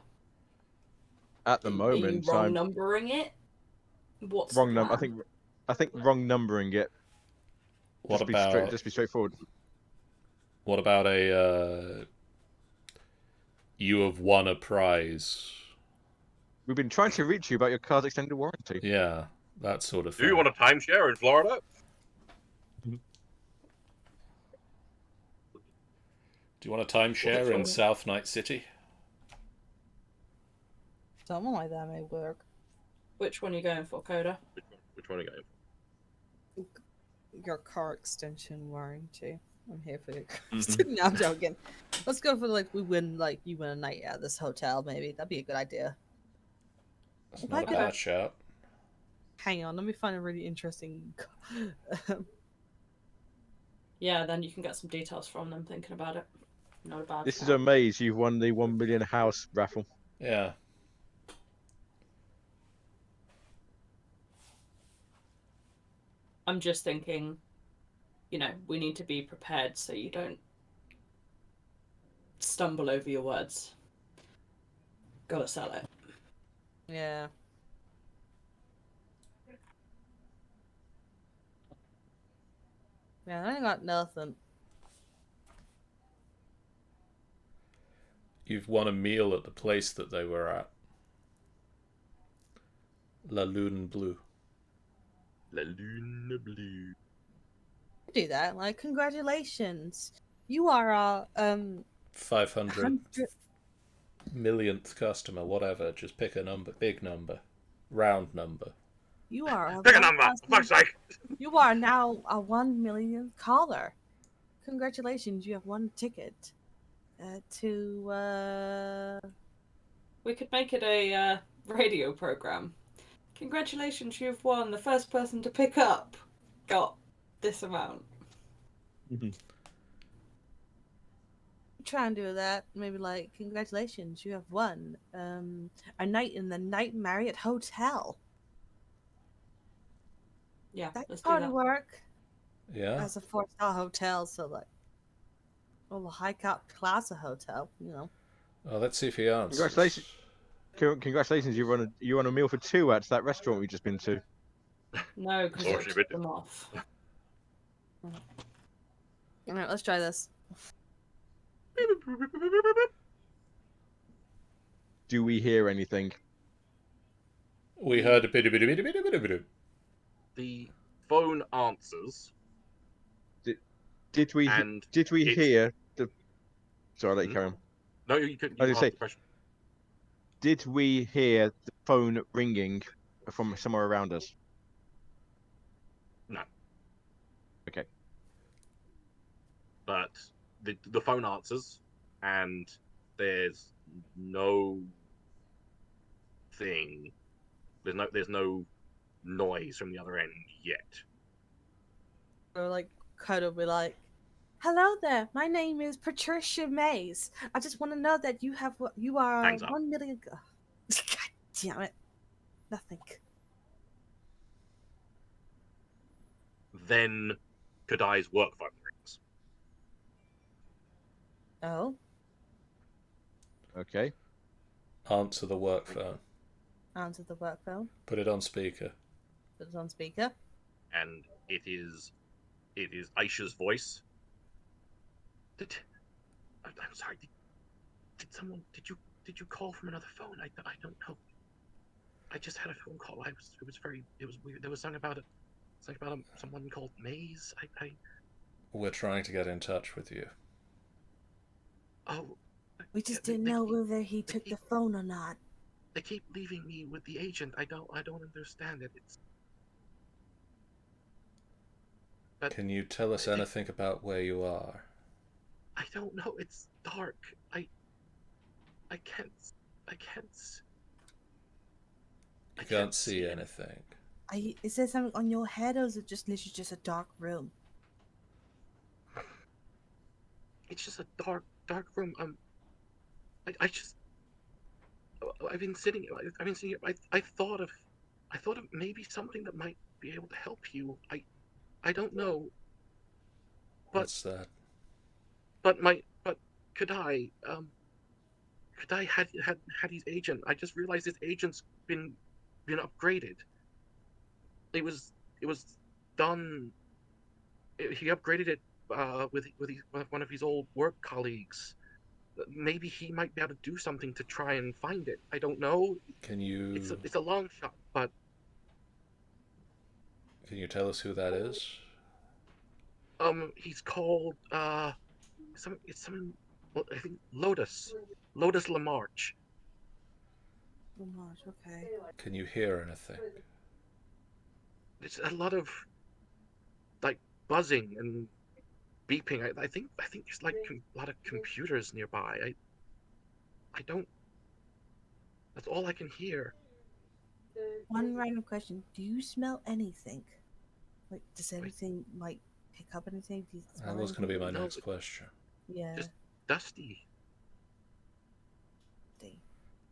At the
are you
moment,
wrong
I'm
numbering it? What's
wrong
the
number.
plan?
I think wrong numbering it.
What about
Just be straightforward.
what about a you have won a prize?
We've been trying to reach you about your car's extended warranty.
Yeah, that sort of
Do
thing.
you want a timeshare in Florida?
Do you want a timeshare in South Night City?
Something like that may work.
Which one are you going for, Coda?
Which one are you going for?
Your car extension warranty. I'm here for your car
Mhm.
extension. No, I'm joking. Let's go for like you win a night at this hotel. Maybe that'd be a good idea.
That's
If
not
I
a
could-
bad shout.
Hang on, let me find a really interesting.
Yeah, then you can get some details from them thinking about it. Not a bad
This is
shout.
a maze. You've won the 1 million house raffle.
Yeah.
I'm just thinking, we need to be prepared so you don't stumble over your words. Gotta sell it.
Yeah. Man, I ain't got nothing.
You've won a meal at the place that they were at. La Lune Bleu.
La Lune Bleu.
Do that. Like, congratulations. You are our
500
100.
millionth customer, whatever. Just pick a number, big number, round number.
You are our
Pick a number, for fuck's sake!
You are now a 1 millionth caller. Congratulations, you have one ticket to.
We could make it a radio program. Congratulations, you've won. The first person to pick up got this amount.
Try and do that. Maybe like, congratulations, you have won a night in the Night Marriott Hotel.
Yeah,
That
let's
could
do
probably
that.
work.
Yeah.
As a 4-star hotel, so like, well, a high class of hotel,
Well, let's see if he answers.
Congratulations! You won a meal for 2 at that restaurant we've just been to.
No, because it took them off.
All right, let's try this.
Do we hear anything?
We heard a bit.
The phone answers.
Did we
And
hear the? Sorry, I'll let you carry on.
No, you can.
I was
ask
gonna say,
the question.
did we hear the phone ringing from somewhere around us?
No.
Okay.
but the phone answers, and there's no thing. There's no noise from the other end yet.
Or like kind of be like, "Hello there. My name is Patricia Mays. I just want to know that you are
Hangs up.
1 million." God damn it! Nothing.
Then Kadai's work phone rings.
Oh,
Okay.
Answer the work phone.
answer the work phone.
Put it on speaker.
Put it on speaker.
And it is Aisha's voice. I'm sorry. Did you call from another phone? I don't know. I just had a phone call. It was weird. There was something about someone called Maze.
We're trying to get in touch with you.
Oh.
We just
they-
didn't
they
know
keep-
whether he
they
took the
keep-
phone or not.
They keep leaving me with the agent. I don't understand it.
Can you tell us anything about where you are?
I don't know. It's dark. I can't.
You can't see anything.
Is there something on your head, or is it just literally just a dark room?
It's just a dark room. I just. I've been sitting here. I thought of maybe something that might be able to help you. I don't know. But
What's that?
but Kadai Kadai had his agent. I just realized his agent's been upgraded. It was done. He upgraded it with one of his old work colleagues. Maybe he might be able to do something to try and find it. I don't know.
Can you
It's a long shot, but
tell us who that is?
he's called well, I think Lotus Lamarche.
Oh gosh, okay.
Can you hear anything?
There's a lot of like buzzing and beeping. I think there's like a lot of computers nearby. I don't. That's all I can hear.
One random question: do you smell anything? Like, does anything like pick up anything? Do you smell
That was going to be my
No,
next question.
Yeah.
Just dusty.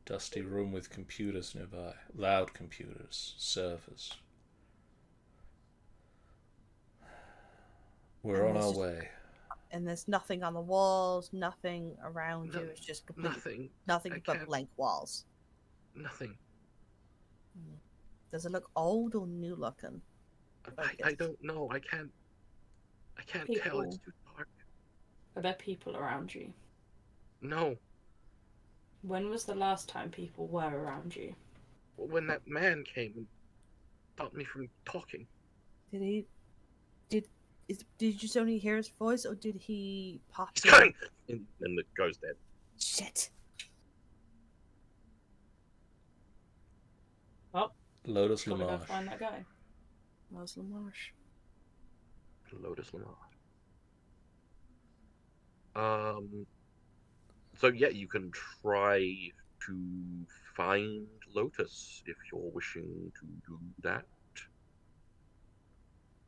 Dusty room with computers nearby. Loud computers. Servers. We're on our way.
And there's nothing on the walls, nothing around
No,
you. It's just complete,
nothing. I
but
can't.
blank walls.
Nothing.
Does it look old or new looking?
I don't know. I can't tell. It's too dark.
Are there people around you?
No.
When was the last time people were around you?
When that man came and stopped me from talking.
Did you just only hear his voice, or did he pop?
He's coming, and it goes dead.
Shit.
Well,
Lotus
gotta go
Lamarche.
find that guy.
Lotus Lamarche.
Lotus Lamarche. So yeah, you can try to find Lotus if you're wishing to do that.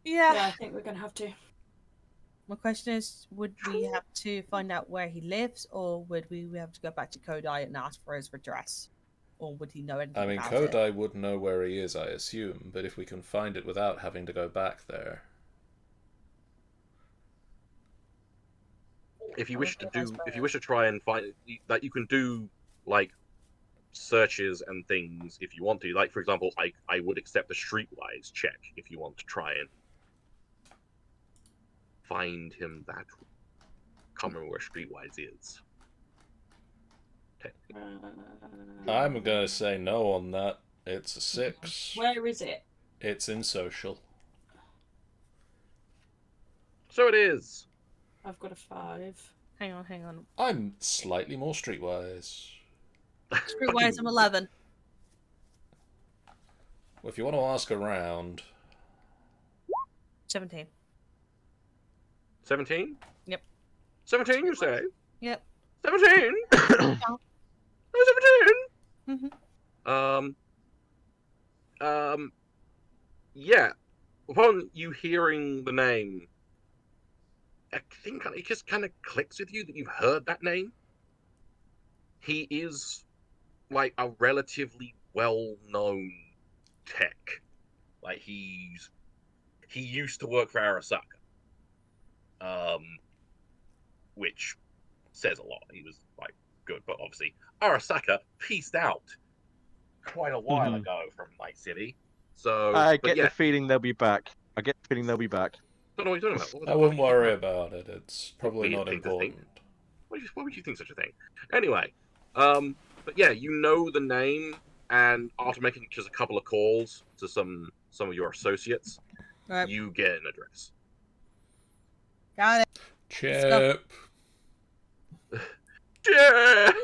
Yeah.
Yeah, I think we're gonna have to.
My question is, would we have to find out where he lives, or would we have to go back to Kodai and ask for his address? Or would he know anything
I mean,
about it?
Kodai would know where he is, I assume, but if we can find it without having to go back there.
If you wish to try and find that, you can do like searches and things if you want to. Like for example, I would accept a streetwise check if you want to try and find him that. Can't remember where streetwise is.
I'm going to say no on that. It's a 6.
Where is it?
It's in social.
So it is.
I've got a 5.
Hang on.
I'm slightly more streetwise.
Streetwise, I'm 11.
Well, if you want to ask around...
17.
17?
Yep.
17, you say?
Yep.
17? No, 17?
Mhm.
Yeah. Upon you hearing the name, I think it just kind of clicks with you that you've heard that name. He is like a relatively well-known tech. Like he used to work for Arasaka, which says a lot. He was like good, but obviously Arasaka pieced out quite a while ago from Night City. So,
I
but
get the
yeah,
feeling they'll be back. I get the feeling they'll be back.
don't know what you're talking about. What
I
the fuck
wouldn't
are you talking
worry
about?
about it. It's probably
Weird
not
thing to think.
important.
Why would you think such a thing? Anyway, but yeah, you know the name, and after making just a couple of calls to some of your associates,
Right.
you get an address.
Got it.
Chip.
Jeff!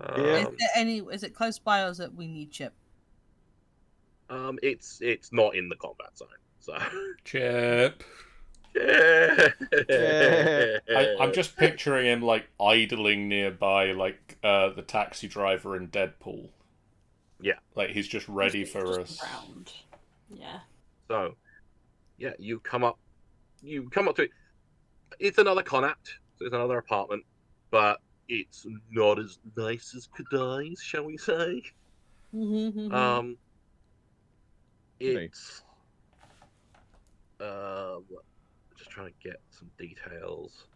Yeah.
Is it close by or is it we need Chip?
It's not in the combat zone, so.
Chip.
Yeah.
I'm just picturing him like idling nearby, like the taxi driver in Deadpool.
Yeah.
Like he's just ready for
just
us.
round. Yeah.
So, yeah, you come up to it. It's another Connacht, so it's another apartment, but it's not as nice as Kadai's, shall we say?
Mm-hmm.
It's just trying to get some details.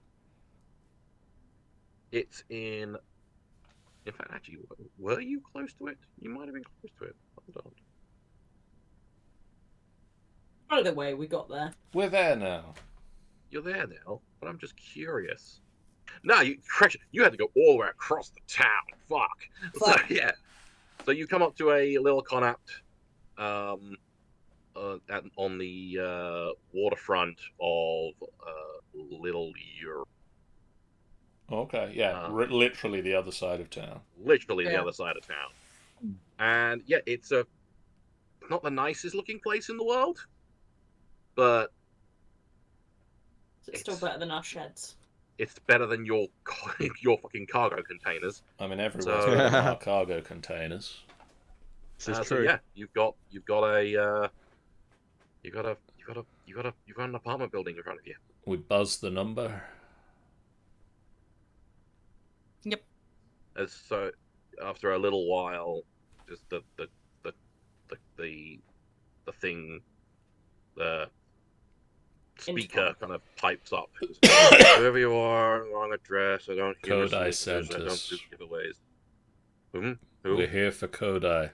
It's in fact, actually, were you close to it? You might have been close to it. Hold on.
By the way, we got there.
We're there now.
You're there now, but I'm just curious. No, you had to go all the way across the town. Fuck. So yeah. So you come up to a little Connacht, on the waterfront of Little Europe.
Okay, yeah, literally the other side of town.
Literally the other side of town. And yeah, it's not the nicest looking place in the world, but
It's still better than our sheds.
It's better than your fucking cargo containers.
I mean, everywhere's better than our cargo containers.
This is
So
true.
yeah, you've got an apartment building in front of you.
We buzz the number.
Yep.
So after a little while, just the thing, the speaker kind of pipes up. Whoever you are, wrong address. I don't hear
Kodai sent
I don't
us.
do giveaways. Who?
We're here for Kodai.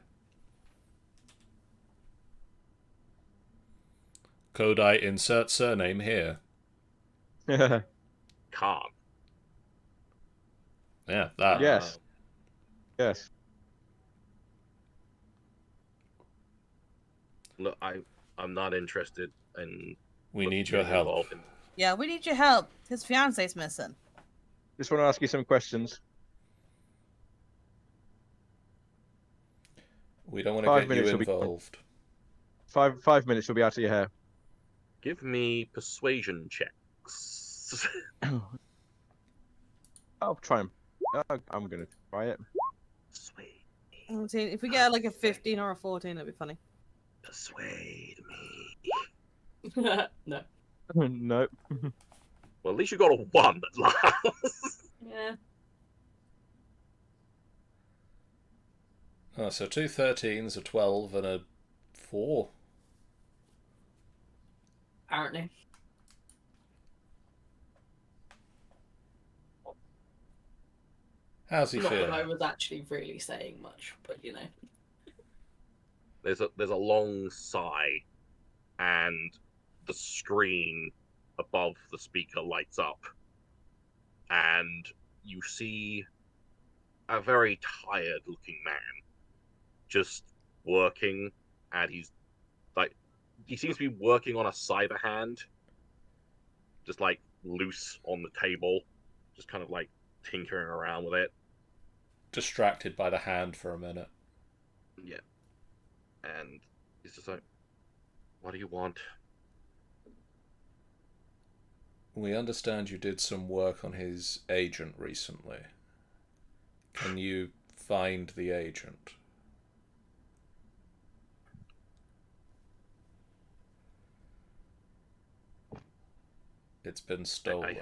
Kodai, insert surname here.
Khan.
Yeah, that.
Yes. Yes.
Look, I'm not interested in.
We need your help.
Yeah, we need your help. His fiance's missing.
Just want to ask you some questions.
We don't want to get you involved.
5 minutes, you'll be out of your hair.
Give me persuasion checks.
I'll try and. I'm gonna try it.
Persuade.
If we get like a 15 or a 14, that'd be funny.
Persuade me.
No.
No.
Well, at least you got a 1 at last.
Yeah.
Oh, so 2 13s, a 12, and a 4.
Apparently.
How's he
Not
feel?
that I was actually really saying much, but you know.
There's a long sigh, and the screen above the speaker lights up, and you see a very tired-looking man just working, and he seems to be working on a cyber hand, just like loose on the table, just kind of like tinkering around with it.
Distracted by the hand for a minute.
Yeah. And he's just like, what do you want?
We understand you did some work on his agent recently. Can you find the agent? It's been stolen.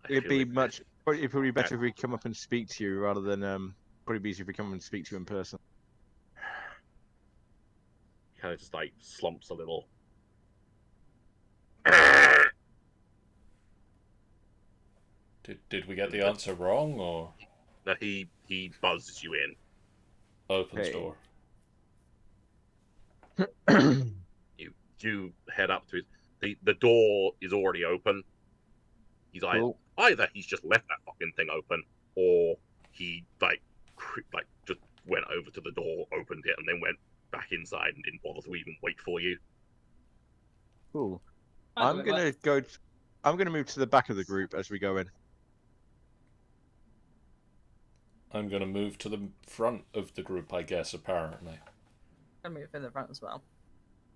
It'd be probably better if we come up and speak to you rather than probably be easier if we come and speak to you in person.
Kind of just like slumps a little.
Did we get the answer wrong, or
That he buzzes you in.
opens
Hey.
door?
You head up to his. The door is already open. He's
Cool.
either he's just left that fucking thing open, or he like just went over to the door, opened it, and then went back inside and didn't bother to even wait for you.
Cool.
Either way,
I'm gonna move to the back of the group as we go in.
I'm gonna move to the front of the group, I guess, apparently.
I move in the front as well.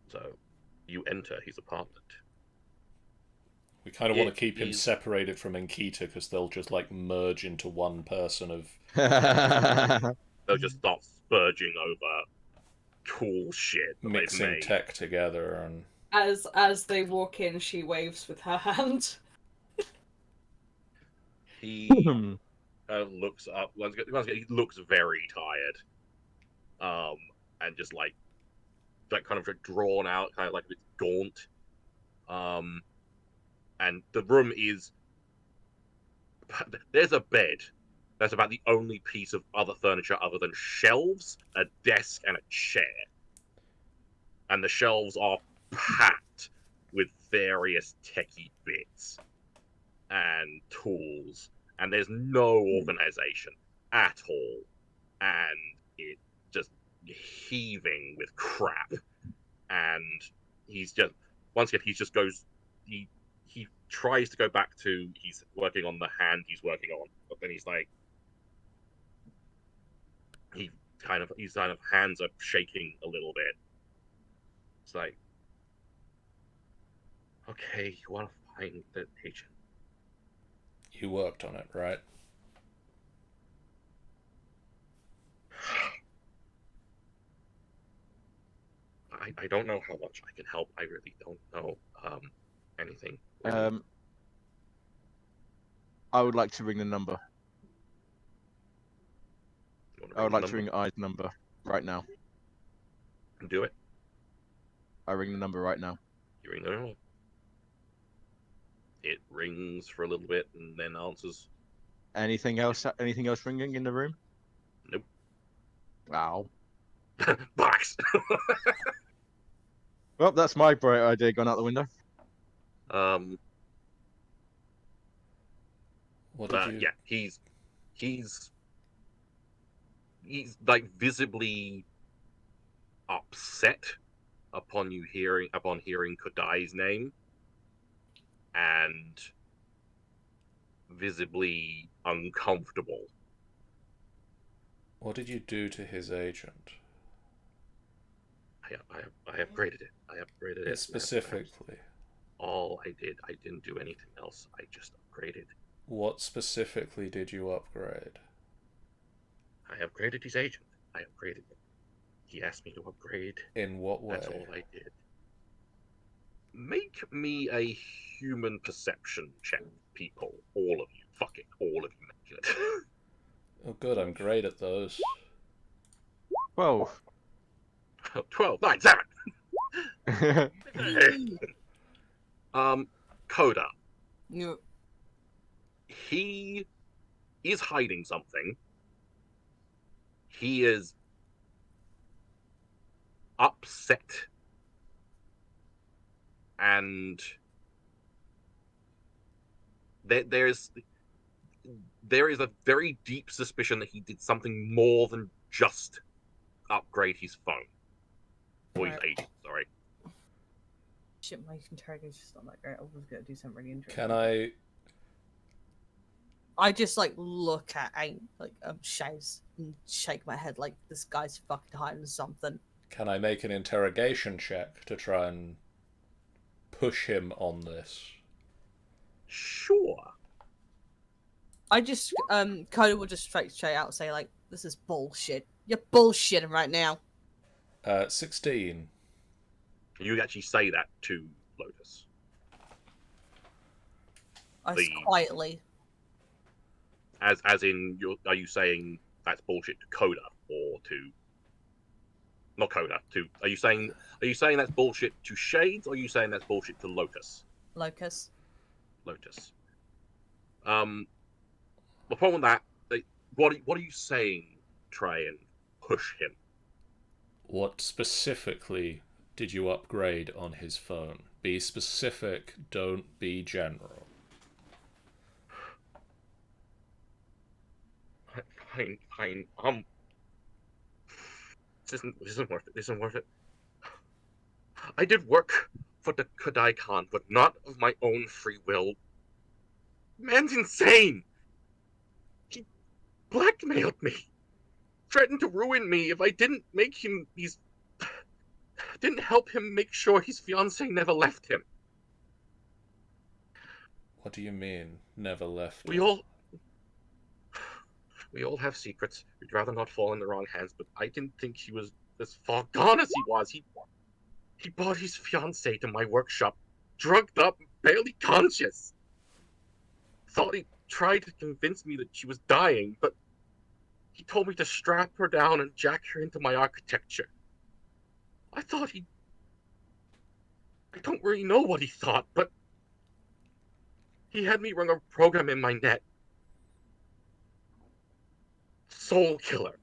So you enter his apartment.
We kind of want to
It
keep him
is-
separated from Enkita because they'll just like merge into one person of.
They'll just start spurging over cool shit that
Mixing
they've made.
tech together and
as they walk in, she waves with her hand.
He looks up. Once again, he looks very tired, and just like kind of drawn out, kind of like a bit gaunt. And the room is. There's a bed. That's about the only piece of other furniture other than shelves, a desk, and a chair. And the shelves are packed with various techie bits and tools, and there's no organization at all, and it just heaving with crap. And he's just once again he tries to go back to he's working on the hand he's working on, but then he's like his kind of hands are shaking a little bit. It's like, okay, you want to find the agent.
you worked on it, right?
I don't know how much I can help. I really don't know anything.
I would like to ring the number. I would like to ring I's number right now.
Do it.
I ring the number right now.
You ring the number. It rings for a little bit and then answers.
Anything else? Anything else ringing in the room?
Nope.
Wow.
Box.
Well, that's my bright idea gone out the window.
What did you?
Yeah, he's like visibly upset upon hearing Kodai's name, and visibly uncomfortable.
What did you do to his agent?
I upgraded it. I upgraded it
Specifically.
All I did. I didn't do anything else. I just upgraded.
What specifically did you upgrade?
I upgraded his agent. I upgraded it. He asked me to upgrade.
In what way?
That's all I did. Make me a human perception check, people. All of you. Fucking all of you make it.
Oh, good. I'm great at those.
12.
12, 9, 7. Coda.
You
He is hiding something. He is upset. And there is a very deep suspicion that he did something more than just upgrade his phone. Or his agent, sorry.
shit, my interrogation's not that great. I was gonna do something really interesting.
Can I?
I just like look at Shaves and shake my head like this guy's fucking hiding something.
Can I make an interrogation check to try and push him on this?
Sure.
I just Cody will just straight out say like, "This is bullshit. You're bullshitting right now."
16.
You actually say that to Lotus.
I
The
quietly.
as in, are you saying that's bullshit to Coda or to not Coda? To are you saying that's bullshit to Shades, or are you saying that's bullshit to Lotus?
Locus.
Lotus. The problem with that, what are you saying? Try and push him.
What specifically did you upgrade on his phone? Be specific, don't be general.
Fine. This isn't worth it. This isn't worth it. I did work for the Kodai Khan, but not of my own free will. Man's insane. He blackmailed me, threatened to ruin me if I didn't help him make sure his fiancée never left him.
What do you mean, never left
We
him?
all have secrets. We'd rather not fall in the wrong hands, but I didn't think he was as far gone as he was. He brought his fiancée to my workshop, drugged up, barely conscious. Thought he tried to convince me that she was dying, but he told me to strap her down and jack her into my architecture. I don't really know what he thought, but he had me run a program in my net. Soul Killer.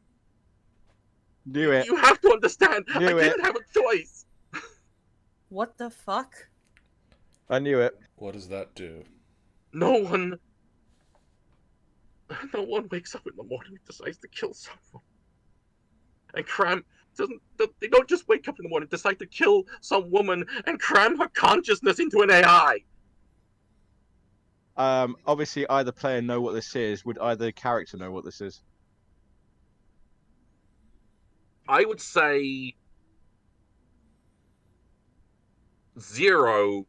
Knew it.
You have to understand, I
Knew it.
didn't have a choice.
What the fuck?
I knew it.
What does that do?
No one wakes up in the morning and decides to kill someone. And cram they don't just wake up in the morning, decide to kill some woman and cram her consciousness into an AI.
Obviously, either player know what this is. Would either character know what this is?
I would say Zero,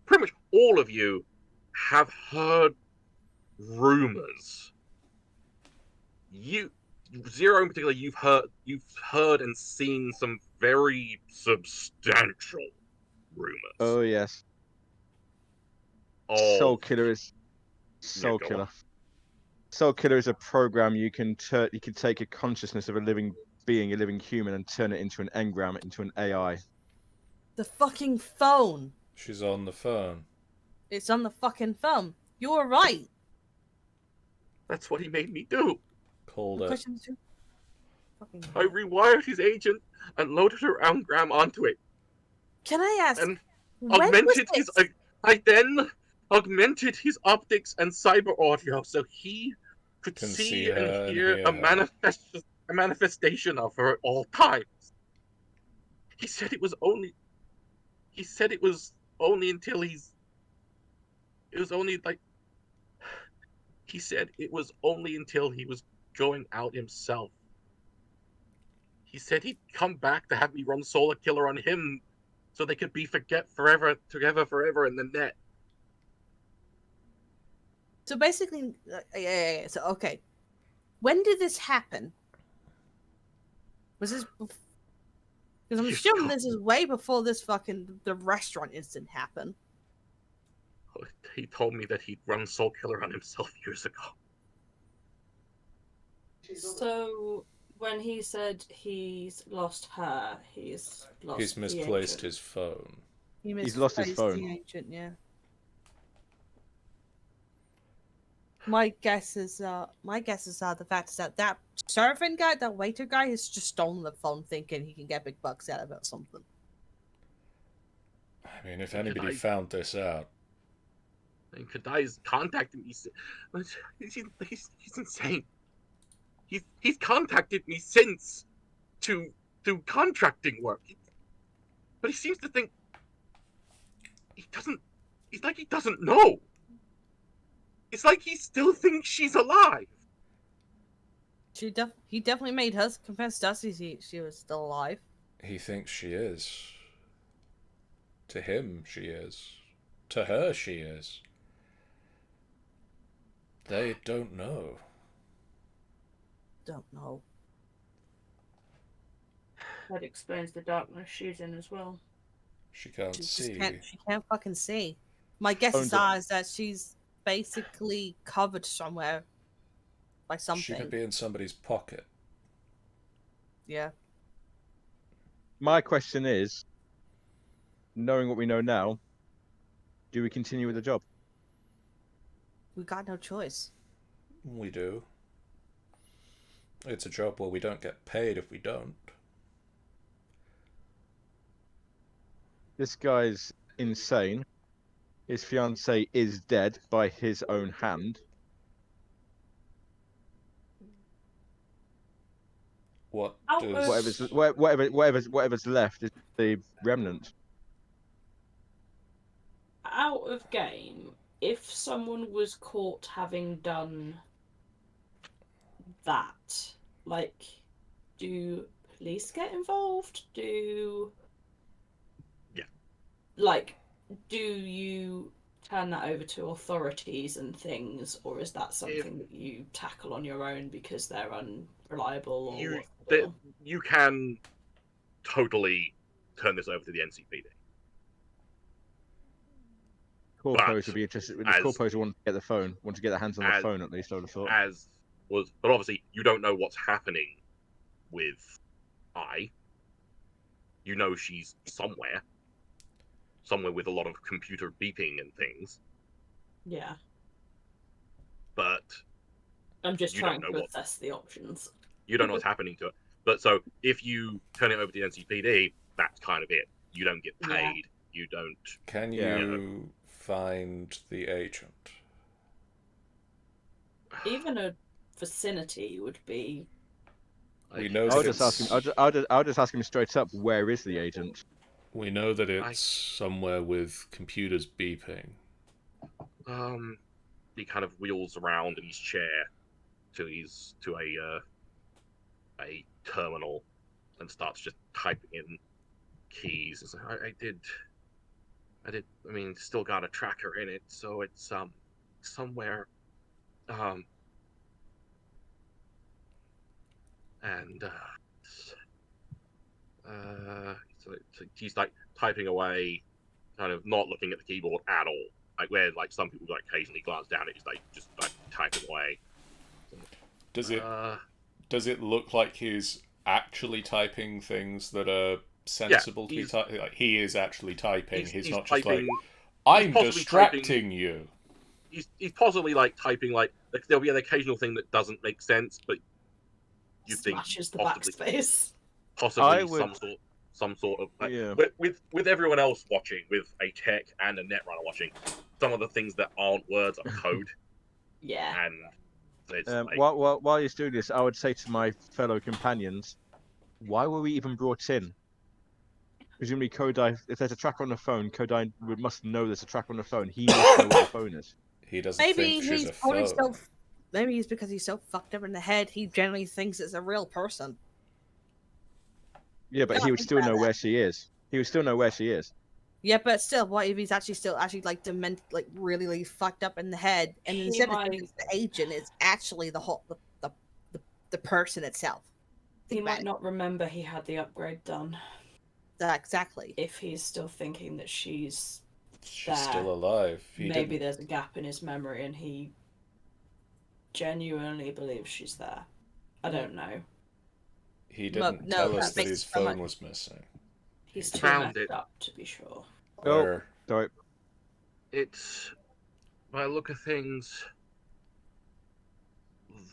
pretty much all of you have heard rumors. Zero in particular, you've heard and seen some very substantial rumors.
Oh yes.
Of
Soul Killer is Soul
go
Killer.
on.
Soul Killer is a program you can take a consciousness of a living being, a living human, and turn it into an engram, into an AI.
The fucking phone.
She's on the phone.
It's on the fucking phone. You were right.
That's what he made me do.
Called
The
it.
question is who fucking.
I rewired his agent and loaded her engram onto it,
Can I ask?
and
When was
augmented his.
this?
I then augmented his optics and cyber audio so he could
Can
see
see
and
her and
hear
hear
a
her.
manifestation of her at all times. He said it was only until he's. It was only like. He said it was only until he was going out himself. He said he'd come back to have me run Solar Killer on him so they could be together forever in the net.
So basically, yeah. So okay, when did this happen? Was this? Because I'm
Years
assuming
ago.
this is way before this fucking the restaurant incident happened.
He told me that he'd run Soul Killer on himself years ago.
So when he said he's lost her, he's lost
He's
the
misplaced
agent.
his phone.
He's lost his
misplaced
phone.
The ancient, yeah. My guess is the fact is that servant guy, that waiter guy, has just stolen the phone, thinking he can get big bucks out of it or something.
I mean, if
And
anybody
Kadai-
found this out,
And Kadai's contacted me. He's insane. He's contacted me since to do contracting work, but he seems to think he doesn't. It's like he doesn't know. It's like he still thinks she's alive.
He definitely made her confess to us she was still alive.
he thinks she is. To him, she is. to her she is. They don't know.
Don't know.
That explains the darkness she's in as well.
She can't
She just
see.
can't. She can't fucking see. My guess
Phone
is that she's basically covered somewhere by
She
something.
could be in somebody's pocket.
Yeah.
My question is, knowing what we know now, do we continue with the job?
We got no choice.
We do. It's a job where we don't get paid if we don't.
This guy's insane. His fiancée is dead by his own hand.
What
Out
does...
of-
Whatever's left is the remnant.
Out of game, if someone was caught having done that, like, do police get involved?
Yeah.
Like, do you turn that over to authorities and things, or is that something that you tackle on your own because they're unreliable? Or
you can totally turn this over to the NCPD.
Corpos would be interested. The corpos want to get the phone, want to get their hands on the phone at least. I would have thought.
But obviously you don't know what's happening with I. You know she's somewhere with a lot of computer beeping and things.
Yeah.
But
I'm just
you
trying
don't know
to
what-
assess the options.
you don't know what's happening to it. But so if you turn it over to the NCPD, that's kind of it. You don't get paid.
Yeah.
You don't.
Can
Yeah.
you find the agent?
Even a vicinity would be.
We know
I'll
that
just ask him. I'll just ask him straight up. Where is the agent?
We know that it's somewhere with computers beeping.
He kind of wheels around in his chair to a terminal and starts just typing in keys. It's like, I did. I mean, still got a tracker in it, so it's somewhere. And so he's like typing away, kind of not looking at the keyboard at all. Like where like some people like occasionally glance down at it, just typing away.
Does it look like he's actually typing things that are sensible to be typing? Like he is actually typing. He's not just
typing,
like, I'm distracting you.
He's possibly like typing like there'll be an occasional thing that doesn't make sense, but you
Smashes
think
the backspace.
possibly
would...
some sort of like,
Yeah.
with everyone else watching, with a tech and a netrunner watching, some of the things that aren't words are code.
Yeah.
And it's
while he's doing this, I would say to my fellow companions, why were we even brought in? Presumably, Kodai, if there's a tracker on the phone, Kodai must know there's a tracker on the phone. He must know where the phone is.
He doesn't
Maybe
think she's
he's
a
probably
phone.
maybe it's because he's so fucked up in the head. He generally thinks it's a real person.
Yeah, but
Gotta
he would
think
still
about
know
that.
where she is. He would still know where she is.
Yeah, but still, what if he's actually like really, really fucked up in the head, and
He
instead of
might-
thinking it's the agent, it's actually the person itself.
He
Think about
might not remember he had the upgrade done
exactly.
if he's still thinking that she's
She's
there.
still alive.
Maybe there's a gap in his memory and he genuinely believes she's there. I don't know.
He didn't
No,
tell
that
us that
makes
his
so
phone
much-
was missing.
He's too
Found
messed
it.
up to be sure.
Where?
Sorry.
It's by the look of things,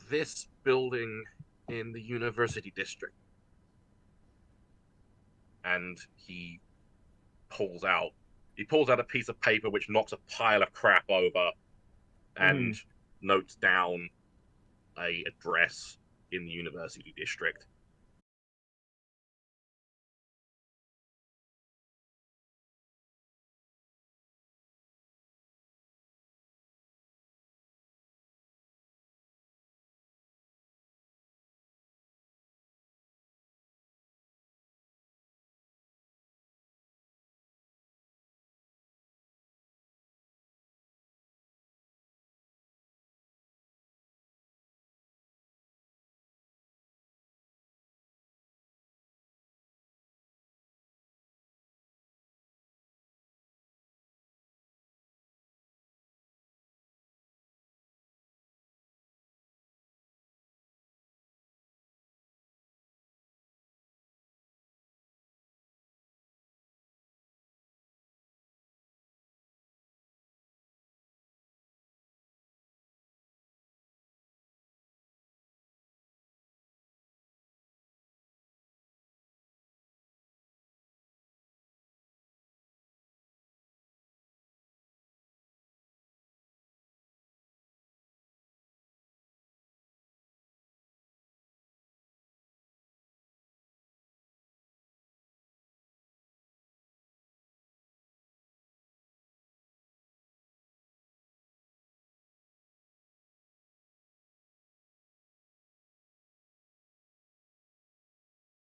this building in the university district. And he pulls out a piece of paper which knocks a pile of crap over and notes down a address in the university district.